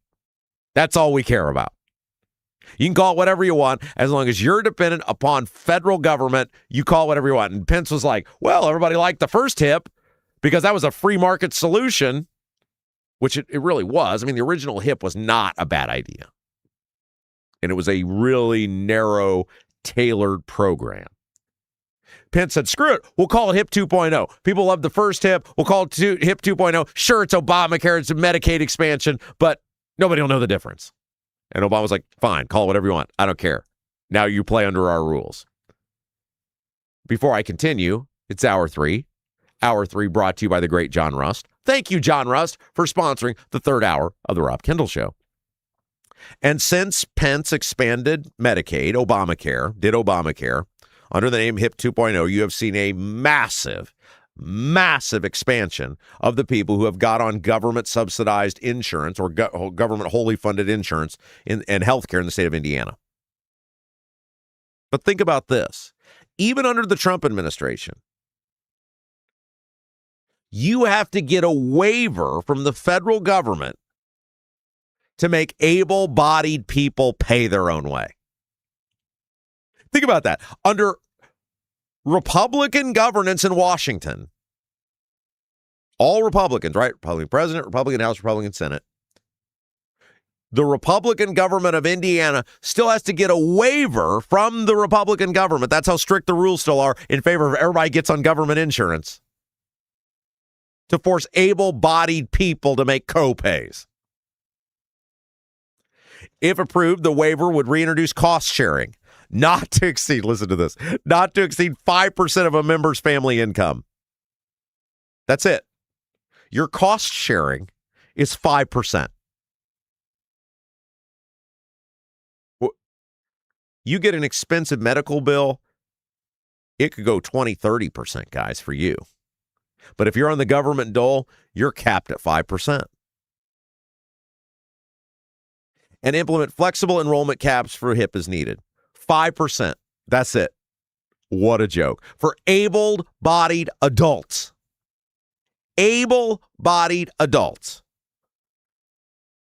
S1: that's all we care about. You can call it whatever you want. As long as you're dependent upon federal government, you call it whatever you want. And Pence was like, well, everybody liked the first HIP because that was a free market solution, which it really was. I mean, the original HIP was not a bad idea. And it was a really narrow, tailored program. Pence said, screw it. We'll call it HIP 2.0. People love the first HIP. We'll call it HIP 2.0. Sure, it's Obamacare. It's a Medicaid expansion, but nobody will know the difference. And Obama was like, fine, call it whatever you want. I don't care. Now you play under our rules. Before I continue, it's Hour 3. Hour 3 brought to you by the great John Rust. Thank you, John Rust, for sponsoring the third hour of the Rob Kendall Show. And since Pence expanded Medicaid, did Obamacare, under the name HIP 2.0, you have seen a massive expansion of the people who have got on government-subsidized insurance or government wholly funded insurance and healthcare in the state of Indiana. But think about this. Even under the Trump administration, you have to get a waiver from the federal government to make able-bodied people pay their own way. Think about that. Under Republican governance in Washington, all Republicans, right? Republican president, Republican House, Republican Senate. The Republican government of Indiana still has to get a waiver from the Republican government. That's how strict the rules still are in favor of everybody gets on government insurance to force able-bodied people to make co-pays. If approved, the waiver would reintroduce cost sharing, not to exceed 5% of a member's family income. That's it. Your cost sharing is 5%. You get an expensive medical bill, it could go 20, 30%, guys, for you. But if you're on the government dole, you're capped at 5%. And implement flexible enrollment caps for HIP as needed. 5%. That's it. What a joke. For able-bodied adults. Able-bodied adults.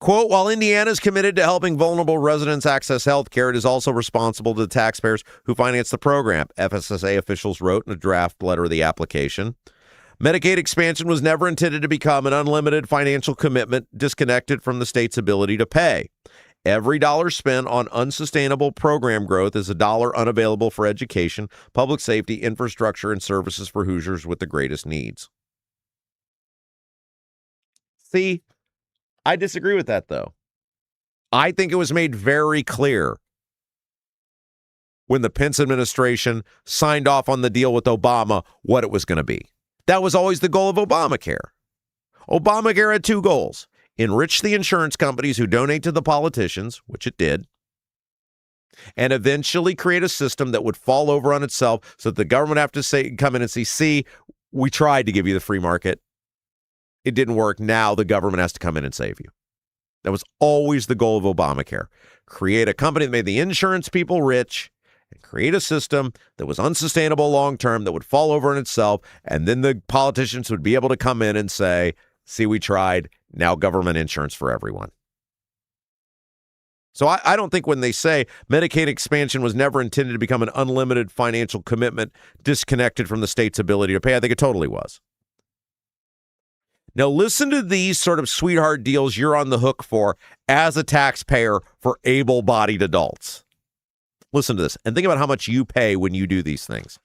S1: Quote, while Indiana is committed to helping vulnerable residents access health care, it is also responsible to the taxpayers who finance the program, FSSA officials wrote in a draft letter of the application. Medicaid expansion was never intended to become an unlimited financial commitment disconnected from the state's ability to pay. Every dollar spent on unsustainable program growth is a dollar unavailable for education, public safety, infrastructure, and services for Hoosiers with the greatest needs. See, I disagree with that, though. I think it was made very clear when the Pence administration signed off on the deal with Obama what it was going to be. That was always the goal of Obamacare. Obamacare had two goals: enrich the insurance companies who donate to the politicians, which it did, and eventually create a system that would fall over on itself so that the government have to come in and say, see, we tried to give you the free market. It didn't work. Now the government has to come in and save you. That was always the goal of Obamacare. Create a company that made the insurance people rich and create a system that was unsustainable long-term, that would fall over in itself, and then the politicians would be able to come in and say, see, we tried, now government insurance for everyone. So I don't think when they say Medicaid expansion was never intended to become an unlimited financial commitment disconnected from the state's ability to pay, I think it totally was. Now listen to these sort of sweetheart deals you're on the hook for as a taxpayer for able-bodied adults. Listen to this and think about how much you pay when you do these things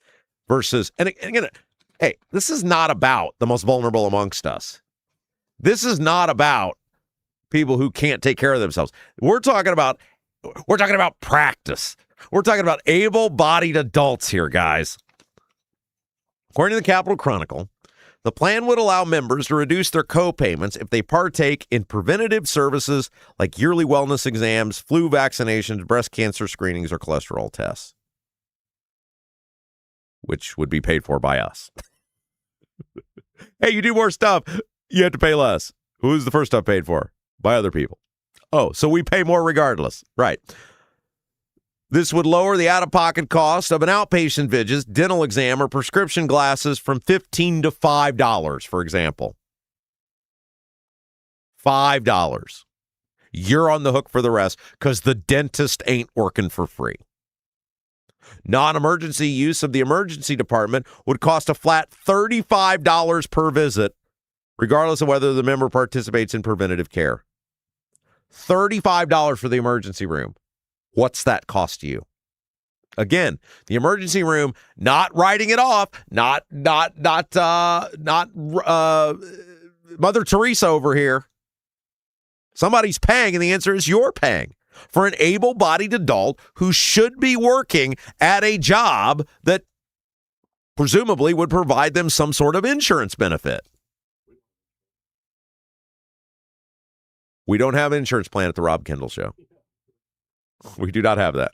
S1: versus, and again, hey, this is not about the most vulnerable amongst us. This is not about people who can't take care of themselves. We're talking about practice. We're talking about able-bodied adults here, guys. According to the Capitol Chronicle, the plan would allow members to reduce their co-payments if they partake in preventative services like yearly wellness exams, flu vaccinations, breast cancer screenings, or cholesterol tests, which would be paid for by us. Hey, you do more stuff, you have to pay less. Who's the first stuff paid for? By other people. Oh, so we pay more regardless. Right. This would lower the out-of-pocket cost of an outpatient visit, dental exam, or prescription glasses from $15 to $5, for example. $5. You're on the hook for the rest because the dentist ain't working for free. Non-emergency use of the emergency department would cost a flat $35 per visit, regardless of whether the member participates in preventative care. $35 for the emergency room. What's that cost you? Again, the emergency room, not writing it off, not Mother Teresa over here. Somebody's paying, and the answer is you're paying for an able-bodied adult who should be working at a job that presumably would provide them some sort of insurance benefit. We don't have an insurance plan at the Rob Kendall Show. We do not have that.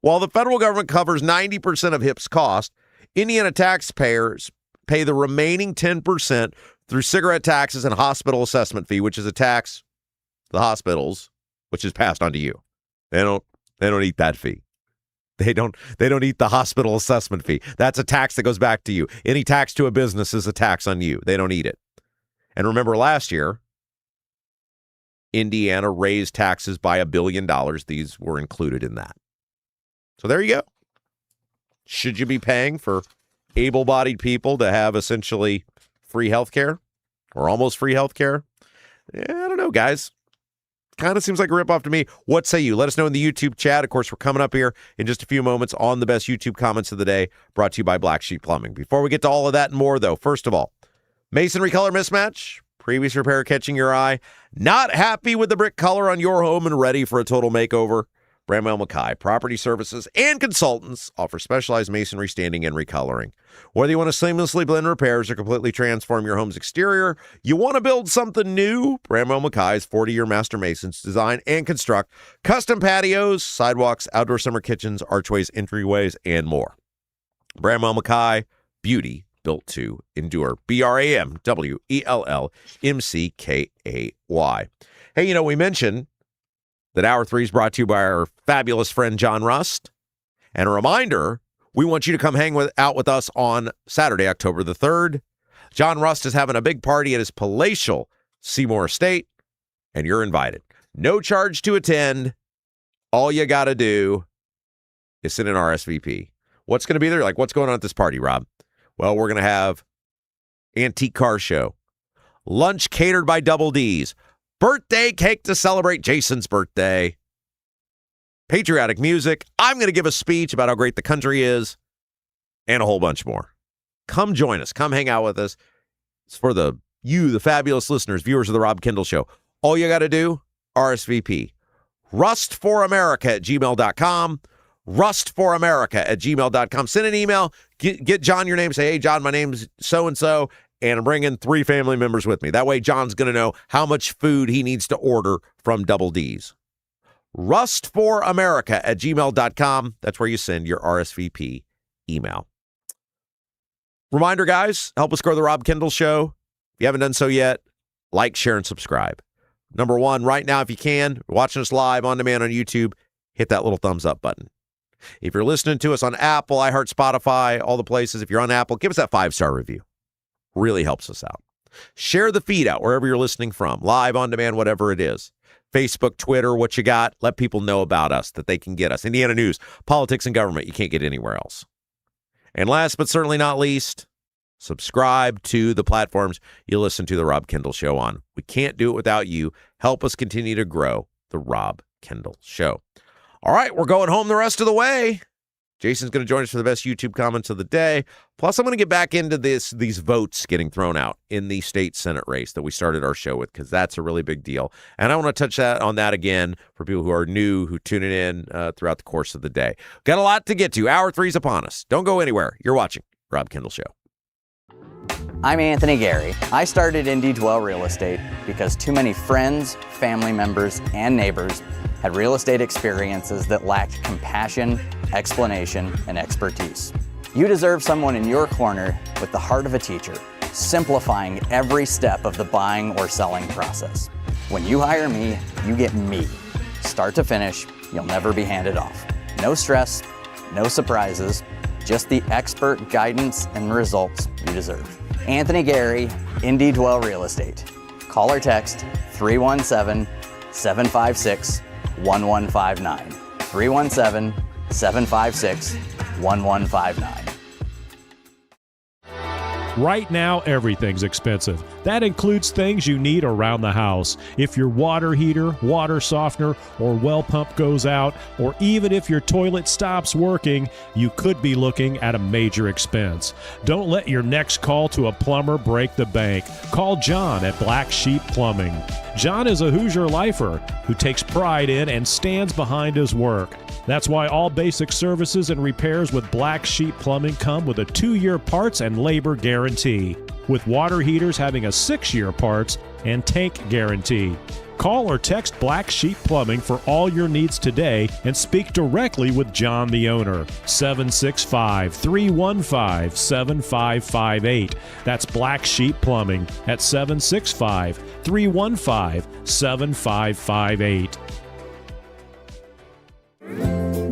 S1: While the federal government covers 90% of HIP's cost, Indiana taxpayers pay the remaining 10% through cigarette taxes and hospital assessment fee, which is a tax to the hospitals, which is passed on to you. They don't eat that fee. They don't eat the hospital assessment fee. That's a tax that goes back to you. Any tax to a business is a tax on you. They don't eat it. And remember last year, Indiana raised taxes by $1 billion. These were included in that. So there you go. Should you be paying for able-bodied people to have essentially free health care or almost free health care? I don't know, guys. Kind of seems like a ripoff to me. What say you? Let us know in the YouTube chat. Of course, we're coming up here in just a few moments on the best YouTube comments of the day, brought to you by Black Sheep Plumbing. Before we get to all of that and more, though, first of all, masonry color mismatch. Previous repair catching your eye. Not happy with the brick color on your home and ready for a total makeover? Bramwell Mackay Property Services and Consultants offer specialized masonry standing and recoloring. Whether you want to seamlessly blend repairs or completely transform your home's exterior, you want to build something new? Bramwell Mackay's 40-year master masons design and construct custom patios, sidewalks, outdoor summer kitchens, archways, entryways, and more. Bramwell Mackay, beauty built to endure. BRAMWELLMCKAY. Hey, we mentioned that Hour 3 is brought to you by our fabulous friend John Rust. And a reminder, we want you to come hang out with us on Saturday, October the 3rd. John Rust is having a big party at his palatial Seymour Estate, and you're invited. No charge to attend. All you got to do is send an RSVP. What's going to be there? Like, what's going on at this party, Rob? Well, we're going to have antique car show, lunch catered by Double D's, birthday cake to celebrate Jason's birthday, patriotic music. I'm going to give a speech about how great the country is, and a whole bunch more. Come join us. Come hang out with us. It's for the fabulous listeners, viewers of the Rob Kendall Show. All you got to do, RSVP. rustforamerica@gmail.com. rustforamerica@gmail.com. Send an email. Get John your name. Say, hey, John, my name's so-and-so, and I'm bringing 3 family members with me. That way, John's going to know how much food he needs to order from Double D's. rustforamerica@gmail.com. That's where you send your RSVP email. Reminder, guys, help us grow the Rob Kendall Show. If you haven't done so yet, like, share, and subscribe. Number 1, right now, if you can, watching us live on demand on YouTube, hit that little thumbs up button. If you're listening to us on Apple, iHeart, Spotify, all the places, if you're on Apple, give us that 5-star review. Really helps us out. Share the feed out wherever you're listening from, live, on demand, whatever it is. Facebook, Twitter, what you got. Let people know about us, that they can get us. Indiana news, politics, and government you can't get anywhere else. And last but certainly not least, subscribe to the platforms you listen to The Rob Kendall Show on. We can't do it without you. Help us continue to grow The Rob Kendall Show. All right, we're going home the rest of the way. Jason's going to join us for the best YouTube comments of the day. Plus, I'm going to get back into these votes getting thrown out in the state Senate race that we started our show with, because that's a really big deal. And I want to touch on that again for people who are new, who tune in throughout the course of the day. Got a lot to get to. Hour 3's upon us. Don't go anywhere. You're watching Rob Kendall Show.
S9: I'm Anthony Gary. I started Indy Dwell Real Estate because too many friends, family members, and neighbors had real estate experiences that lacked compassion, explanation, and expertise. You deserve someone in your corner with the heart of a teacher, simplifying every step of the buying or selling process. When you hire me, you get me. Start to finish, you'll never be handed off. No stress, no surprises, just the expert guidance and results you deserve. Anthony Gary, Indy Dwell Real Estate. Call or text 317-756-1159. 317-756-1159.
S13: Right now, everything's expensive. That includes things you need around the house. If your water heater, water softener, or well pump goes out, or even if your toilet stops working, you could be looking at a major expense. Don't let your next call to a plumber break the bank. Call John at Black Sheep Plumbing. John is a Hoosier lifer who takes pride in and stands behind his work. That's why all basic services and repairs with Black Sheep Plumbing come with a 2-year parts and labor guarantee, with water heaters having a 6-year parts and tank guarantee. Call or text Black Sheep Plumbing for all your needs today and speak directly with John, the owner. 765-315-7558. That's Black Sheep Plumbing at 765-315-7558.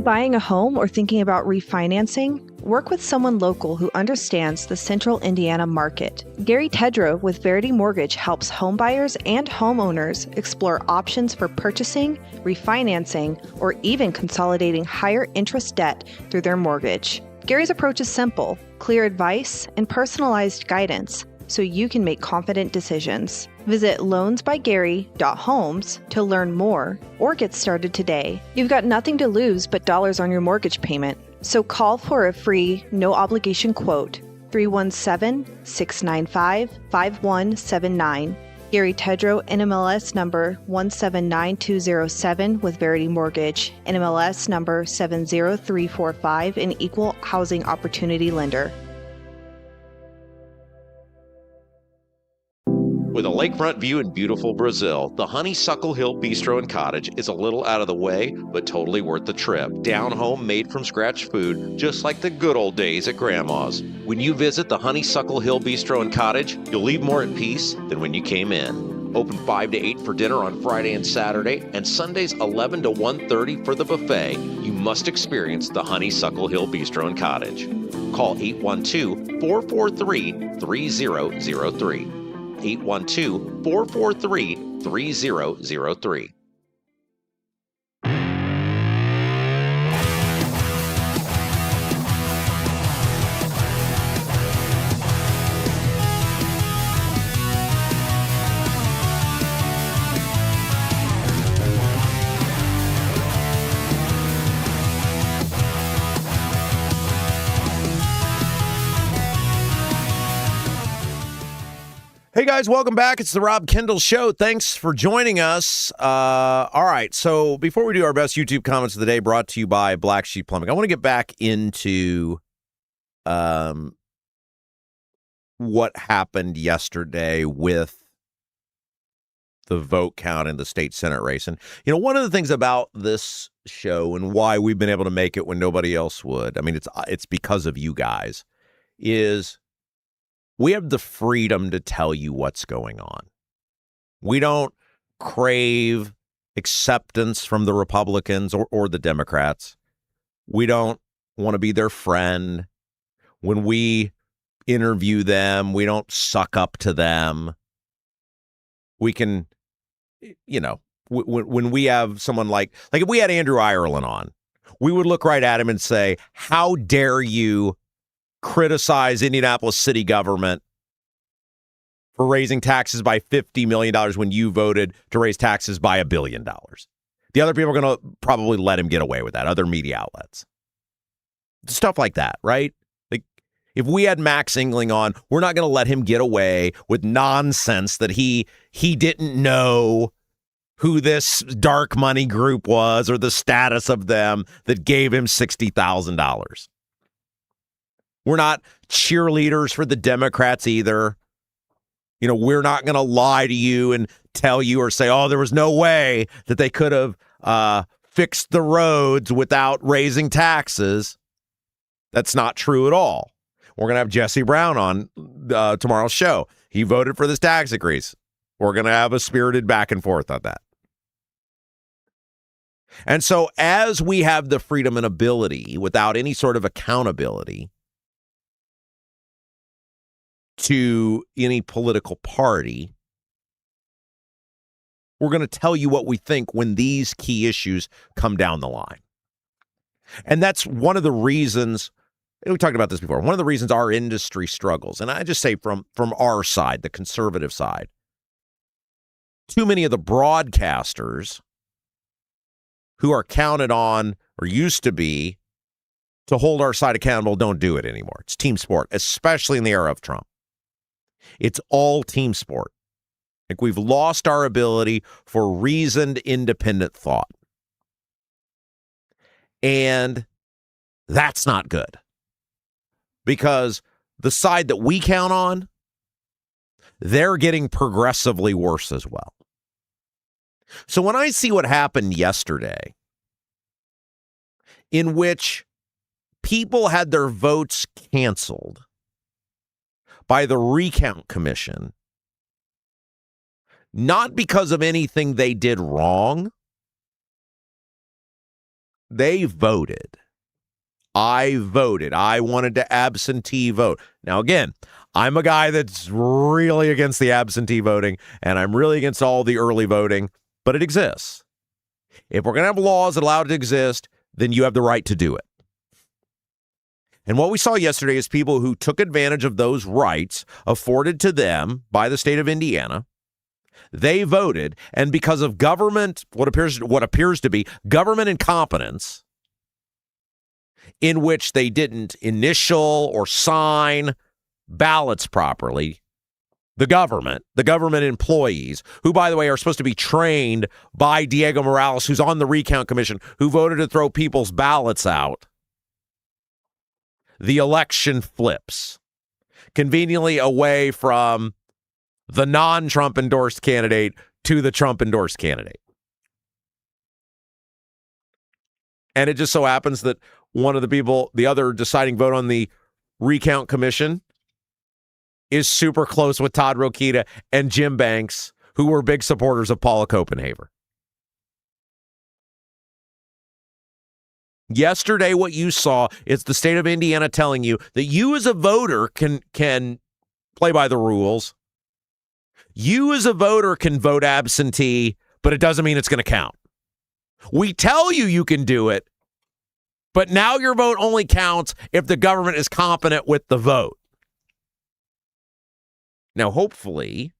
S3: Buying a home or thinking about refinancing? Work with someone local who understands the central Indiana market. Gary Tedrow with Verity Mortgage helps homebuyers and homeowners explore options for purchasing, refinancing, or even consolidating higher interest debt through their mortgage. Gary's approach is simple, clear advice, and personalized guidance, so you can make confident decisions. Visit loansbygary.homes to learn more or get started today. You've got nothing to lose but dollars on your mortgage payment. So call for a free, no-obligation quote, 317-695-5179. Gary Tedrow, NMLS number 179207 with Verity Mortgage, NMLS number 70345, an equal housing opportunity lender.
S1: With a lakefront view in beautiful Brazil, the Honeysuckle Hill Bistro and Cottage is a little out of the way, but totally worth the trip. Down home, made from scratch food, just like the good old days at Grandma's. When you visit the Honeysuckle Hill Bistro and Cottage, you'll leave more at peace than when you came in. Open 5 to 8 for dinner on Friday and Saturday, and Sundays 11 to 1:30 for the buffet. You must experience the Honeysuckle Hill Bistro and Cottage. Call 812-443-3003. 812-443-3003. Hey guys, welcome back. It's the Rob Kendall Show. Thanks for joining us. All right, so before we do our best YouTube comments of the day, brought to you by Black Sheep Plumbing, I want to get back into what happened yesterday with the vote count in the state Senate race. And, you know, one of the things about this show and why we've been able to make it when nobody else would, I mean, it's because of you guys, is we have the freedom to tell you what's going on. We don't crave acceptance from the Republicans or the Democrats. We don't want to be their friend. When we interview them, we don't suck up to them. We can, when we have someone like if we had Andrew Ireland on, we would look right at him and say, how dare you criticize Indianapolis city government for raising taxes by $50 million when you voted to raise taxes by $1 billion. The other people are going to probably let him get away with that, other media outlets. Stuff like that, right? Like, if we had Max Engling on, we're not going to let him get away with nonsense that he didn't know who this dark money group was or the status of them that gave him $60,000. We're not cheerleaders for the Democrats either. We're not going to lie to you and tell you or say, oh, there was no way that they could have fixed the roads without raising taxes. That's not true at all. We're going to have Jesse Braun on tomorrow's show. He voted for this tax increase. We're going to have a spirited back and forth on that. And so as we have the freedom and ability without any sort of accountability to any political party, we're going to tell you what we think when these key issues come down the line. And that's one of the reasons, and we talked about this before, one of the reasons our industry struggles. And I just say from our side, the conservative side, too many of the broadcasters who are counted on or used to be to hold our side accountable don't do it anymore. It's team sport, especially in the era of Trump. It's all team sport. Like, we've lost our ability for reasoned, independent thought. And that's not good. Because the side that we count on, they're getting progressively worse as well. So when I see what happened yesterday, in which people had their votes canceled by the recount commission, not because of anything they did wrong, they voted. I voted. I wanted to absentee vote. Now, again, I'm a guy that's really against the absentee voting, and I'm really against all the early voting, but it exists. If we're going to have laws that allow it to exist, then you have the right to do it. And what we saw yesterday is people who took advantage of those rights afforded to them by the state of Indiana. They voted, and because of government, what appears to be government incompetence, in which they didn't initial or sign ballots properly, the government employees, who, by the way, are supposed to be trained by Diego Morales, who's on the recount commission, who voted to throw people's ballots out, the election flips conveniently away from the non-Trump endorsed candidate to the Trump endorsed candidate. And it just so happens that one of the people, the other deciding vote on the recount commission, is super close with Todd Rokita and Jim Banks, who were big supporters of Paula Copenhaver. Yesterday, what you saw is the state of Indiana telling you that you as a voter can play by the rules. You as a voter can vote absentee, but it doesn't mean it's going to count. We tell you can do it, but now your vote only counts if the government is competent with the vote. Now, hopefully,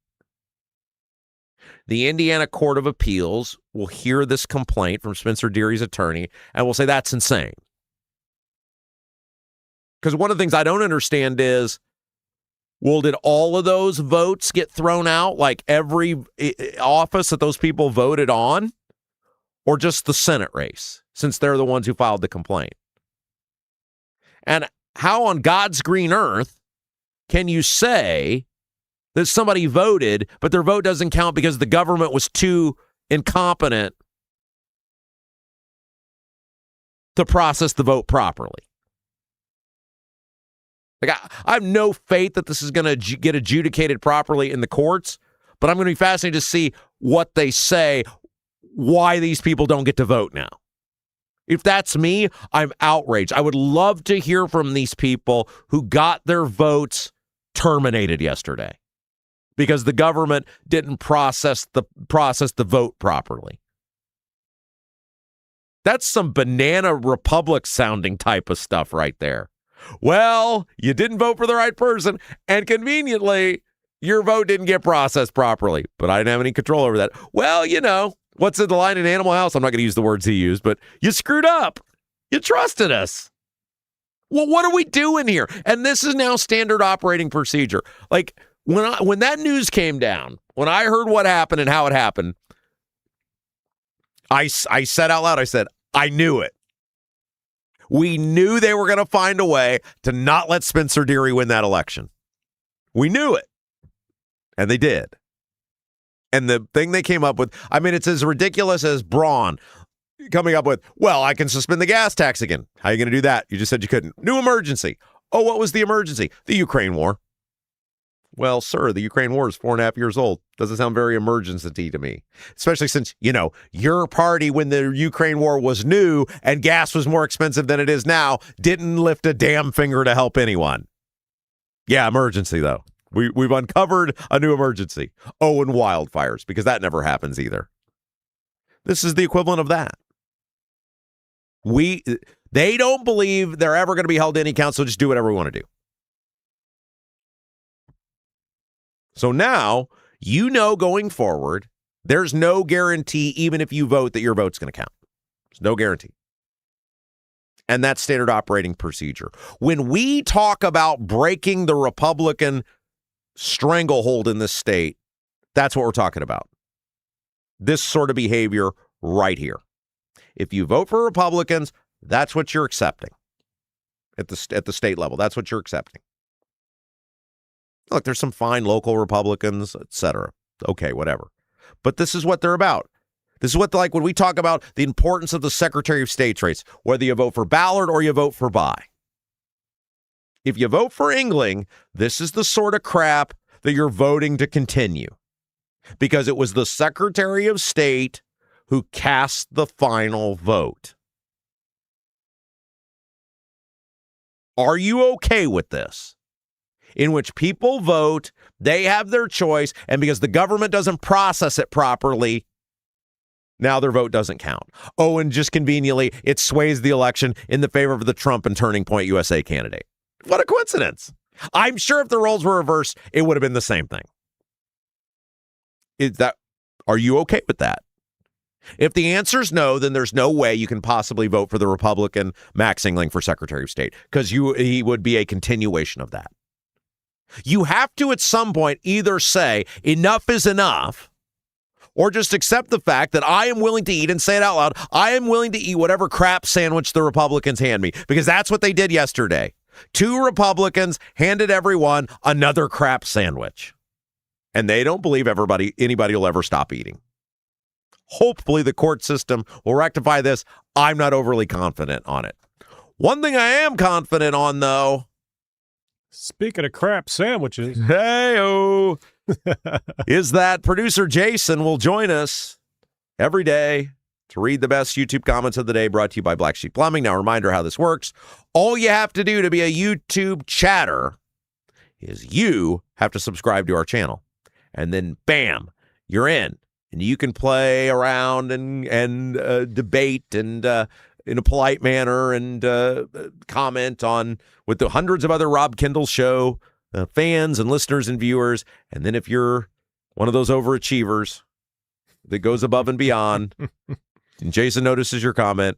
S1: the Indiana Court of Appeals will hear this complaint from Spencer Deery's attorney and will say that's insane. Because one of the things I don't understand is, well, did all of those votes get thrown out, like every office that those people voted on, or just the Senate race, since they're the ones who filed the complaint? And how on God's green earth can you say that somebody voted, but their vote doesn't count because the government was too incompetent to process the vote properly? Like, I have no faith that this is going to get adjudicated properly in the courts, but I'm going to be fascinated to see what they say, why these people don't get to vote now. If that's me, I'm outraged. I would love to hear from these people who got their votes terminated yesterday because the government didn't process the vote properly. That's some banana republic sounding type of stuff right there. Well, you didn't vote for the right person, and conveniently, your vote didn't get processed properly, but I didn't have any control over that. Well, what's in the line in Animal House? I'm not going to use the words he used, but you screwed up. You trusted us. Well, what are we doing here? And this is now standard operating procedure. Like, when that news came down, when I heard what happened and how it happened, I said out loud, I said, I knew it. We knew they were going to find a way to not let Spencer Deery win that election. We knew it. And they did. And the thing they came up with, I mean, it's as ridiculous as Braun coming up with, well, I can suspend the gas tax again. How are you going to do that? You just said you couldn't. New emergency. Oh, what was the emergency? The Ukraine war. Well, sir, the Ukraine war is 4.5 years old. Doesn't sound very emergency to me, especially since, your party, when the Ukraine war was new and gas was more expensive than it is now, didn't lift a damn finger to help anyone. Yeah, emergency, though. We've uncovered a new emergency. Oh, and wildfires, because that never happens either. This is the equivalent of that. They don't believe they're ever going to be held to any count, so just do whatever we want to do. So now, going forward, there's no guarantee, even if you vote, that your vote's going to count. There's no guarantee. And that's standard operating procedure. When we talk about breaking the Republican stranglehold in this state, that's what we're talking about. This sort of behavior right here. If you vote for Republicans, that's what you're accepting at the state level. That's what you're accepting. Look, there's some fine local Republicans, etc. Okay, whatever. But this is what they're about. This is what, when we talk about the importance of the Secretary of State's race, whether you vote for Ballard or you vote for Bai. If you vote for Engling, this is the sort of crap that you're voting to continue. Because it was the Secretary of State who cast the final vote. Are you okay with this? In which people vote, they have their choice, and because the government doesn't process it properly, now their vote doesn't count. Oh, and just conveniently, it sways the election in the favor of the Trump and Turning Point USA candidate. What a coincidence. I'm sure if the roles were reversed, it would have been the same thing. Are you okay with that? If the answer is no, then there's no way you can possibly vote for the Republican Max Engling for Secretary of State, because he would be a continuation of that. You have to, at some point, either say enough is enough, or just accept the fact that I am willing to eat, and say it out loud, I am willing to eat whatever crap sandwich the Republicans hand me, because that's what they did yesterday. 2 Republicans handed everyone another crap sandwich. And they don't believe anybody will ever stop eating. Hopefully the court system will rectify this. I'm not overly confident on it. One thing I am confident on, though,
S13: speaking of crap sandwiches,
S1: hey-o, is that producer Jason will join us every day to read the best YouTube comments of the day, brought to you by Black Sheep Plumbing. Now, a reminder how this works. All you have to do to be a YouTube chatter is you have to subscribe to our channel. And then, bam, you're in. And you can play around and debate and in a polite manner and comment on with the hundreds of other Rob Kendall Show fans and listeners and viewers. And then if you're one of those overachievers that goes above and beyond, and Jason notices your comment,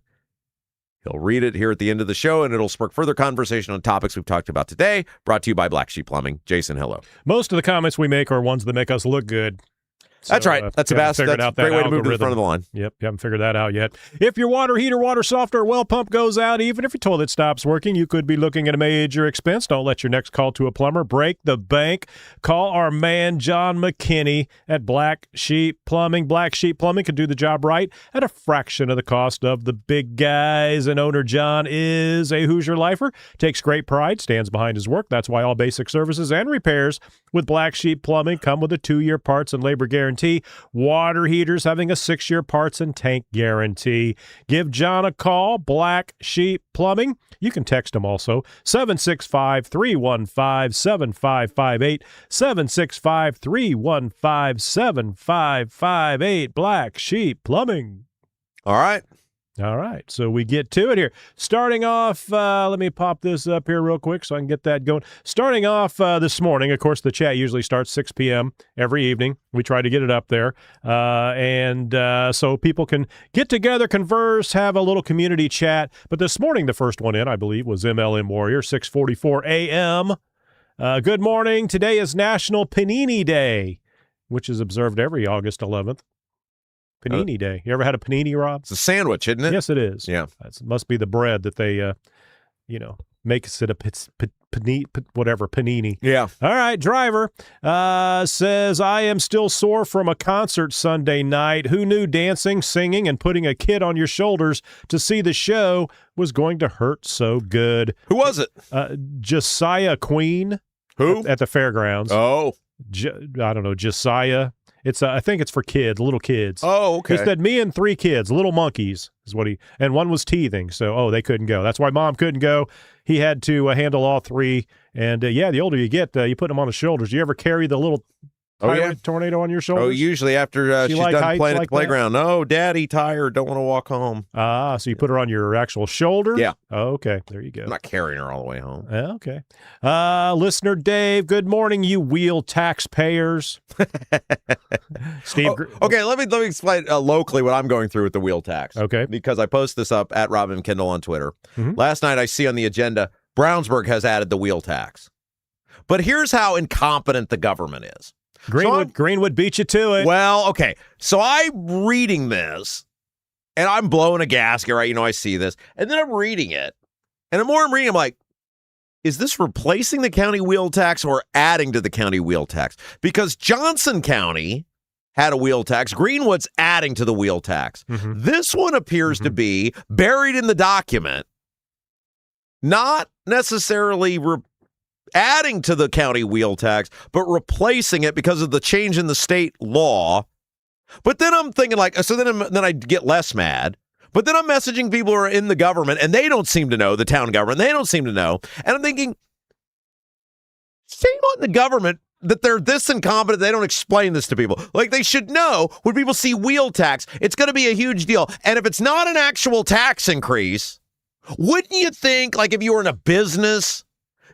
S1: he'll read it here at the end of the show, and it'll spark further conversation on topics we've talked about today. Brought to you by Black Sheep Plumbing. Jason, hello.
S13: Most of the comments we make are ones that make us look good.
S1: That's right. That's the best. That's a great way to move to the front of the line.
S13: Yep, you haven't figured that out yet. If your water heater, water softener, or well pump goes out, even if your toilet stops working, you could be looking at a major expense. Don't let your next call to a plumber break the bank. Call our man, John McKinney, at Black Sheep Plumbing. Black Sheep Plumbing can do the job right at a fraction of the cost of the big guys. And owner John is a Hoosier lifer, takes great pride, stands behind his work. That's why all basic services and repairs with Black Sheep Plumbing come with a 2-year parts and labor guarantee. guarantee. Water heaters having a 6-year parts and tank guarantee. Give John a call, Black Sheep Plumbing. You can text him also, 765-315-7558, 765-315-7558, Black Sheep Plumbing.
S1: All right.
S13: All right, so we get to it here. Starting off, let me pop this up here real quick so I can get that going. Starting off this morning, of course, the chat usually starts 6 p.m. every evening. We try to get it up there. And so people can get together, converse, have a little community chat. But this morning, the first one in, I believe, was MLM Warrior, 6:44 a.m. Good morning. Today is National Panini Day, which is observed every August 11th. Panini Day. You ever had a panini, Rob?
S1: It's a sandwich, isn't it?
S13: Yes, it is.
S1: Yeah.
S13: It must be the bread that they, makes it a panini.
S1: Yeah.
S13: All right, driver says, I am still sore from a concert Sunday night. Who knew dancing, singing, and putting a kid on your shoulders to see the show was going to hurt so good?
S1: Who was it?
S13: Josiah Queen.
S1: Who?
S13: At the fairgrounds.
S1: Oh.
S13: I don't know, Josiah. I think it's for kids, little kids.
S1: Oh, okay.
S13: He said, me and 3 kids, little monkeys, is what and one was teething, so, they couldn't go. That's why Mom couldn't go. He had to handle all 3, and, the older you get, you put them on the shoulders. Do you ever carry the little tornado on your shoulders?
S1: Oh, usually after she's done playing at the playground. No, Daddy, tired, don't want to walk home.
S13: Ah, so you put her on your actual shoulder?
S1: Yeah.
S13: Oh, okay, there you go.
S1: I'm not carrying her all the way home.
S13: Okay. Listener Dave, good morning, you wheel taxpayers. Steve.
S1: Okay, let me explain locally what I'm going through with the wheel tax.
S13: Okay.
S1: Because I post this up at Rob Kendall on Twitter.
S13: Mm-hmm.
S1: Last night I see on the agenda, Brownsburg has added the wheel tax. But here's how incompetent the government is.
S13: Greenwood beat you to it.
S1: Well, okay. So I'm reading this, and I'm blowing a gasket, right? I see this. And then I'm reading it. And the more I'm reading, I'm like, is this replacing the county wheel tax or adding to the county wheel tax? Because Johnson County had a wheel tax. Greenwood's adding to the wheel tax.
S13: Mm-hmm.
S1: This one appears to be buried in the document, not necessarily adding to the county wheel tax, but replacing it because of the change in the state law. But then I'm thinking then I get less mad. But then I'm messaging people who are in the government, and they don't seem to know, the town government. They don't seem to know. And I'm thinking, shame on the government that they're this incompetent. They don't explain this to people. Like, they should know when people see wheel tax, it's going to be a huge deal. And if it's not an actual tax increase, wouldn't you think, like, if you were in a business,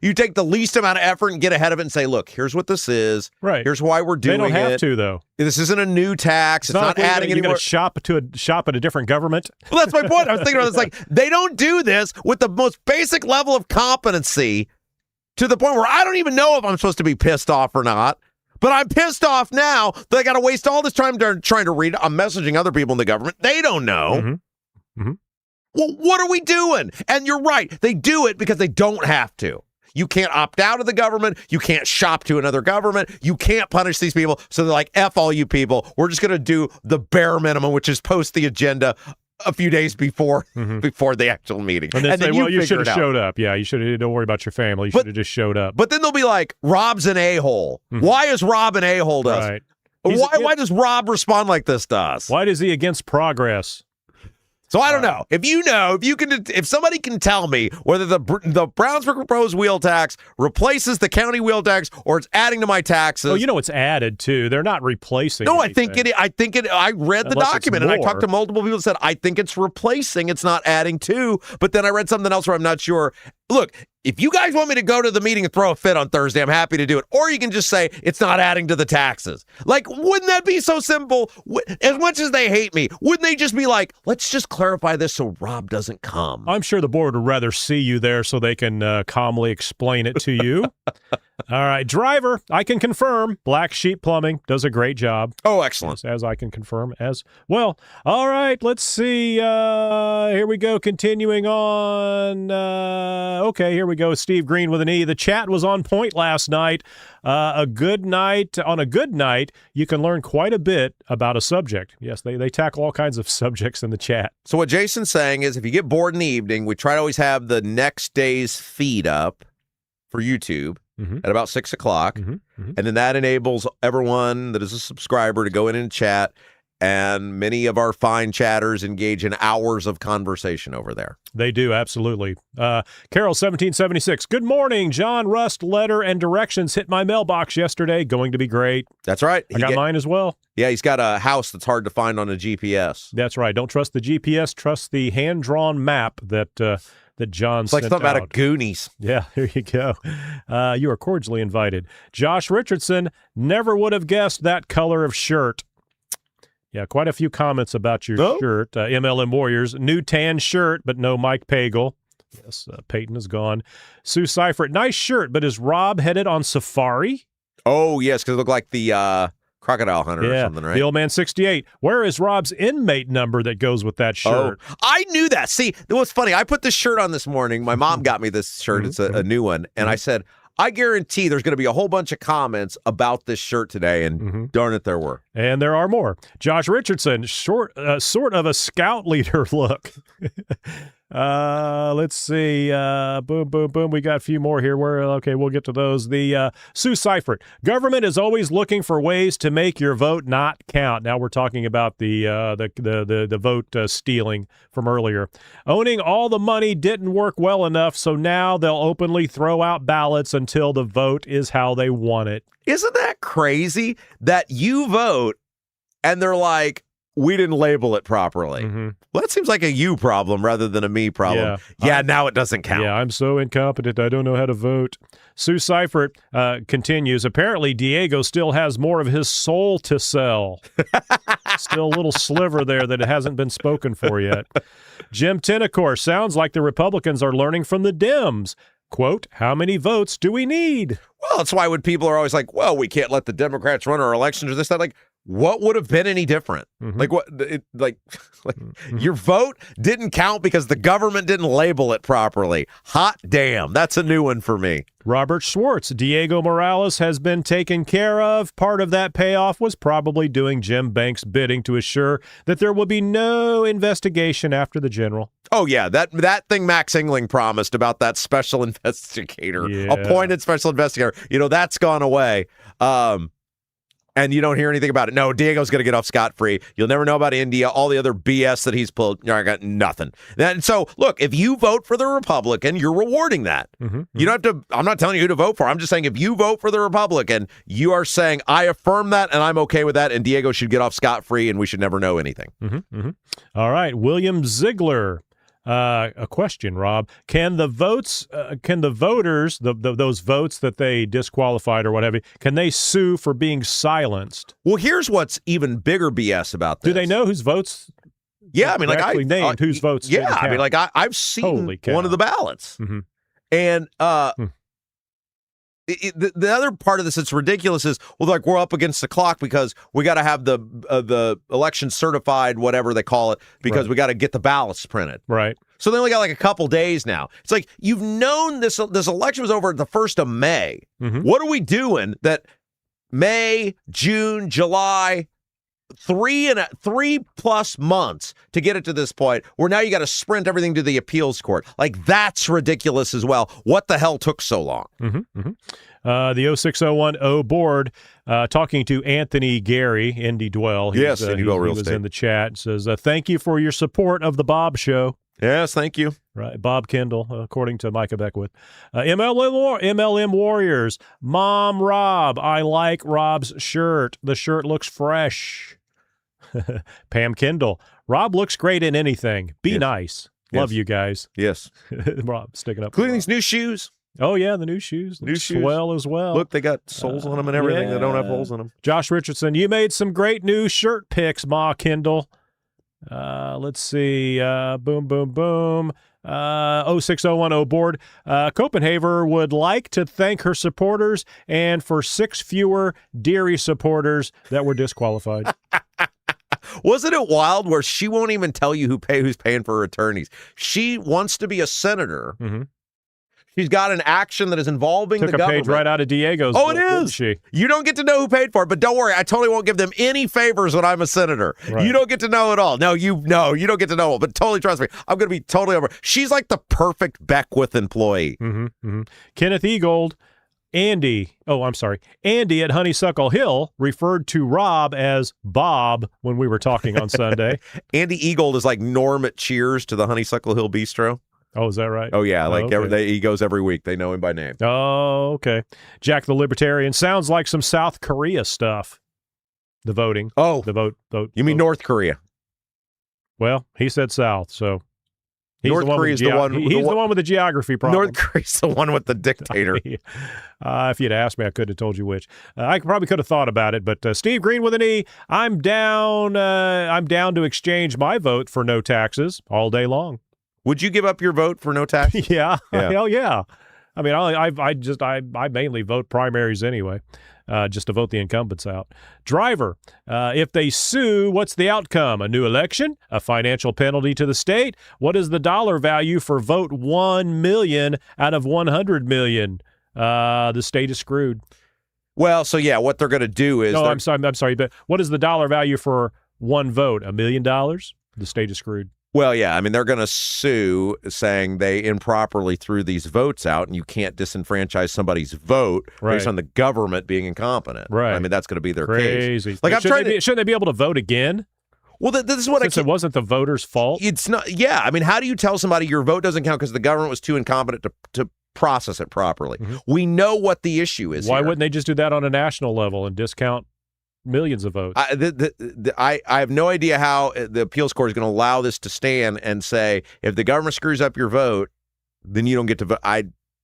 S1: you take the least amount of effort and get ahead of it and say, look, here's what this is.
S13: Right.
S1: Here's why we're doing it.
S13: They don't have to, though.
S1: This isn't a new tax. It's not adding any more.
S13: You got to shop at a different government.
S1: Well, that's my point. I was thinking about this. Like, they don't do this with the most basic level of competency to the point where I don't even know if I'm supposed to be pissed off or not. But I'm pissed off now that I got to waste all this time trying to read. I'm messaging other people in the government. They don't know.
S13: Mm-hmm. Mm-hmm.
S1: Well, what are we doing? And you're right. They do it because they don't have to. You can't opt out of the government. You can't shop to another government. You can't punish these people. So they're like, F all you people. We're just going to do the bare minimum, which is post the agenda a few days before the actual meeting.
S13: And then say, well, you should have showed up. Yeah, you should have. Don't worry about your family. You should have just showed up.
S1: But then they'll be like, Rob's an a-hole. Mm-hmm. Why is Rob an a-hole to us?
S13: Right.
S1: Why does Rob respond like this to us?
S13: Why is he against progress?
S1: So I don't know. If somebody can tell me whether the Brownsburg proposed wheel tax replaces the county wheel tax or it's adding to my taxes.
S13: Oh, it's added to. They're not replacing.
S1: No,
S13: anything.
S1: I think it. I read the document and I talked to multiple people that said I think it's replacing. It's not adding to. But then I read something else where I'm not sure. Look, if you guys want me to go to the meeting and throw a fit on Thursday, I'm happy to do it. Or you can just say it's not adding to the taxes. Like, wouldn't that be so simple? As much as they hate me, wouldn't they just be like, let's just clarify this so Rob doesn't come?
S13: I'm sure the board would rather see you there so they can calmly explain it to you. All right, driver, I can confirm Black Sheep Plumbing does a great job.
S1: Oh, excellent.
S13: As I can confirm as well. All right, let's see. Here we go. Continuing on. Okay, here we go. Steve Green with an E. The chat was on point last night. On a good night, you can learn quite a bit about a subject. Yes, they tackle all kinds of subjects in the chat.
S1: So what Jason's saying is if you get bored in the evening, we try to always have the next day's feed up for YouTube. at about 6 o'clock. And then that enables everyone that is a subscriber to go in and chat. And many of our fine chatters engage in hours of conversation over there.
S13: They do, absolutely. Carol, 1776. Good morning. John Rust letter and directions hit my mailbox yesterday. Going to be great.
S1: That's right.
S13: I got mine as well.
S1: Yeah, he's got a house that's hard to find on a GPS.
S13: That's right. Don't trust the GPS. Trust the hand-drawn map that John
S1: It's like
S13: sent
S1: something out
S13: out.
S1: of Goonies.
S13: Yeah, here you go. You are cordially invited. Josh Richardson, never would have guessed that color of shirt. Yeah, quite a few comments about your shirt. MLM Warriors, new tan shirt, but no Mike Pagel. Yes, Peyton is gone. Sue Seifert, nice shirt, but is Rob headed on safari?
S1: Oh, yes, because it looked like the crocodile hunter or something, right?
S13: The old man 68. Where is Rob's inmate number that goes with that shirt?
S1: Oh, I knew that. See, it was funny. I put this shirt on this morning. My mom got me this shirt. It's a new one. And I said, I guarantee there's going to be a whole bunch of comments about this shirt today, and darn it, there were.
S13: And there are more. Josh Richardson, sort of a scout leader look. Let's see. Boom, boom, boom. We got a few more here. We'll get to those. The Sue Seifert. Government is always looking for ways to make your vote not count. Now we're talking about the vote stealing from earlier. Owning all the money didn't work well enough, so now they'll openly throw out ballots until the vote is how they want it.
S1: Isn't that crazy that you vote and they're like, we didn't label it properly? Well, that seems like a you problem rather than a me problem. Yeah, now it doesn't count.
S13: Yeah, I'm so incompetent. I don't know how to vote. Sue Seifert continues. Apparently, Diego still has more of his soul to sell. Still a little sliver there that it hasn't been spoken for yet. Jim Tennecourt, sounds like the Republicans are learning from the Dems. Quote, how many votes do we need?
S1: Well, that's why when people are always like, well, we can't let the Democrats run our elections or this, that, like, what would have been any different? Like, what, your vote didn't count because the government didn't label it properly. Hot damn. That's a new one for me.
S13: Robert Schwartz, Diego Morales has been taken care of. Part of that payoff was probably doing Jim Banks' bidding to assure that there will be no investigation after the general.
S1: Oh, yeah, that thing Max Engling promised about that special investigator, appointed special investigator, that's gone away. And you don't hear anything about it. No, Diego's going to get off scot-free. You'll never know about India, all the other BS that he's pulled. I got nothing. And so, look, if you vote for the Republican, you're rewarding that. You don't have to, I'm not telling you who to vote for. I'm just saying if you vote for the Republican, you are saying, I affirm that and I'm okay with that, and Diego should get off scot-free and we should never know anything.
S13: All right, William Ziegler. A question, Rob. Can the voters, those votes that they disqualified or whatever, can they sue for being silenced?
S1: Well, here's what's even bigger BS about this.
S13: Do they know whose votes?
S1: Yeah, I mean,
S13: actually named whose votes.
S1: Yeah, I mean, like I've seen one of the ballots, and the other part of this that's ridiculous is, well, like we're up against the clock because we got to have the election certified, whatever they call it, because we got to get the ballots printed.
S13: Right.
S1: So they only got like a couple days now. It's like you've known this election was over the 1st of May. What are we doing that May, June, July, 3+ months to get it to this point where now you got to sprint everything to the appeals court? Like, that's ridiculous as well. What the hell took so long?
S13: The 06010 board talking to Anthony Gary, Indy Dwell.
S1: Yes, Indy Dwell Real
S13: Estate.
S1: Estate.
S13: In the chat. Says, thank you for your support of the Bob Show.
S1: Yes, thank you.
S13: Right, Bob Kendall, according to Micah Beckwith. MLM Warriors. Mom Rob, I like Rob's shirt. The shirt looks fresh. Pam Kendall. Rob looks great in anything. Be nice. Love you guys.
S1: Yes.
S13: Rob, sticking up.
S1: Including these new shoes.
S13: Oh, yeah, the new shoes.
S1: New shoes.
S13: Swell as well.
S1: Look, they got soles on them and everything. They don't have holes in them.
S13: Josh Richardson, you made some great new shirt picks, Ma Kendall. Let's see. Boom, boom, boom. 06010 board. Copenhagen would like to thank her supporters and for 6 fewer Deery supporters that were disqualified.
S1: Wasn't it wild where she won't even tell you who's paying for her attorneys? She wants to be a senator. She's got an action that is involving the government.
S13: Took a page right out of Diego's
S1: book,
S13: it is. Didn't she?
S1: You don't get to know who paid for it, but don't worry. I totally won't give them any favors when I'm a senator. Right. You don't get to know it all. No, you don't get to know it, but totally trust me. I'm going to be totally over. She's like the perfect Beckwith employee.
S13: Kenneth Egold. Andy at Honeysuckle Hill referred to Rob as Bob when we were talking on Sunday.
S1: Andy Eagold is like Norm at Cheers to the Honeysuckle Hill Bistro.
S13: Oh, is that right?
S1: Oh, yeah. Like
S13: okay.
S1: he goes every week. They know him by name.
S13: Oh, okay. Jack the Libertarian sounds like some South Korea stuff. The voting.
S1: Oh.
S13: The vote.
S1: You mean North Korea?
S13: Well, he said South, so...
S1: North Korea's the one.
S13: He's the one with the geography problem.
S1: North Korea's the one with the dictator.
S13: If you'd asked me, I could have told you which. I probably could have thought about it, but Steve Green with an E. I'm down. I'm down to exchange my vote for no taxes all day long.
S1: Would you give up your vote for no taxes?
S13: Yeah. Hell yeah. I mean, I mainly vote primaries anyway. Just to vote the incumbents out. Driver, if they sue, what's the outcome? A new election? A financial penalty to the state? What is the dollar value for vote 1 million out of 100 million? The state is screwed.
S1: Well, so yeah, what they're going to do is...
S13: No, I'm sorry, but what is the dollar value for one vote? $1 million? The state is screwed.
S1: Well, yeah, I mean, they're going to sue saying they improperly threw these votes out, and you can't disenfranchise somebody's vote based on the government being incompetent.
S13: Right.
S1: I mean, that's going to be their
S13: crazy
S1: case. Like,
S13: shouldn't they be able to vote again?
S1: Well, this is what
S13: Since it wasn't the voters' fault.
S1: It's not. Yeah, I mean, how do you tell somebody your vote doesn't count because the government was too incompetent to process it properly? Mm-hmm. We know what the issue is.
S13: Why wouldn't they just do that on a national level and discount millions of votes?
S1: I have no idea how the appeals court is going to allow this to stand and say, if the government screws up your vote, then you don't get to vote. I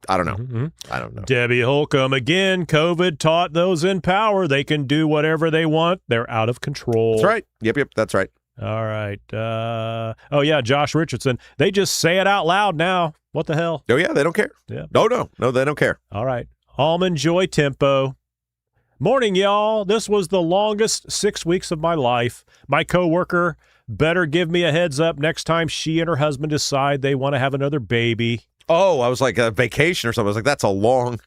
S1: don't know.
S13: Mm-hmm.
S1: I don't know.
S13: Debbie Holcomb, again, COVID taught those in power they can do whatever they want. They're out of control.
S1: That's right. Yep, that's right.
S13: All right. Oh, yeah, Josh Richardson. They just say it out loud now. What the hell?
S1: Oh, yeah, they don't care.
S13: Yeah.
S1: No, they don't care.
S13: All right. Almond Joy Tempo. Morning, y'all. This was the longest 6 weeks of my life. My coworker better give me a heads up next time she and her husband decide they want to have another baby.
S1: Oh, I was like a vacation or something. I was like, that's a long,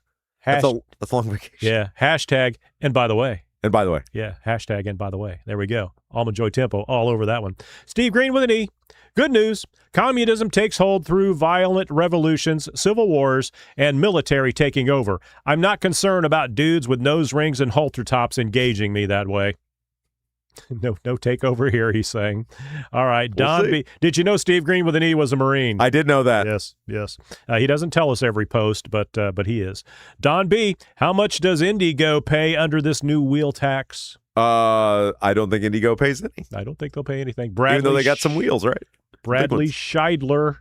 S1: that's a long vacation.
S13: Yeah. Hashtag, and by the way.
S1: And by the way.
S13: Yeah. Hashtag, and by the way. There we go. Almond Joy Tempo all over that one. Steve Green with an E. Good news. Communism takes hold through violent revolutions, civil wars, and military taking over. I'm not concerned about dudes with nose rings and halter tops engaging me that way. No takeover here, he's saying. All right, Don B. Did you know Steve Green with an E was a Marine?
S1: I did know that.
S13: Yes. He doesn't tell us every post, but he is. Don B. How much does Indigo pay under this new wheel tax?
S1: I don't think Indigo pays any.
S13: I don't think they'll pay anything.
S1: Even though they got some wheels, right?
S13: Bradley Scheidler,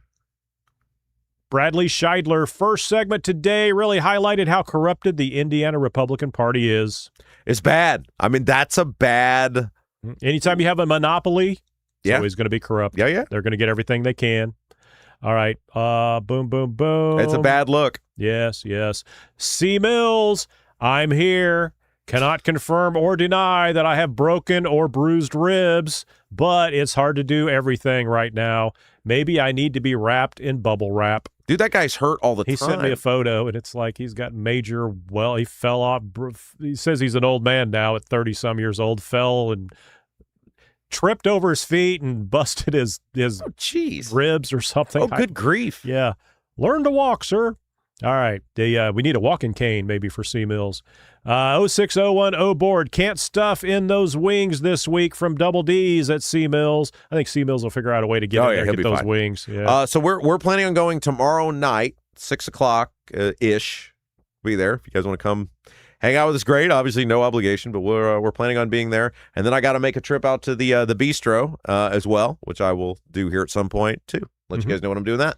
S13: first segment today really highlighted how corrupted the Indiana Republican Party is.
S1: It's bad. I mean, that's a bad...
S13: Anytime you have a monopoly, it's always going to be corrupt.
S1: Yeah.
S13: They're going to get everything they can. All right. Boom, boom, boom.
S1: It's a bad look.
S13: Yes. C. Mills, I'm here. Cannot confirm or deny that I have broken or bruised ribs, but it's hard to do everything right now. Maybe I need to be wrapped in bubble wrap.
S1: Dude, that guy's hurt all the time.
S13: He sent me a photo, and it's like he's got he fell off. He says he's an old man now at 30-some years old, fell and tripped over his feet and busted his ribs or something.
S1: Oh, good grief.
S13: Yeah. Learn to walk, sir. All right. We need a walking cane maybe for C. Mills. 06010 board. Can't stuff in those wings this week from Double D's at C. Mills. I think C. Mills will figure out a way to get in there and get those
S1: fine.
S13: Wings. Yeah.
S1: So we're planning on going tomorrow night, 6 o'clock ish. Be there if you guys want to come hang out with us. Great. Obviously, no obligation, but we're planning on being there. And then I got to make a trip out to the bistro as well, which I will do here at some point too. Let you guys know when I'm doing that.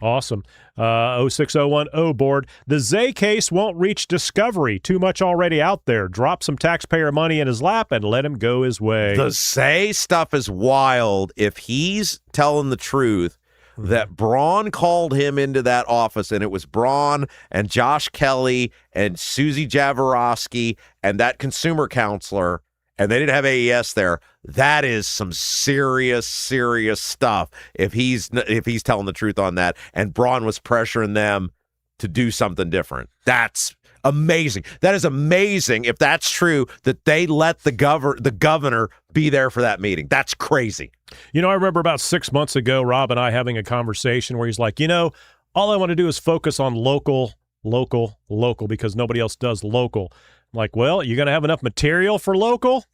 S13: Awesome. 06010 board. The Zay case won't reach discovery. Too much already out there. Drop some taxpayer money in his lap and let him go his way.
S1: The Zay stuff is wild. If he's telling the truth, that Braun called him into that office, and it was Braun and Josh Kelly and Susie Jaworowski and that consumer counselor, and they didn't have AES there. That is some serious stuff. If he's telling the truth on that, and Braun was pressuring them to do something different, that's amazing. That is amazing. If that's true, that they let the governor be there for that meeting. That's crazy.
S13: You know, I remember about 6 months ago, Rob and I having a conversation where he's like, all I want to do is focus on local local, because nobody else does local. I'm like, well, you're going to have enough material for local?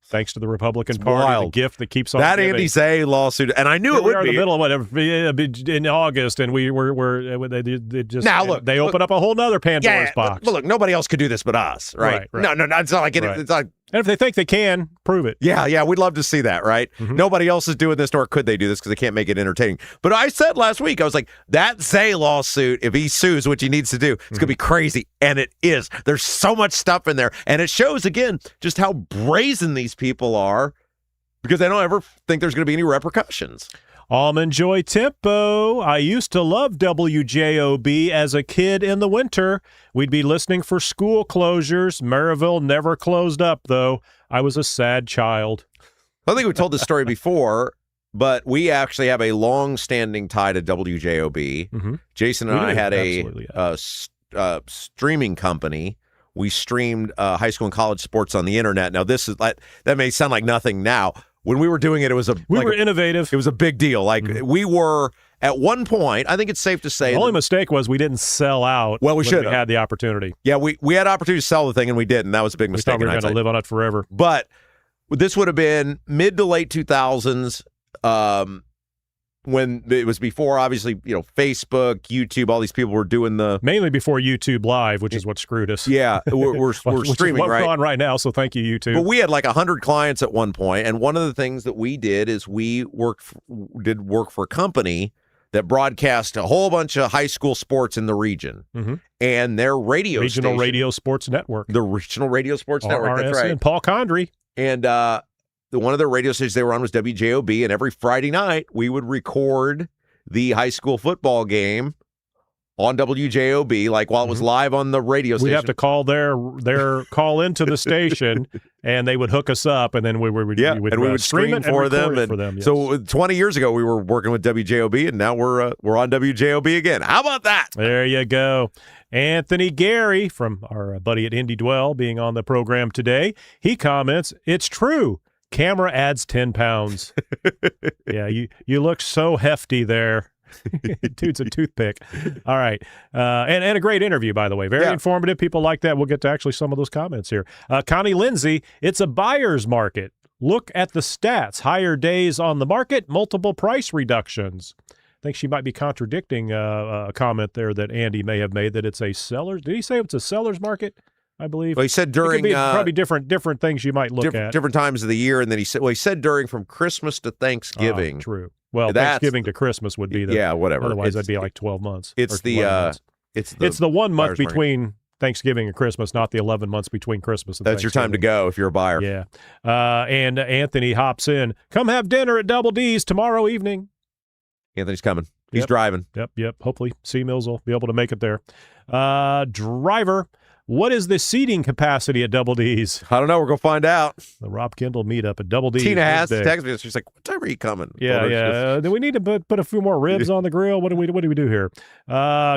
S13: Thanks to the Republican Party, the gift that keeps on
S1: that
S13: giving.
S1: Andy Zay lawsuit, and I knew it would be.
S13: We are in the middle of whatever in August, and they just
S1: now look.
S13: They open up a whole nother Pandora's box.
S1: But look, nobody else could do this but us, right? No, it's not like it's like.
S13: And if they think they can, prove it.
S1: Yeah, we'd love to see that, right?
S13: Mm-hmm.
S1: Nobody else is doing this, nor could they do this because they can't make it entertaining. But I said last week, I was like, that Zay lawsuit, if he sues, which he needs to do, it's going to be crazy. And it is. There's so much stuff in there. And it shows, again, just how brazen these people are because they don't ever think there's going to be any repercussions.
S13: Almond Joy Tempo. I used to love WJOB as a kid in the winter. We'd be listening for school closures. Maryville never closed up, though. I was a sad child.
S1: I think we told this story before, but we actually have a long-standing tie to WJOB.
S13: Mm-hmm.
S1: Jason and I had a streaming company. We streamed high school and college sports on the internet. Now, this is that may sound like nothing now. When we were doing it, it was
S13: we were innovative.
S1: It was a big deal. Like we were at one point. I think it's safe to say
S13: the only mistake was we didn't sell out.
S1: Well, we should have
S13: had the opportunity.
S1: Yeah, we had opportunity to sell the thing, and we didn't. That was a big mistake.
S13: We thought we were going to live on it forever.
S1: But this would have been mid to late 2000s. When it was before, obviously, Facebook, YouTube, all these people were doing mainly
S13: before YouTube Live, which is what screwed us.
S1: Yeah, we're streaming
S13: what
S1: right
S13: we're on right now. So thank you, YouTube.
S1: But we had like 100 clients at one point, and one of the things that we did is we did work for a company that broadcast a whole bunch of high school sports in the region, and their
S13: Regional
S1: station,
S13: Radio Sports Network,
S1: the Regional Radio Sports Network. That's right.
S13: Paul Condry,
S1: and one of the radio stations they were on was WJOB, and every Friday night we would record the high school football game on WJOB, like while it was live on the radio station.
S13: We'd have to call their call into the station, and they would hook us up, and then we would
S1: stream
S13: it
S1: for
S13: and
S1: them.
S13: it for them. Yes.
S1: So 20 years ago, we were working with WJOB, and now we're on WJOB again. How about that?
S13: There you go. Anthony Gary, from our buddy at Indy Dwell, being on the program today, he comments, "It's true. Camera adds 10 pounds. Yeah, you look so hefty there." Dude's a toothpick. All right. And a great interview, by the way. Very informative. People like that. We'll get to actually some of those comments here. Connie Lindsay, it's a buyer's market. Look at the stats. Higher days on the market, multiple price reductions. I think she might be contradicting a comment there that Andy may have made that it's a seller's. Did he say it's a seller's market? I believe.
S1: Well, he said during
S13: probably different things you might look at
S1: different times of the year, and then he said during from Christmas to Thanksgiving.
S13: True. Well, Thanksgiving to Christmas would be
S1: whatever.
S13: Otherwise, that'd be like 12 months.
S1: It's the
S13: 1 month between Thanksgiving and Christmas, not the 11 months between Christmas and
S1: That's your time to go if you're a buyer.
S13: Yeah. And Anthony hops in. Come have dinner at Double D's tomorrow evening.
S1: Anthony's coming. He's driving.
S13: Yep. Hopefully, C Mills will be able to make it there. Driver. What is the seating capacity at Double D's?
S1: I don't know. We're going to find out.
S13: The Rob Kendall meetup at Double D's.
S1: Tina has texted me. She's like, what time are you coming?
S13: Yeah. Do we need to put a few more ribs on the grill? What do we do here?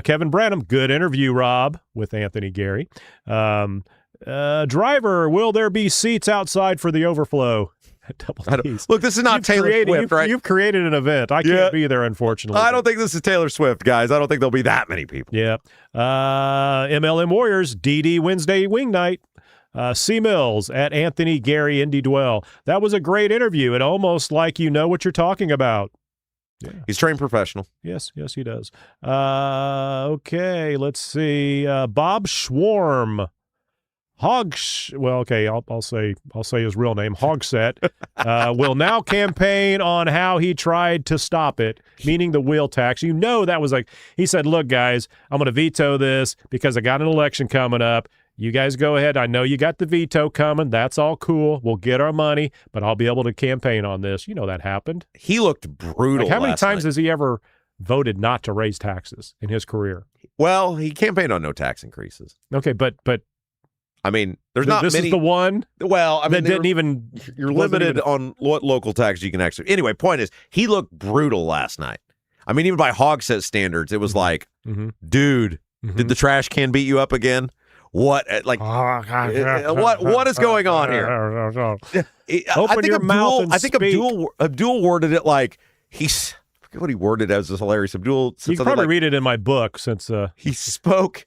S13: Kevin Branham, good interview, Rob, with Anthony Gary. Driver, will there be seats outside for the overflow? Double D's.
S1: Look, this is not Taylor Swift, right?
S13: You've created an event. I can't be there, unfortunately.
S1: I don't think this is Taylor Swift, guys. I don't think there'll be that many people.
S13: Yeah. MLM Warriors, DD Wednesday Wing Night. C Mills at Anthony Gary Indy Dwell. That was a great interview. It almost like you know what you're talking about. Yeah.
S1: He's trained professional.
S13: Yes, he does. Okay, let's see. Bob Schwarm. I'll say his real name, Hogset, will now campaign on how he tried to stop it, meaning the wheel tax. You know that was he said, look, guys, I'm going to veto this because I got an election coming up. You guys go ahead. I know you got the veto coming. That's all cool. We'll get our money, but I'll be able to campaign on this. You know that happened.
S1: He looked brutal.
S13: How many times has he ever voted not to raise taxes in his career?
S1: Well, he campaigned on no tax increases.
S13: Okay, but
S1: I mean, there's not
S13: this
S1: many.
S13: This is the one.
S1: Well, I mean,
S13: you're
S1: limited on what local tax you can actually. Anyway, point is, he looked brutal last night. I mean, even by Hogset standards, it was like, dude, did the trash can beat you up again? What? What is going on here?
S13: Open your mouth and speak.
S1: Abdul worded it like I forget what he worded as. Is hilarious. Abdul.
S13: You can probably read it in my book since
S1: he spoke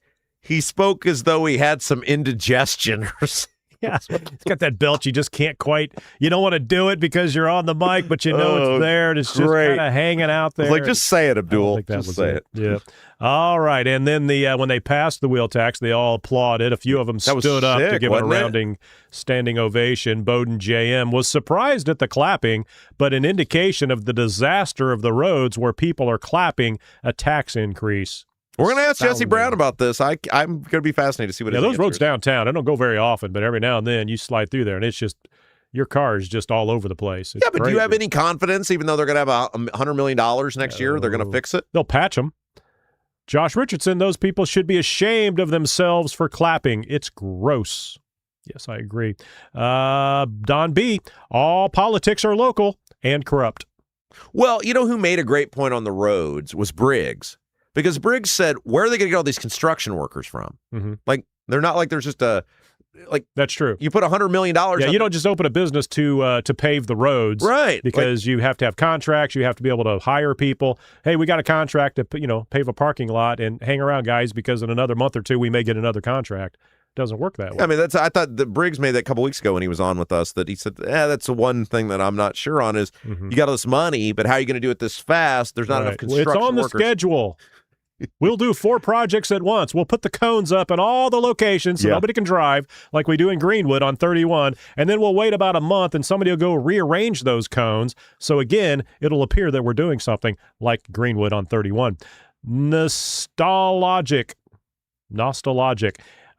S1: He spoke as though he had some indigestion or something.
S13: Yeah, it's got that belt. You just can't quite. You don't want to do it because you're on the mic, but you know it's there, and it's just kind of hanging out there.
S1: Like, just say it, Abdul.
S13: Just say it. Yeah. All right, and then when they passed the wheel tax, they all applauded. A few of them stood up to give it a rounding standing ovation. Bowdoin JM was surprised at the clapping, but an indication of the disaster of the roads where people are clapping a tax increase.
S1: We're going to ask Jesse Brown about this. I'm going to be fascinated to see what his
S13: those
S1: answer
S13: roads
S1: is.
S13: downtown, I don't go very often, but every now and then you slide through there, and it's just your car is just all over the place. It's
S1: but
S13: crazy.
S1: do you have any confidence, even though they're going to have $100 million next year, they're going to fix it?
S13: They'll patch them. Josh Richardson, those people should be ashamed of themselves for clapping. It's gross. Yes, I agree. Don B., all politics are local and corrupt.
S1: Well, you know who made a great point on the roads was Briggs. Because Briggs said, where are they going to get all these construction workers from?
S13: Mm-hmm.
S1: Like, they're not like there's just
S13: that's true.
S1: You put $100 million.
S13: Yeah, you don't just open a business to pave the roads,
S1: right?
S13: Because you have to have contracts. You have to be able to hire people. Hey, we got a contract to pave a parking lot and hang around, guys, because in another month or two we may get another contract. Doesn't work that way.
S1: I mean, I thought that Briggs made that a couple weeks ago when he was on with us, that he said, that's the one thing that I'm not sure on is you got all this money, but how are you going to do it this fast? There's not enough construction
S13: It's on the schedule. We'll do 4 projects at once. We'll put the cones up in all the locations so nobody can drive like we do in Greenwood on 31, and then we'll wait about a month and somebody will go rearrange those cones. So again, it'll appear that we're doing something like Greenwood on 31. Nostalgic.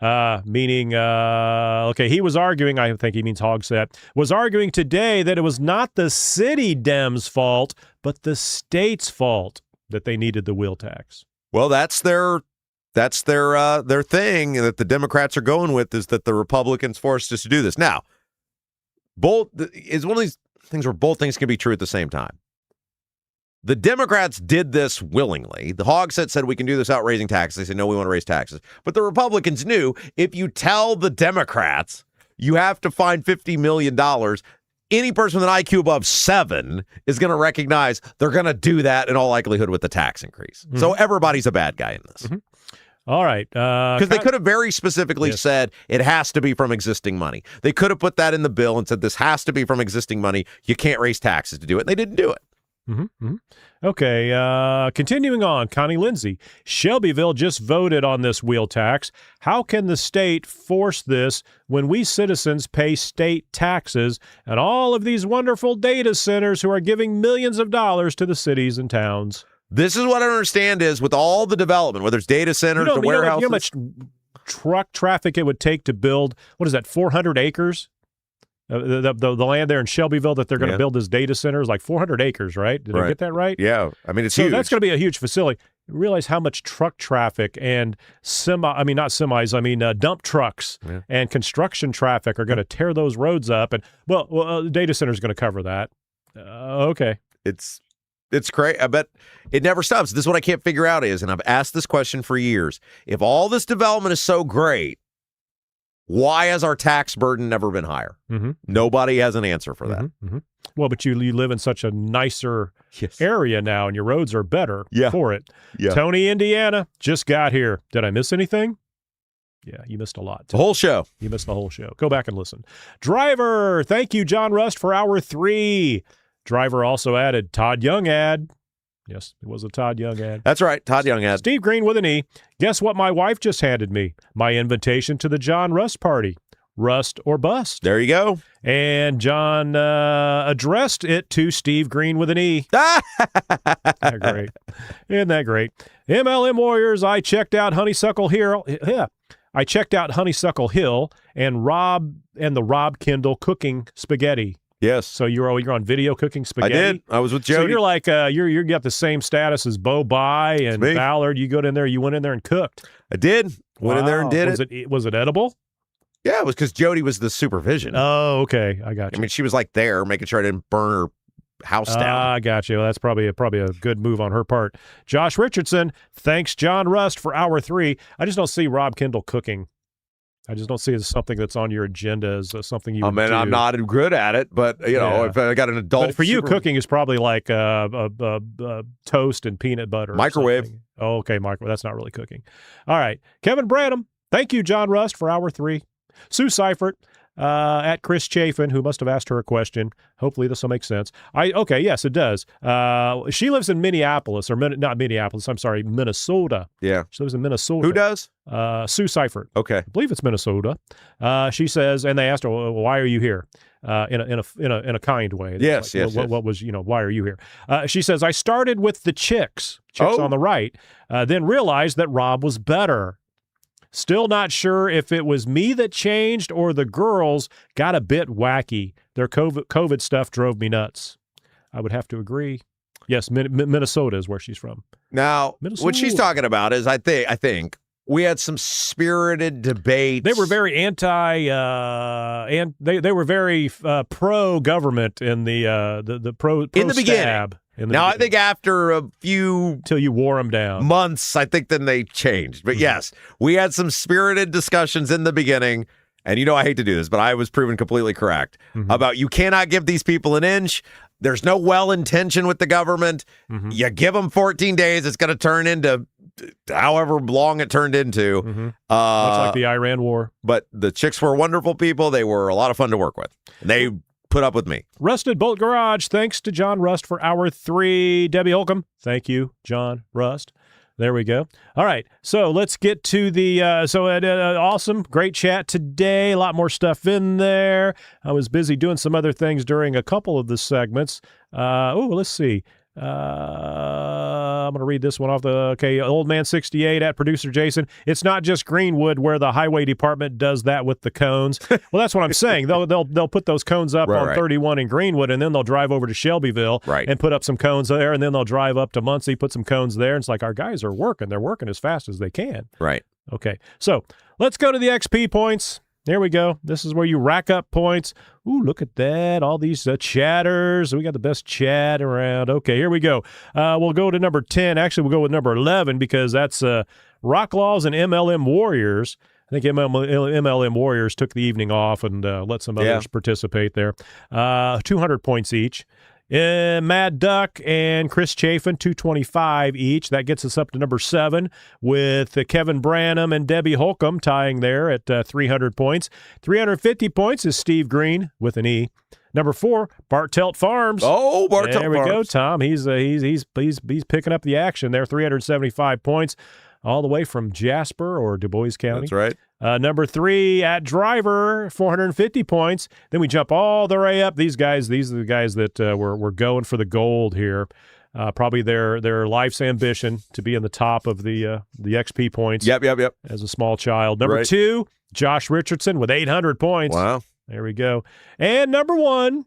S13: Meaning, he was arguing, I think he means Hogsett, was arguing today that it was not the city Dems' fault, but the state's fault that they needed the wheel tax.
S1: Well, that's their thing that the Democrats are going with, is that the Republicans forced us to do this. Now, both is one of these things where both things can be true at the same time. The Democrats did this willingly. The Hogsett said we can do this without raising taxes. They said, no, we want to raise taxes. But the Republicans knew if you tell the Democrats you have to find $50 million, any person with an IQ above 7 is going to recognize they're going to do that in all likelihood with the tax increase. Mm-hmm. So everybody's a bad guy in this.
S13: Mm-hmm. All right.
S1: Because they could have very specifically said it has to be from existing money. They could have put that in the bill and said this has to be from existing money. You can't raise taxes to do it. And they didn't do it.
S13: Mm-hmm. Mm-hmm. Okay, continuing on, Connie Lindsay. Shelbyville just voted on this wheel tax. How can the state force this when we citizens pay state taxes and all of these wonderful data centers who are giving millions of dollars to the cities and towns?
S1: This is what I don't understand is with all the development, whether it's data centers or warehouses.
S13: You know how much truck traffic it would take to build, 400 acres? The land there in Shelbyville that they're going to build this data center is like 400 acres, right? Did I get that right?
S1: Yeah. I mean, it's huge.
S13: So that's going to be a huge facility. You realize how much truck traffic and dump trucks and construction traffic are going to tear those roads up. And, the data center is going to cover that. Okay.
S1: It's great. I bet it never stops. This is what I can't figure out is, and I've asked this question for years, if all this development is so great, why has our tax burden never been higher?
S13: Mm-hmm.
S1: Nobody has an answer for that.
S13: Mm-hmm. Well, but you live in such a nicer area now, and your roads are better for it.
S1: Yeah.
S13: Tony, Indiana, just got here. Did I miss anything? Yeah, you missed a lot.
S1: The whole show.
S13: You missed the whole show. Go back and listen. Driver, thank you, John Rust, for hour 3. Driver also added Todd Young ad. Yes, it was a Todd Young ad.
S1: That's right, Todd Young ad.
S13: Steve Green with an E. Guess what my wife just handed me? My invitation to the John Rust party. Rust or bust.
S1: There you go.
S13: And John addressed it to Steve Green with an E. Isn't great? Isn't that great? MLM Warriors, I checked out Honeysuckle Hill. Yeah. I checked out Honeysuckle Hill and the Rob Kendall cooking spaghetti.
S1: Yes.
S13: So you're on video cooking spaghetti?
S1: I did. I was with Jody.
S13: So you're like, you got the same status as Bo Bai and Ballard. You went in there and cooked.
S1: I did. Went in there and did
S13: it. Was it edible?
S1: Yeah, it was because Jody was the supervision.
S13: Oh, okay. I got you.
S1: I mean, she was like there making sure I didn't burn her house down.
S13: I got you. Well, that's probably a good move on her part. Josh Richardson, thanks John Rust for hour 3. I just don't see Rob Kendall cooking. I just don't see it as something that's on your agenda as something you would do.
S1: I'm not good at it, but, if I got an adult...
S13: But for you, cooking is probably like toast and peanut butter.
S1: Microwave.
S13: Oh, okay, microwave. That's not really cooking. All right. Kevin Branham. Thank you, John Rust, for hour 3. Sue Seifert. At Chris Chafin, who must have asked her a question. Hopefully this will make sense. Yes, it does. She lives in Minneapolis, not Minneapolis, I'm sorry, Minnesota.
S1: Yeah.
S13: She lives in Minnesota.
S1: Who does?
S13: Sue Seifert.
S1: Okay.
S13: I believe it's Minnesota. She says, and they asked her, well, why are you here? In a kind way.
S1: Yes,
S13: like,
S1: yes,
S13: what was, why are you here? She says, I started with the chicks on the right, then realized that Rob was better. Still not sure if it was me that changed or the girls got a bit wacky. Their COVID stuff drove me nuts. I would have to agree. Yes, Minnesota is where she's from.
S1: Now, what she's talking about is, I think we had some spirited debates.
S13: They were very and they were very pro-government in the pro
S1: in the beginning. I think after a few...
S13: Till you wore them down.
S1: Months, I think then they changed. But yes, we had some spirited discussions in the beginning. And I hate to do this, but I was proven completely correct about you cannot give these people an inch. There's no well-intention with the government. You give them 14 days, it's going to turn into however long it turned into.
S13: Much like the Iran war.
S1: But the chicks were wonderful people. They were a lot of fun to work with. They put up with me.
S13: Rusted Bolt Garage, thanks to John Rust for hour 3. Debbie Holcomb, thank you, John Rust. There we go. All right, so let's get to the awesome, great chat today. A lot more stuff in there. I was busy doing some other things during a couple of the segments. Let's see. I'm going to read this one off Old Man 68 at Producer Jason. It's not just Greenwood where the highway department does that with the cones. Well, that's what I'm saying. They'll put those cones up on 31 in Greenwood, and then they'll drive over to Shelbyville and put up some cones there, and then they'll drive up to Muncie, put some cones there. And it's like, our guys are working. They're working as fast as they can.
S1: Right.
S13: Okay. So let's go to the XP points. There we go. This is where you rack up points. Ooh, look at that. All these chatters. We got the best chat around. Okay, here we go. We'll go to number 10. Actually, we'll go with number 11 because that's Rock Laws and MLM Warriors. I think MLM Warriors took the evening off and let some others participate there. 200 points each. Mad Duck and Chris Chafin, 225 each. That gets us up to number 7 with Kevin Branham and Debbie Holcomb tying there at 300 points. 350 points is Steve Green with an E. Number 4, Bartelt Farms.
S1: Oh, Bartelt Farms.
S13: There we go, Tom. He's picking up the action there. 375 points, all the way from Jasper or Du Bois County.
S1: That's right.
S13: Number 3 at Driver, 450 points. Then we jump all the way up. These are the guys that were going for the gold here. Probably their life's ambition to be in the top of the XP points.
S1: Yep.
S13: As a small child. Number 2, Josh Richardson with 800 points.
S1: Wow.
S13: There we go. And number 1,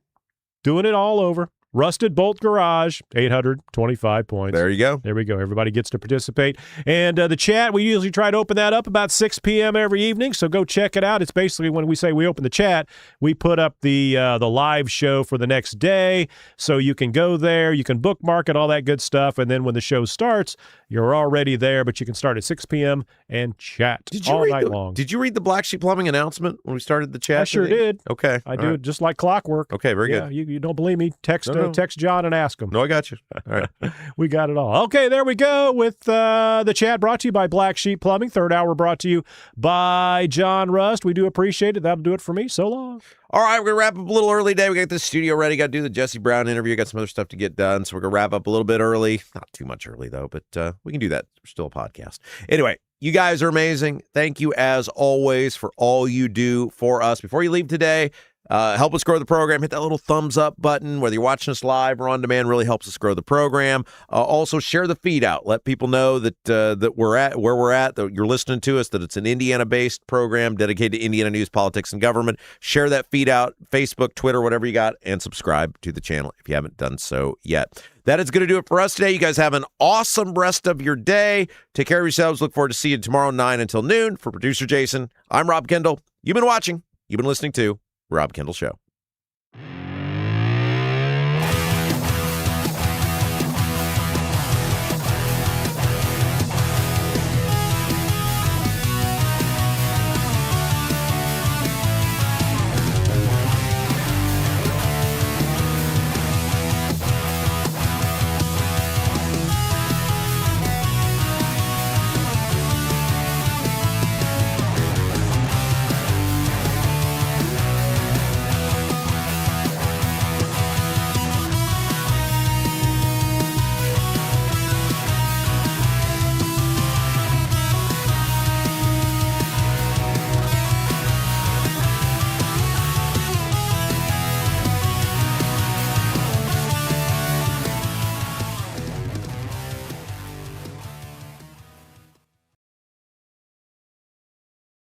S13: doing it all over. Rusted Bolt Garage, 825 points.
S1: There you go.
S13: There we go. Everybody gets to participate. And the chat, we usually try to open that up about 6 p.m. every evening, so go check it out. It's basically when we say we open the chat, we put up the live show for the next day, so you can go there, you can bookmark it, all that good stuff, and then when the show starts, you're already there, but you can start at 6 p.m. and chat all night long.
S1: Did you read the Black Sheep Plumbing announcement when we started the chat?
S13: I sure did.
S1: Okay.
S13: I do it just like clockwork.
S1: Okay, very good.
S13: You don't believe me? Text John and ask him.
S1: No, I got you. All right.
S13: We got it all. Okay, there we go with the chat brought to you by Black Sheep Plumbing. Third hour brought to you by John Rust. We do appreciate it. That'll do it for me. So long.
S1: All right, we're going to wrap up a little early today. We got the studio ready. Got to do the Jesse Brown interview. Got some other stuff to get done. So we're going to wrap up a little bit early. Not too much early, though, but we can do that. We're still a podcast. Anyway, you guys are amazing. Thank you, as always, for all you do for us. Before you leave today, help us grow the program. Hit that little thumbs up button, whether you're watching us live or on demand. Really helps us grow the program. Also, share the feed out. Let people know that that we're at where we're at. That you're listening to us. That it's an Indiana-based program dedicated to Indiana news, politics, and government. Share that feed out. Facebook, Twitter, whatever you got, and subscribe to the channel if you haven't done so yet. That is going to do it for us today. You guys have an awesome rest of your day. Take care of yourselves. Look forward to seeing you tomorrow 9 until noon. For producer Jason, I'm Rob Kendall. You've been watching. You've been listening to Rob Kendall Show.